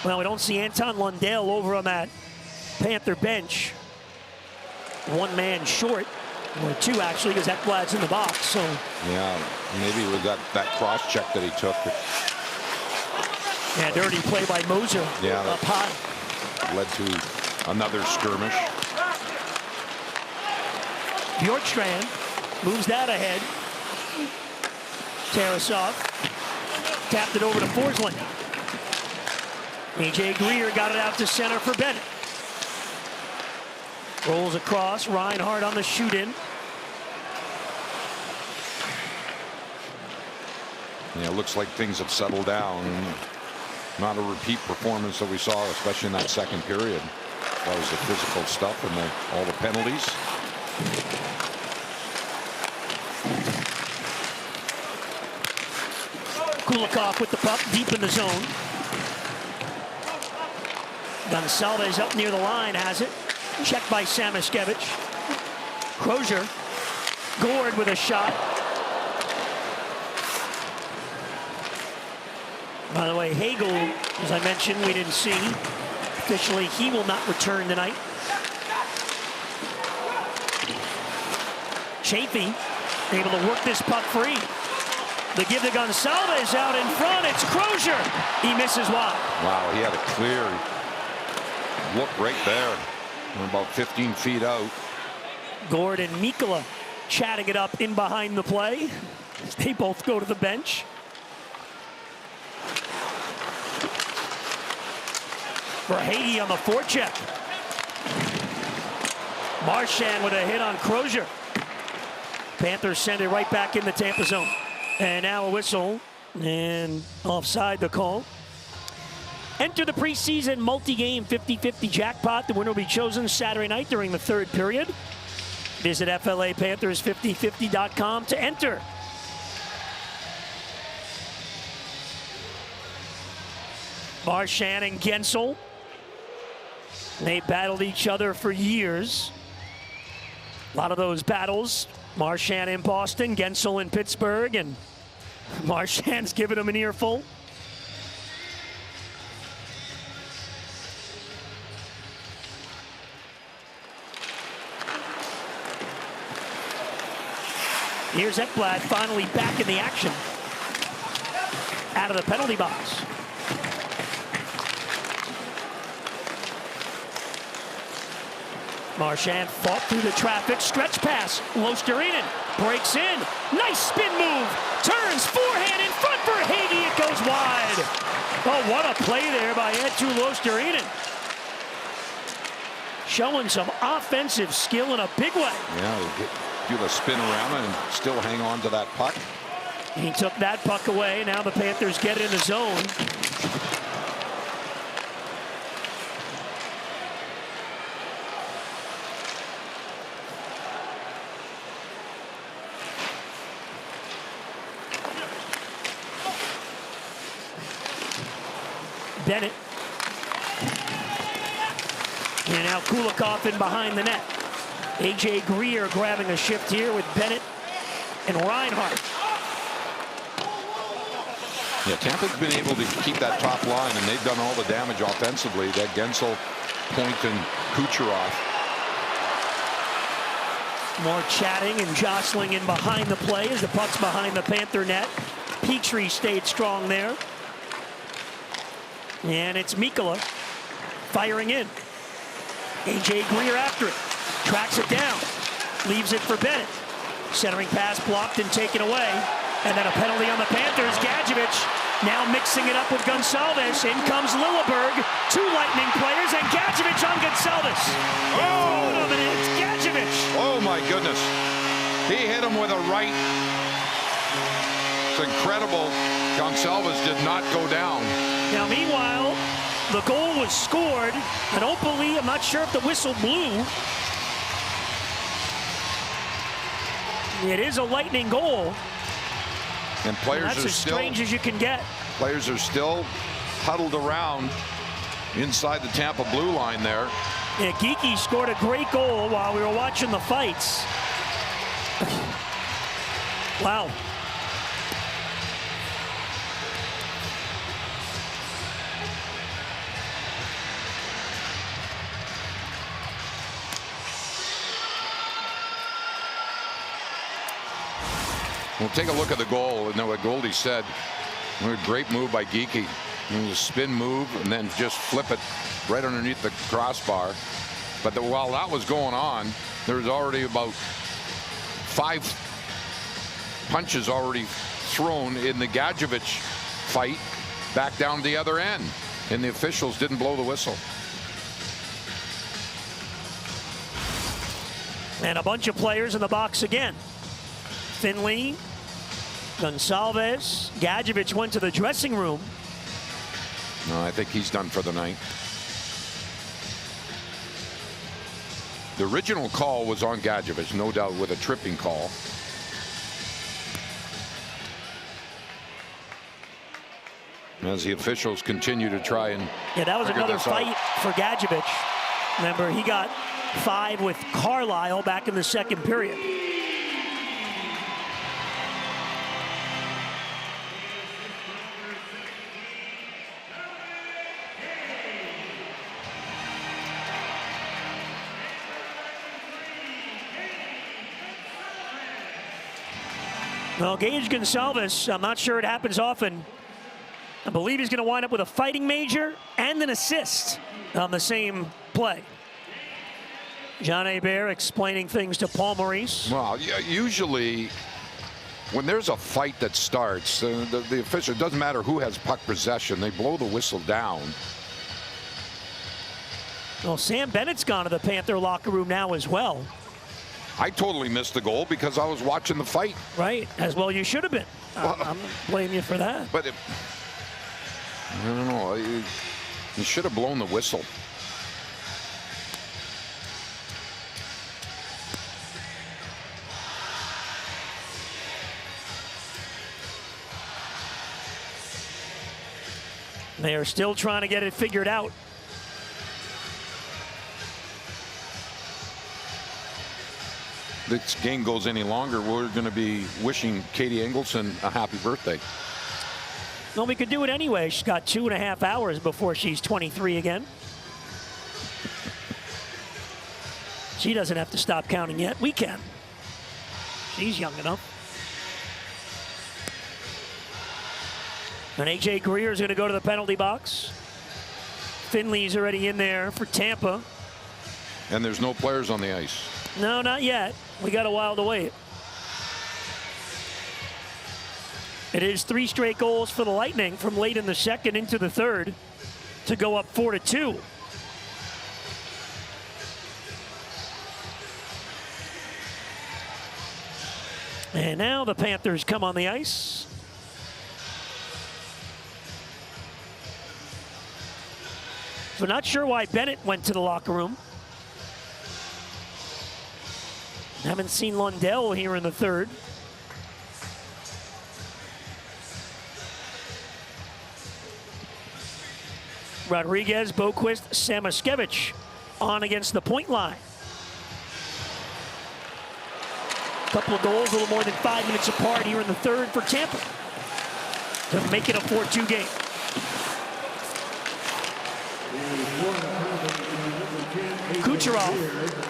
B: Well, we don't see Anton Lundell over on that Panther bench. 1 man short. Or 2, actually, because Ekblad's in the box. So
F: Yeah, maybe with that cross check that he took.
B: yeah, dirty play by Moser.
F: Yeah,
B: Up high.
F: led to another skirmish.
B: Bjorkstrand moves that ahead. Tarasov tapped it over to Forsland. A.J. Greer got it out to center for Bennett. Rolls across. Reinhart on the shoot-in.
F: Yeah, it looks like things have settled down. Not a repeat performance that we saw, especially in that second period. That was the physical stuff and all the penalties.
B: Kulikov with the puck deep in the zone. Gonsalves up near the line has it. Checked by Samoskevich. Crozier. Gord with a shot. By the way, Hagel, as I mentioned, we didn't see. Officially, he will not return tonight. Chafee able to work this puck free. They give to Gonsalves out in front. It's Crozier. He misses wide.
F: Wow, he had a clear look right there. We're about 15 feet out.
B: Gord and Mikkola chatting it up in behind the play. They both go to the bench. Verhaeghe on the forecheck. Marchand with a hit on Crozier. Panthers send it right back in the Tampa zone. And now a whistle, and offside the call. Enter the preseason multi-game 50-50 jackpot. The winner will be chosen Saturday night during the third period. Visit FLAPanthers5050.com to enter. Marchand and Gensel. They battled each other for years. A lot of those battles. Marchand in Boston, Gensel in Pittsburgh, and Marchand's giving him an earful. Here's Ekblad finally back in the action. Out of the penalty box. Marchand fought through the traffic, stretch pass. Losterinen breaks in. Nice spin move. Turns forehand in front for Hagee. It goes wide. Oh, what a play there by Eetu Losterinen. Showing some offensive skill in a big way.
F: Yeah, do the spin around and still hang on to that puck.
B: He took that puck away. Now the Panthers get it in the zone. Bennett. And now Kulikov in behind the net. A.J. Greer grabbing a shift here with Bennett and Reinhart.
F: Yeah, Tampa's been able to keep that top line, and they've done all the damage offensively. That Gensel, Point, and Kucherov.
B: More chatting and jostling in behind the play as the puck's behind the Panther net. Petrie stayed strong there. And it's Mikkola firing in. A.J. Greer after it. Tracks it down. Leaves it for Bennett. Centering pass blocked and taken away. And then a penalty on the Panthers. Gadjevich now mixing it up with Gonsalves. In comes Lilleberg. 2 Lightning players, and Gadjevich on Gonsalves. Oh, it's Gadjevich.
F: Oh, my goodness. He hit him with a right. It's incredible. Gonsalves did not go down.
B: Now, meanwhile, the goal was scored. I don't believe, I'm not sure if the whistle blew. It is a Lightning goal.
F: And players
B: that's
F: are
B: as
F: still
B: strange as you can get.
F: Players are still huddled around inside the Tampa blue line there.
B: Yeah, Geekie scored a great goal while we were watching the fights. Wow.
F: Well, take a look at the goal. And what Goldie said, a great move by Geekie. It was a spin move and then just flip it right underneath the crossbar. But while that was going on, there was already about 5 punches already thrown in the Gadjevich fight back down the other end. And the officials didn't blow the whistle.
B: And a bunch of players in the box again. Finley, Gonsalves, Gadjevich went to the dressing room.
F: No, I think he's done for the night. The original call was on Gadjevich, no doubt, with a tripping call. As the officials continue to try and
B: yeah, that was another fight for Gadjevich. Remember, he got 5 with Carlisle back in the second period. Well, Gage Gonsalves, I'm not sure it happens often. I believe he's going to wind up with a fighting major and an assist on the same play. John Hebert explaining things to Paul Maurice.
F: Well, usually when there's a fight that starts, the official, it doesn't matter who has puck possession, they blow the whistle down.
B: Well, Sam Bennett's gone to the Panther locker room now as well.
F: I totally missed the goal because I was watching the fight.
B: Right, as well you should have been.
F: Well,
B: I'm blaming you for that.
F: But I don't know. You should have blown the whistle.
B: They are still trying to get it figured out.
F: This game goes any longer, we're going to be wishing Katie Engelson a happy birthday.
B: Well, we could do it anyway. She's got 2.5 hours before she's 23 again. She doesn't have to stop counting yet. We can. She's young enough. And A.J. Greer is going to go to the penalty box. Finley's already in there for Tampa.
F: And there's no players on the ice.
B: No, not yet. We got a while to wait. It is 3 straight goals for the Lightning from late in the second into the third to go up 4-2. And now the Panthers come on the ice. So not sure why Bennett went to the locker room. Haven't seen Lundell here in the third. Rodriguez, Boquist, Samoskevich on against the point line. Couple of goals, a little more than 5 minutes apart here in the third for Tampa to make it a 4-2 game. Kucherov.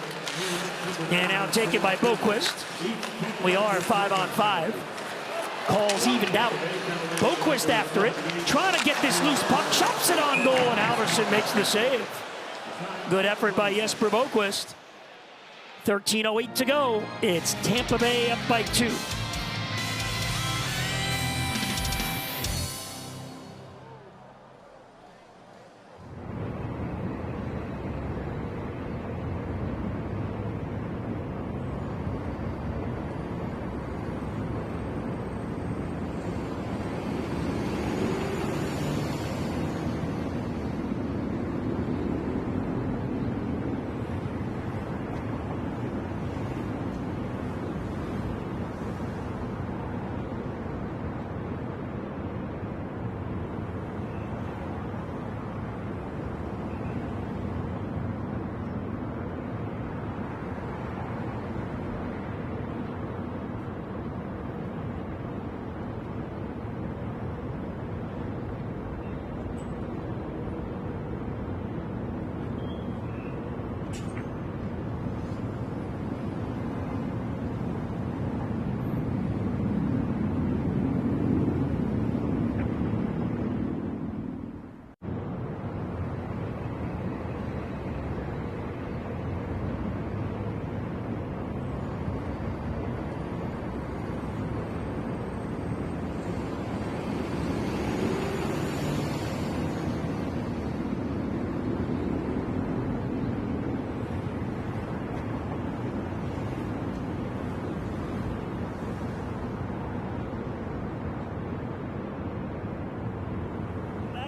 B: And now taken by Boquist. We are 5-on-5. Calls evened out. Boquist after it, trying to get this loose puck, chops it on goal, and Halverson makes the save. Good effort by Jesper Boquist. 13:08 to go. It's Tampa Bay up by 2.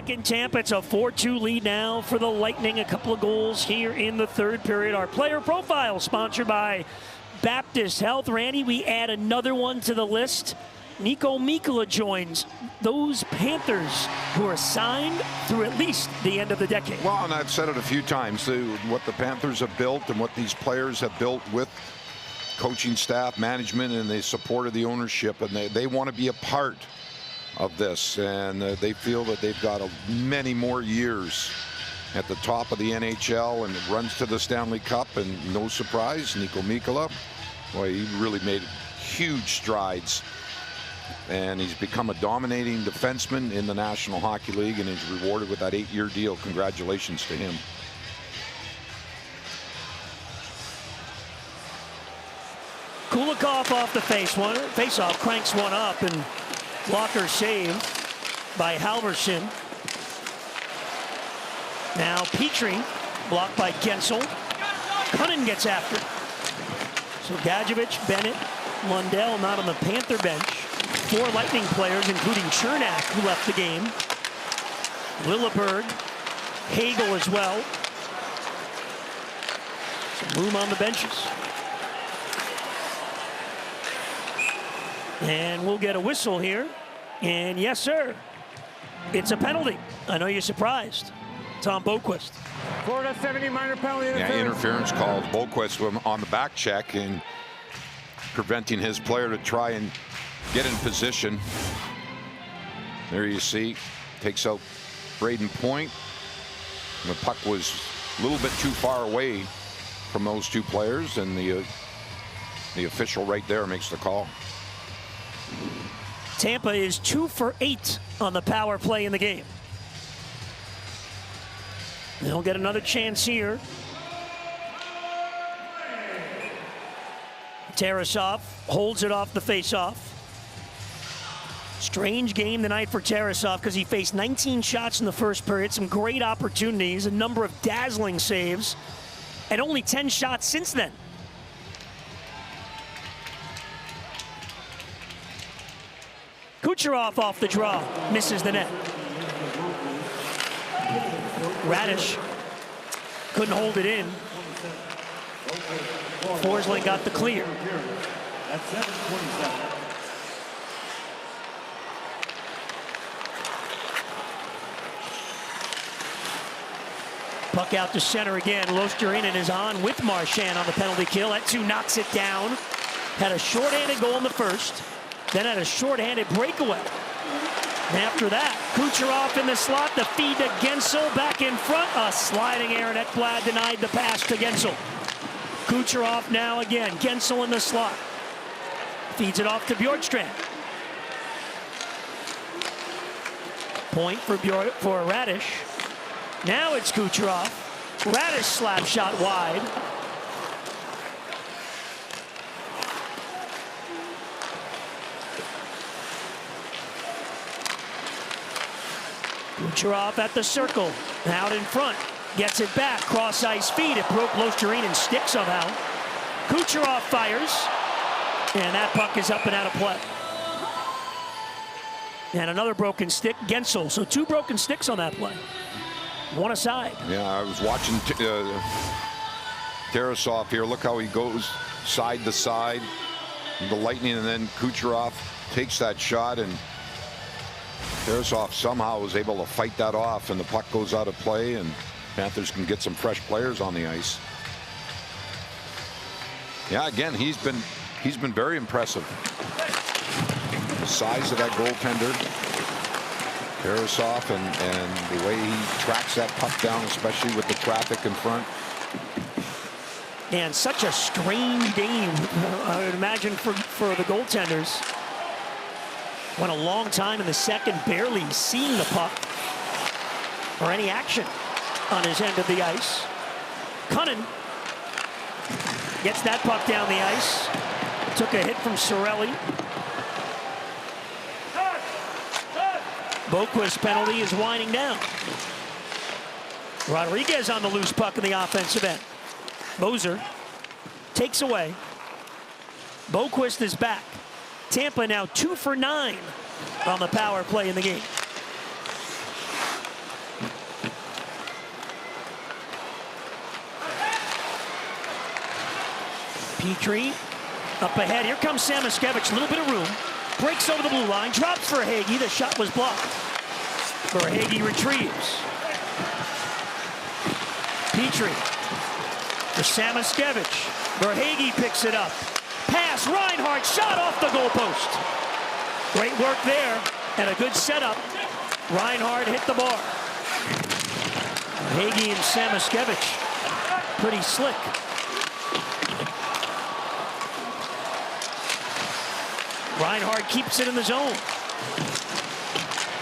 B: Back in Tampa, it's a 4-2 lead now for the Lightning. A couple of goals here in the third period. Our player profile sponsored by Baptist Health. Randy, we add another one to the list. Niko Mikkola joins those Panthers who are signed through at least the end of the decade.
F: Well, and I've said it a few times, what the Panthers have built and what these players have built with coaching staff, management, and the support of the ownership, and they want to be a part of this, and they feel that they've got many more years at the top of the NHL and runs to the Stanley Cup, and no surprise, Niko Mikkola, boy, he really made huge strides. And he's become a dominating defenseman in the National Hockey League, and he's rewarded with that 8-year deal. Congratulations to him.
B: Kulikov off the face-off, cranks one up, and blocker save by Halverson. Now Petrie, blocked by Gensel. Cunnin gets after. So Gadjevich, Bennett, Lundell not on the Panther bench. 4 Lightning players, including Chernak, who left the game. Lilleberg, Hagel as well. Some room on the benches. And we'll get a whistle here. And yes, sir, it's a penalty. I know you're surprised. Tom Boqvist.
G: Florida 70 minor penalty interference.
F: Yeah, interference called. Boqvist on the back check and preventing his player to try and get in position. There you see, takes out Braden Point. The puck was a little bit too far away from those two players, and the official right there makes the call.
B: Tampa is 2 for 8 on the power play in the game. They'll get another chance here. Tarasov holds it off the faceoff. Strange game tonight for Tarasov because he faced 19 shots in the first period, some great opportunities, a number of dazzling saves, and only 10 shots since then. Kucherov off the draw, misses the net. Radish couldn't hold it in. Forsling got the clear. Puck out to center again. Losterinen is on with Marchand on the penalty kill. That 2 knocks it down. Had a shorthanded goal in the first, then had a shorthanded breakaway. And after that, Kucherov in the slot, the feed to Gensel back in front. A sliding Aaron Ekblad denied the pass to Gensel. Kucherov now again, Gensel in the slot. Feeds it off to Bjorkstrand. Point for Radish. Now it's Kucherov. Radish slap shot wide. Kucherov at the circle, out in front, gets it back, cross ice feed, it broke Losterinen's stick somehow. Kucherov fires, and that puck is up and out of play. And another broken stick, Gensel, so 2 broken sticks on that play. 1 aside.
F: Yeah, I was watching Tarasov here. Look how he goes side to side, the Lightning, and then Kucherov takes that shot, and Tarasov somehow was able to fight that off, and the puck goes out of play, and Panthers can get some fresh players on the ice. Yeah, again, he's been very impressive. The size of that goaltender, Tarasov, and the way he tracks that puck down, especially with the traffic in front.
B: And such a strange game, I would imagine, for the goaltenders. Went a long time in the second, barely seeing the puck or any action on his end of the ice. Cunnin gets that puck down the ice. Took a hit from Cirelli. Boqvist's penalty is winding down. Rodriguez on the loose puck in the offensive end. Moser takes away. Boqvist is back. Tampa now 2 for 9 on the power play in the game. Petrie up ahead. Here comes Samoskevich. A little bit of room. Breaks over the blue line. Drops Verhaeghe. The shot was blocked. Verhaeghe retrieves. Petrie for Samoskevich. Verhaeghe picks it up. Pass. Reinhart. Shot off the goalpost. Great work there. And a good setup. Reinhart hit the bar. Verhaeghe and Samoskevich. Pretty slick. Reinhart keeps it in the zone.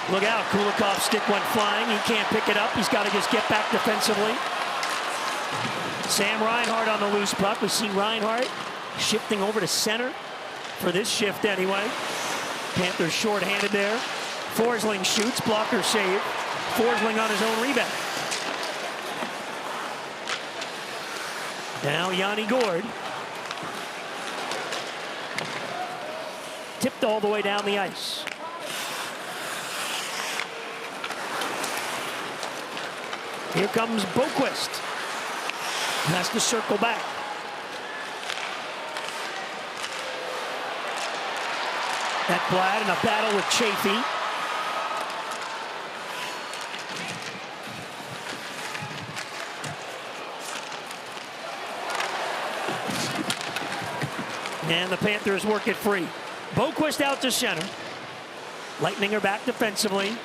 B: Look out, Kulikov's stick went flying. He can't pick it up. He's got to just get back defensively. Sam Reinhart on the loose puck. We've seen Reinhart shifting over to center for this shift anyway. Panthers short-handed there. Forsling shoots, blocker save. Forsling on his own rebound. Now Yanni Gourde. Tipped all the way down the ice. Here comes Boqvist. Has to circle back. Ekblad in a battle with Chaffee. And the Panthers work it free. Boqvist out to center. Lightning are back defensively.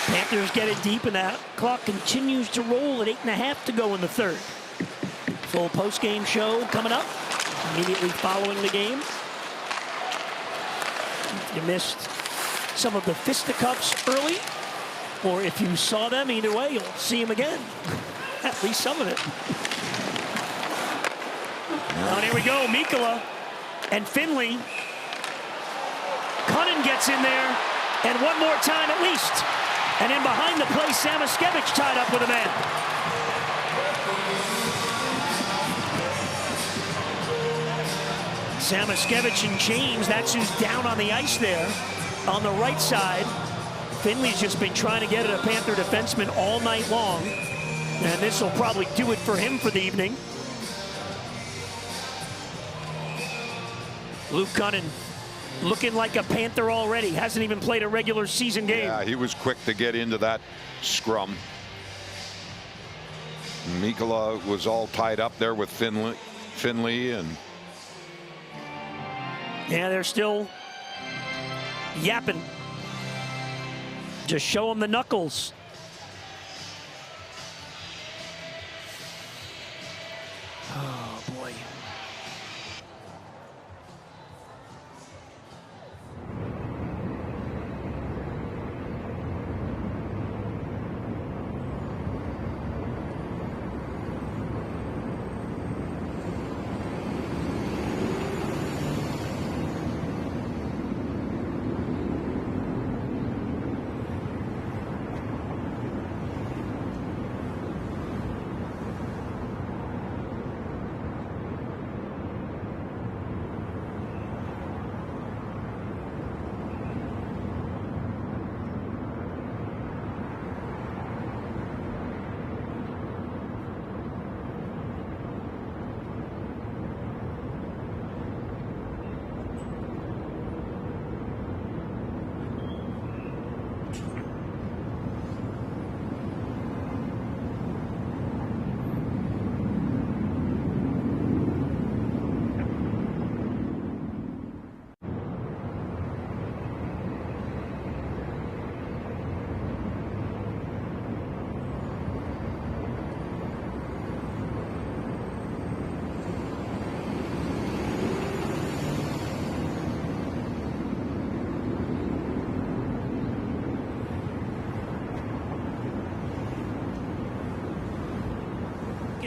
B: Panthers get it deep, and that clock continues to roll at 8.5 to go in the third. Full post-game show coming up immediately following the game. If you missed some of the fisticuffs early, or if you saw them, either way, you'll see them again. At least some of it. Now, and here we go, Mikkola and Finley. Cunnin gets in there, and one more time at least. And in behind the play, Samoskevich tied up with a man. Samoskevich and James, that's who's down on the ice there. On the right side, Finley's just been trying to get at a Panther defenseman all night long. And this will probably do it for him for the evening. Luke Cunnin looking like a Panther already. Hasn't even played a regular season game.
F: Yeah, he was quick to get into that scrum. Mikkola was all tied up there with Finley and...
B: Yeah, they're still yapping. Just show them the knuckles. Oh, boy.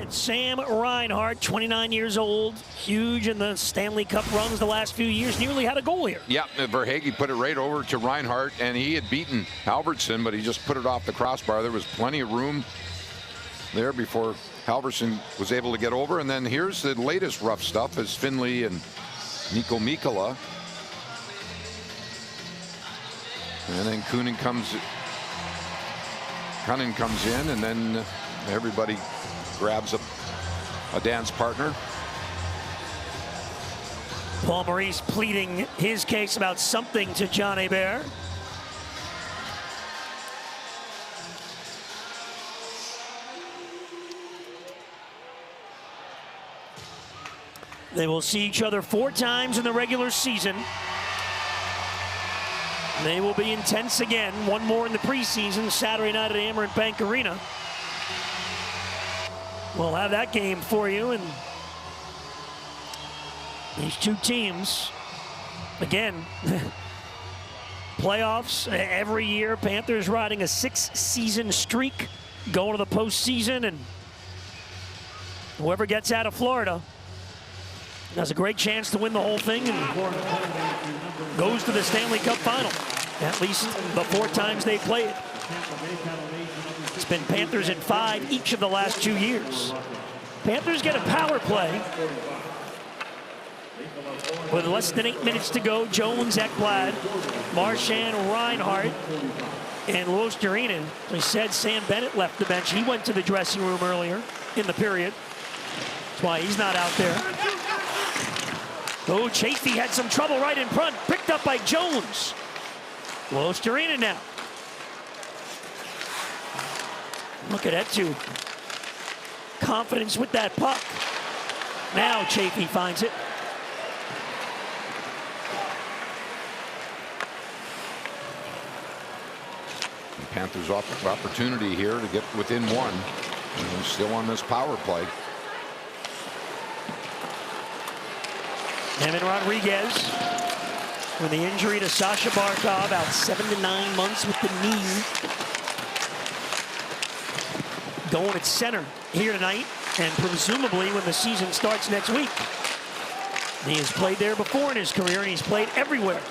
B: Sam Reinhart, 29 years old, huge in the Stanley Cup runs the last few years, nearly had a goal here.
F: Yeah, Verhaeghe put it right over to Reinhart, and he had beaten Halverson, but he just put it off the crossbar. There was plenty of room there before Halverson was able to get over. And then here's the latest rough stuff is Finley and Niko Mikkola. And then Cunnin comes in, and then everybody grabs a dance partner.
B: Paul Maurice pleading his case about something to John Hebert. They will see each other 4 times in the regular season. They will be intense again. One more in the preseason, Saturday night at Amerant Bank Arena. We'll have that game for you. And these two teams, again, playoffs every year. Panthers riding a 6-season streak, going to the postseason, and whoever gets out of Florida has a great chance to win the whole thing and goes to the Stanley Cup final, at least the 4 times they played it. It's been Panthers in 5 each of the last 2 years. Panthers get a power play with less than 8 minutes to go. Jones, Ekblad, Marchand, Reinhart, and Luostarinen. We said Sam Bennett left the bench. He went to the dressing room earlier in the period. That's why he's not out there. Oh, Chafee had some trouble right in front. Picked up by Jones. Luostarinen now. Look at Etu. Confidence with that puck. Now Chafee finds it.
F: Panthers opportunity here to get within 1. And still on this power play.
B: Evan Rodriguez with the injury to Sasha Barkov, out 7 to 9 months with the knee. Going at center here tonight, and presumably when the season starts next week. He has played there before in his career, and he's played everywhere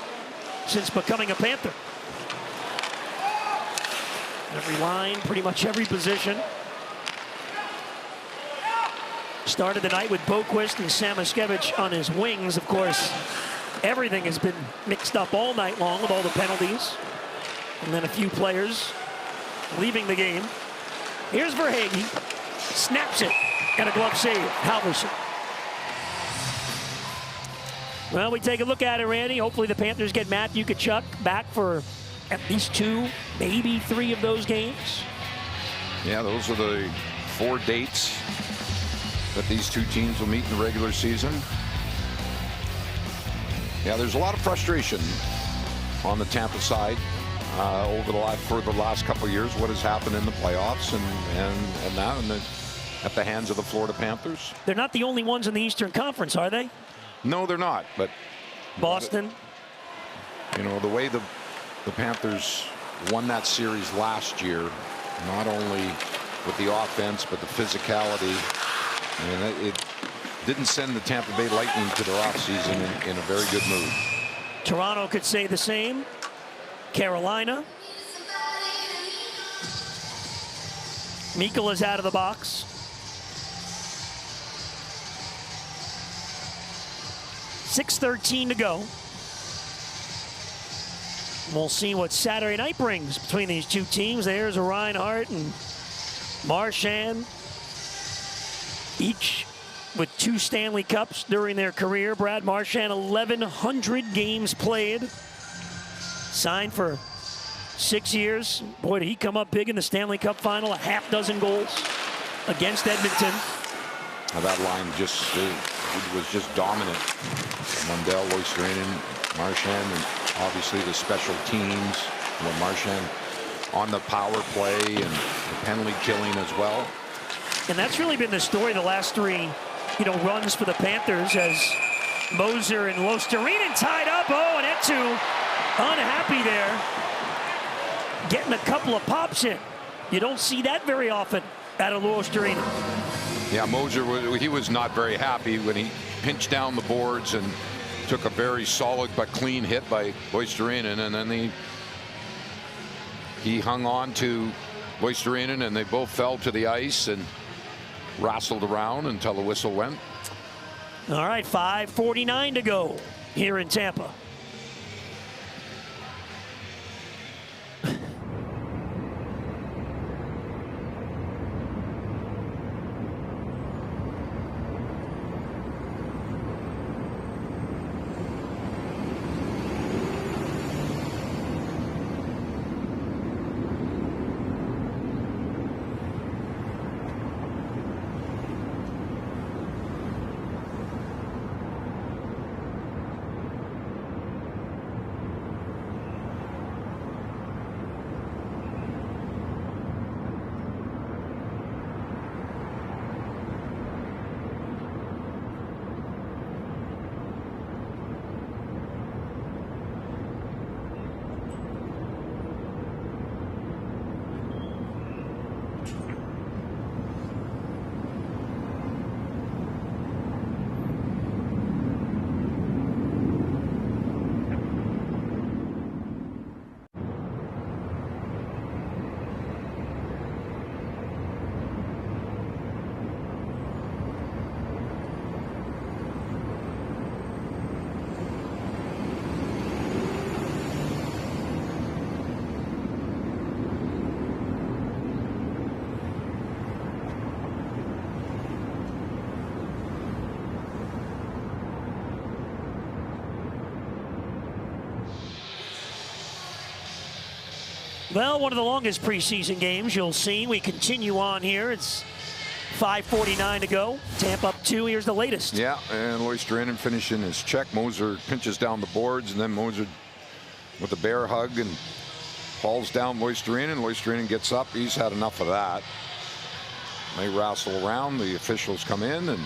B: since becoming a Panther. Every line, pretty much every position. Started the night with Boquist and Samoskevich on his wings. Of course, everything has been mixed up all night long with all the penalties. And then a few players leaving the game. Here's Verhaeghe. Snaps it. And a glove save. Halverson. Well, we take a look at it, Randy. Hopefully the Panthers get Matthew Tkachuk back for at least 2, maybe 3 of those games.
F: Yeah, those are the 4 dates that these two teams will meet in the regular season. Yeah, there's a lot of frustration on the Tampa side for the last couple of years. What has happened in the playoffs and now at the hands of the Florida Panthers.
B: They're not the only ones in the Eastern Conference, are they?
F: No, they're not. But
B: Boston.
F: You know, the way the Panthers won that series last year, not only with the offense but the physicality. And it didn't send the Tampa Bay Lightning to their offseason in a very good mood.
B: Toronto could say the same. Carolina. Mikula's out of the box. 6:13 to go. We'll see what Saturday night brings between these two teams. There's Reinhart and Marchand, each with 2 Stanley Cups during their career. Brad Marchand, 1,100 games played. Signed for 6 years. Boy, did he come up big in the Stanley Cup final. 6 goals against Edmonton.
F: Now that line was just dominant. Mundell, Luostarinen, Marchand, and obviously the special teams. Marchand on the power play and the penalty killing as well.
B: And that's really been the story the last 3, runs for the Panthers, as Moser and Luostarinen tied up. Oh, and Etu unhappy there, getting a couple of pops in. You don't see that very often out of Luostarinen.
F: Yeah, Moser, he was not very happy when he pinched down the boards and took a very solid but clean hit by Luostarinen, and then he hung on to Luostarinen, and they both fell to the ice and wrestled around until the whistle went.
B: All right, 5:49 to go here in Tampa. Well, one of the longest preseason games you'll see. We continue on here. It's 5:49 to go. Tampa up 2. Here's the latest.
F: Yeah, and Loisterainen finishing his check. Moser pinches down the boards, and then Moser with a bear hug and hauls down Loisterainen. Loisterainen gets up. He's had enough of that. They wrestle around. The officials come in, and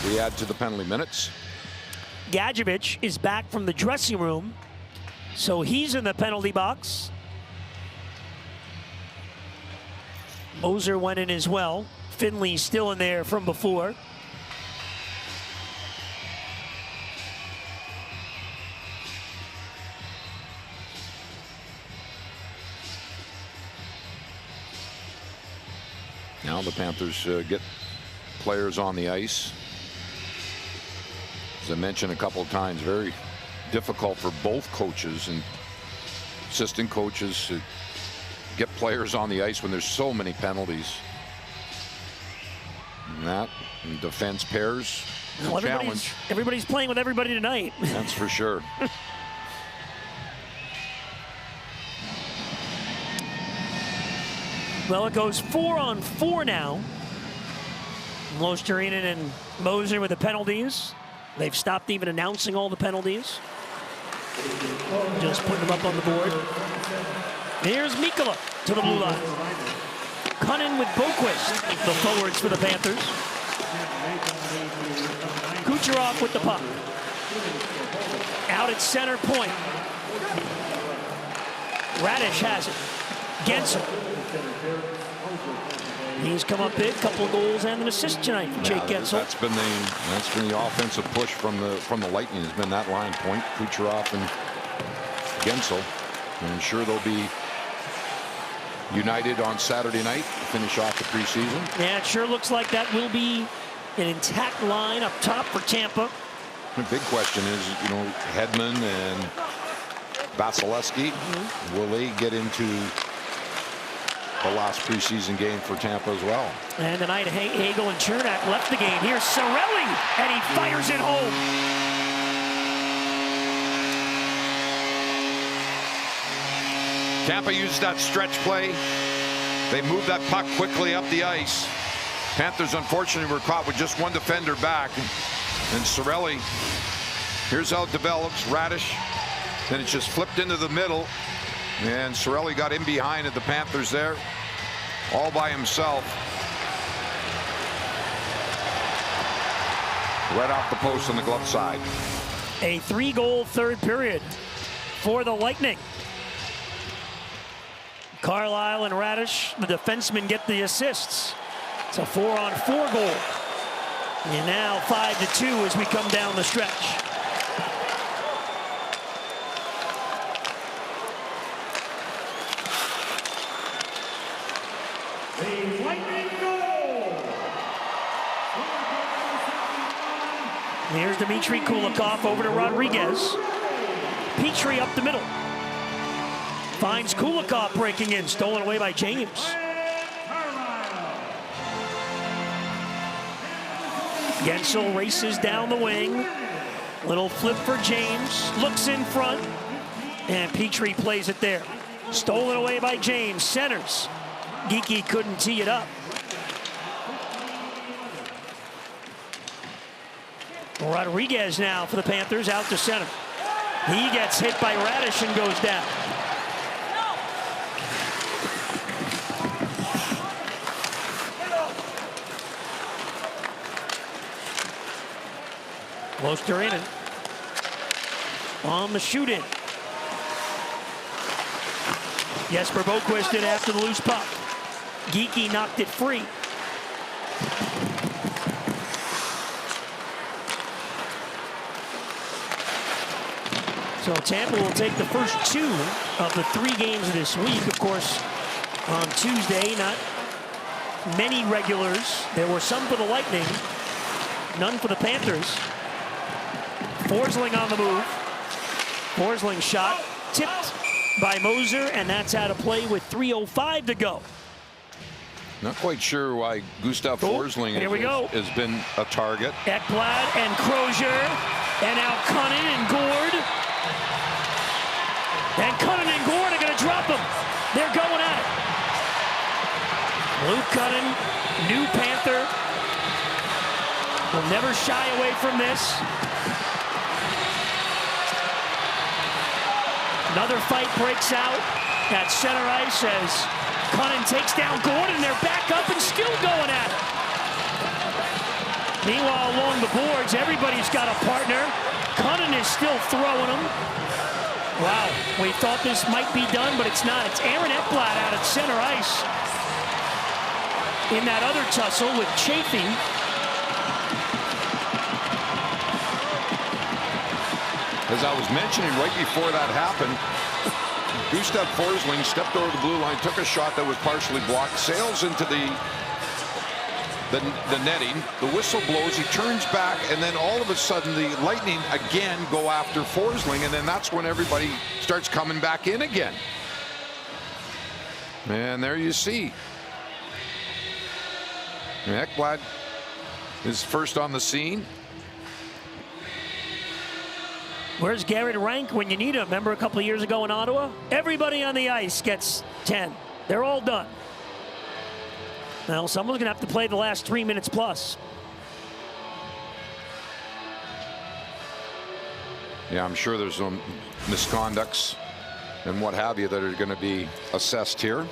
F: we add to the penalty minutes.
B: Gadjevich is back from the dressing room, so he's in the penalty box. Moser went in as well. Finley's still in there from before.
F: Now the Panthers get players on the ice. As I mentioned a couple of times, very difficult for both coaches and assistant coaches to get players on the ice when there's so many penalties. And that and defense pairs,
B: Well,
F: challenge.
B: everybody's playing with everybody tonight.
F: That's for sure.
B: Well, it goes 4-on-4 now. Loisterainen and Moser with the penalties. They've stopped even announcing all the penalties. Just putting them up on the board. Here's Mikkola to the blue line. Cunnin with Boquist, the forwards for the Panthers. Kucherov with the puck. Out at center point. Radish has it. Gensel. He's come up big, couple of goals and an assist tonight for Jake Gensel.
F: That's been the offensive push from the Lightning. Has been that line point, Kucherov and Gensel. And I'm sure they'll be united on Saturday night to finish off the preseason.
B: Yeah, it sure looks like that will be an intact line up top for Tampa.
F: The big question is, Hedman and Vasilevsky, will they get into the last preseason game for Tampa as well?
B: And tonight, Hagel and Chernak left the game. Here's Cirelli, and he fires it home.
F: Tampa used that stretch play. They moved that puck quickly up the ice. Panthers, unfortunately, were caught with just one defender back. And Cirelli, here's how it develops. Radish, then it's just flipped into the middle. And Cirelli got in behind at the Panthers there, all by himself. Right off the post on the glove side.
B: A 3-goal third period for the Lightning. Carlisle and Radish, the defensemen, get the assists. It's a 4-on-4 goal. And now 5-2 as we come down the stretch. Here's Dmitry Kulikov over to Rodriguez. Petrie up the middle. Finds Kulikov breaking in, stolen away by James. Gensel races down the wing. Little flip for James. Looks in front. And Petrie plays it there. Stolen away by James. Centers. Geekie couldn't tee it up. Rodriguez now for the Panthers, out to center. He gets hit by Radish and goes down. Loisterainen on the shoot-in. Jesper Boquist in after the loose puck. Geekie knocked it free. So Tampa will take the first 2 of the 3 games of this week. Of course, on Tuesday, not many regulars. There were some for the Lightning, none for the Panthers. Forsling on the move. Forsling shot, tipped by Moser, and that's out of play with 3:05 to go.
F: Not quite sure why Gustav Forsling has been a target.
B: Ekblad and Crozier, and now Cunnin and Gord. And Cunnin and Gord are going to drop him. They're Luke Cunnin, new Panther, will never shy away from this. Another fight breaks out at center ice as Cunnin takes down Gordon. They're back up and still going at it. Meanwhile, along the boards, everybody's got a partner. Cunnin is still throwing them. Wow, we thought this might be done, but it's not. It's Aaron Ekblad out at center ice in that other tussle with Chaffee.
F: As I was mentioning right before that happened, Gustav Forsling stepped over the blue line, took a shot that was partially blocked, sails into the netting. The whistle blows, he turns back, and then all of a sudden the Lightning again go after Forsling, and then that's when everybody starts coming back in again. And there you see. Ekblad is first on the scene.
B: Where's Garrett Rank when you need him? Remember a couple of years ago in Ottawa? Everybody on the ice gets 10. They're all done. Now, someone's going to have to play the last 3 minutes plus.
F: Yeah, I'm sure there's some misconducts and what have you that are going to be assessed here.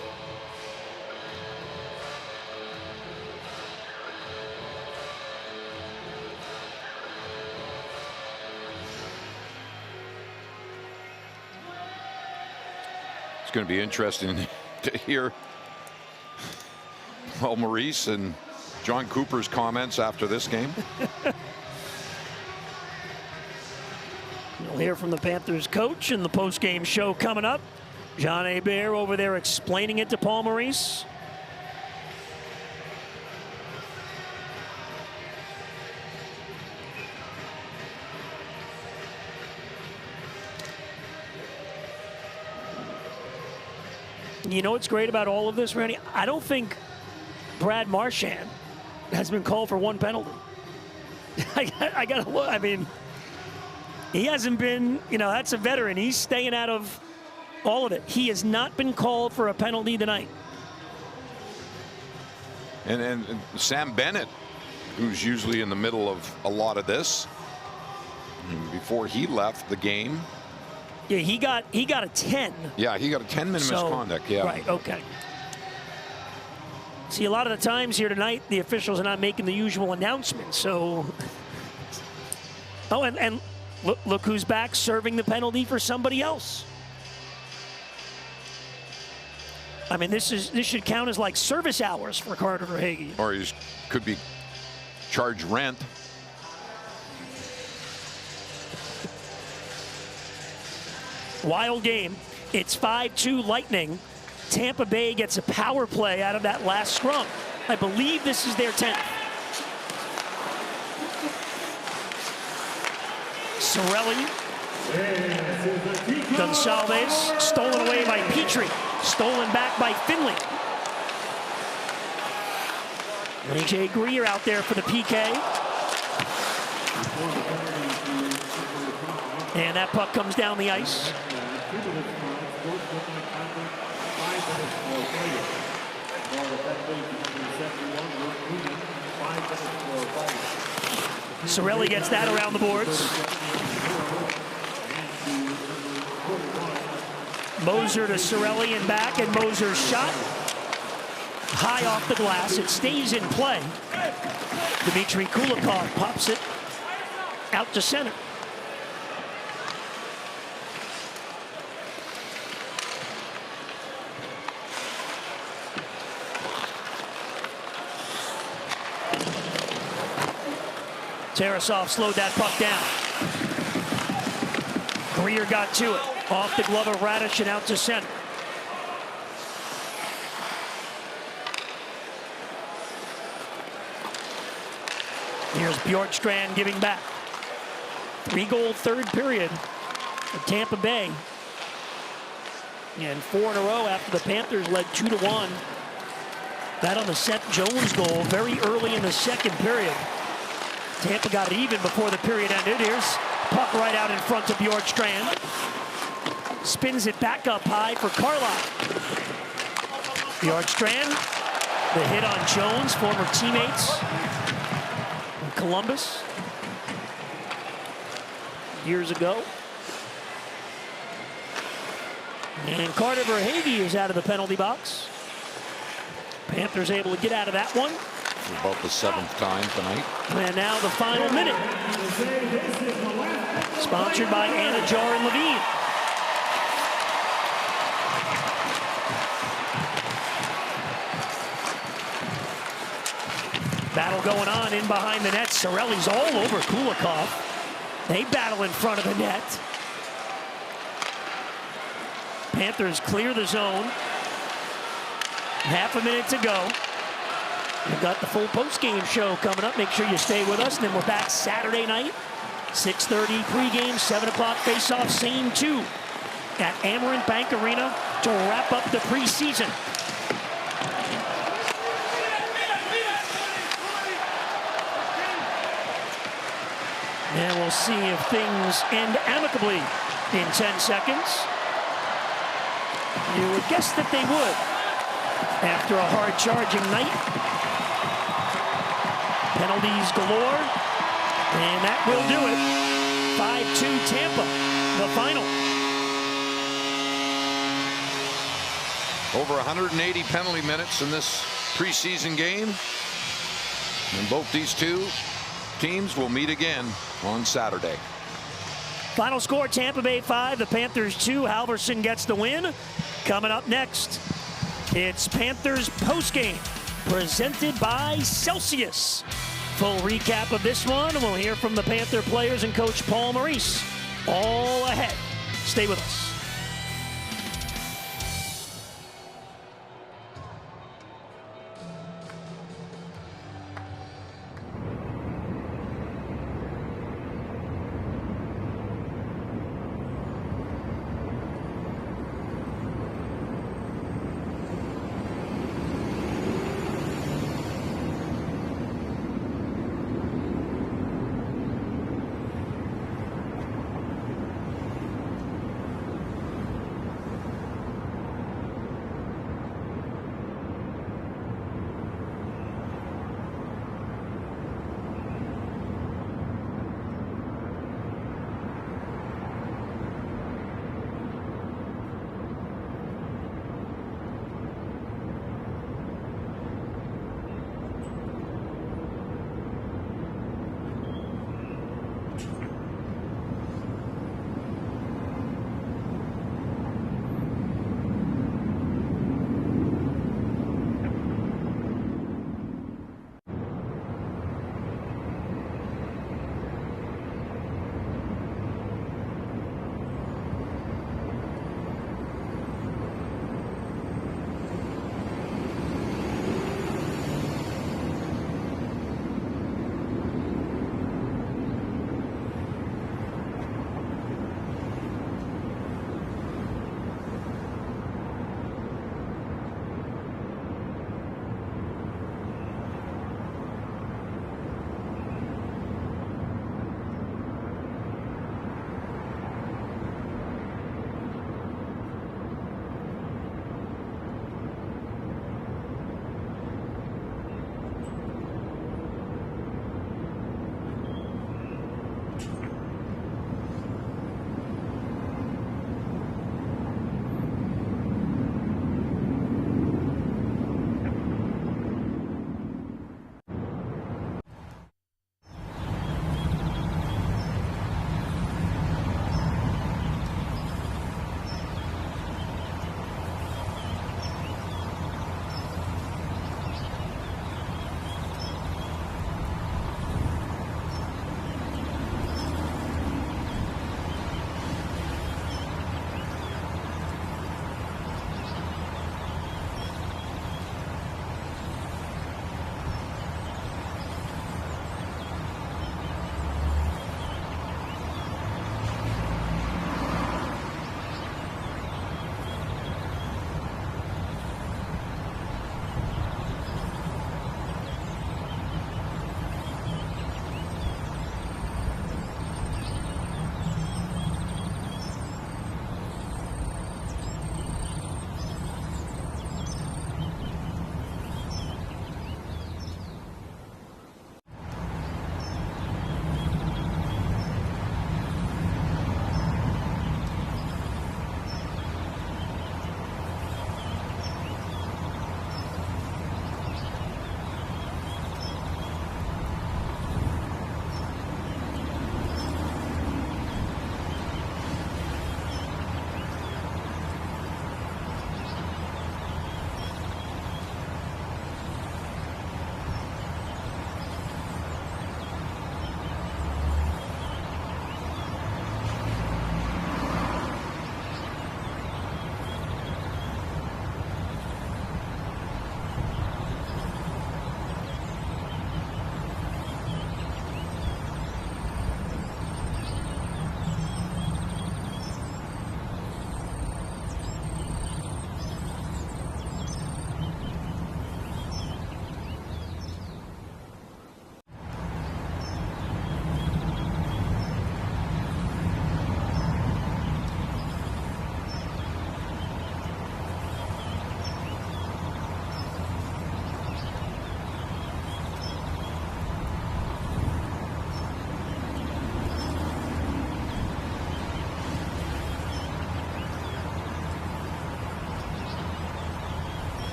F: It's going to be interesting to hear Paul Maurice and John Cooper's comments after this game.
B: We'll hear from the Panthers coach in the post-game show coming up. John Hebert over there explaining it to Paul Maurice. You know what's great about all of this, Randy? I don't think Brad Marchand has been called for one penalty. I got to look. I mean, he hasn't been, you know, that's a veteran. He's staying out of all of it. He has not been called for a penalty tonight.
F: And Sam Bennett, who's usually in the middle of a lot of this, before he left the game.
B: Yeah, he got a 10.
F: Yeah, he got a 10-minute misconduct. Yeah.
B: Right, okay. See, a lot of the times here tonight, the officials are not making the usual announcements. So, oh, and look who's back serving the penalty for somebody else. I mean, this should count as like service hours for Carter Verhaeghe.
F: Or he could be charged rent.
B: Wild game. It's 5-2 Lightning. Tampa Bay gets a power play out of that last scrum. I believe this is their 10th. Cirelli. Gonçalves. Stolen away by Petrie. Stolen back by Finley. AJ Greer out there for the PK. And that puck comes down the ice. Cirelli gets that around the boards. Moser to Cirelli and back, and Moser's shot high off the glass. It stays in play. Dmitry Kulikov pops it out to center. Tarasov slowed that puck down. Greer got to it. Off the glove of Radish and out to center. Here's Bjorkstrand giving back. 3-goal third period for Tampa Bay. And 4 in a row after the Panthers led 2-1. That on the Seth Jones goal very early in the second period. Tampa got it even before the period ended. Here's puck right out in front of Bjorkstrand. Spins it back up high for Carlyle. Bjorkstrand The hit on Jones, former teammates in Columbus years ago. And Carter Verhaeghe is out of the penalty box. Panthers able to get out of that one.
F: About the 7th time tonight.
B: And now the final minute. Sponsored by Anna Jar and Levine. Battle going on in behind the net. Cirelli's all over Kulikov. They battle in front of the net. Panthers clear the zone. Half a minute to go. We've got the full post-game show coming up. Make sure you stay with us. And then we're back Saturday night. 6:30 pregame, 7 o'clock face-off, same 2 at Amerant Bank Arena to wrap up the preseason. And we'll see if things end amicably in 10 seconds. You would guess that they would after a hard-charging night. Penalties galore, and that will do it. 5-2 Tampa, the final.
F: Over 180 penalty minutes in this preseason game. And both these two teams will meet again on Saturday.
B: Final score, Tampa Bay 5, the Panthers 2. Halverson gets the win. Coming up next, it's Panthers postgame, presented by Celsius. Full recap of this one, and we'll hear from the Panther players and Coach Paul Maurice all ahead. Stay with us.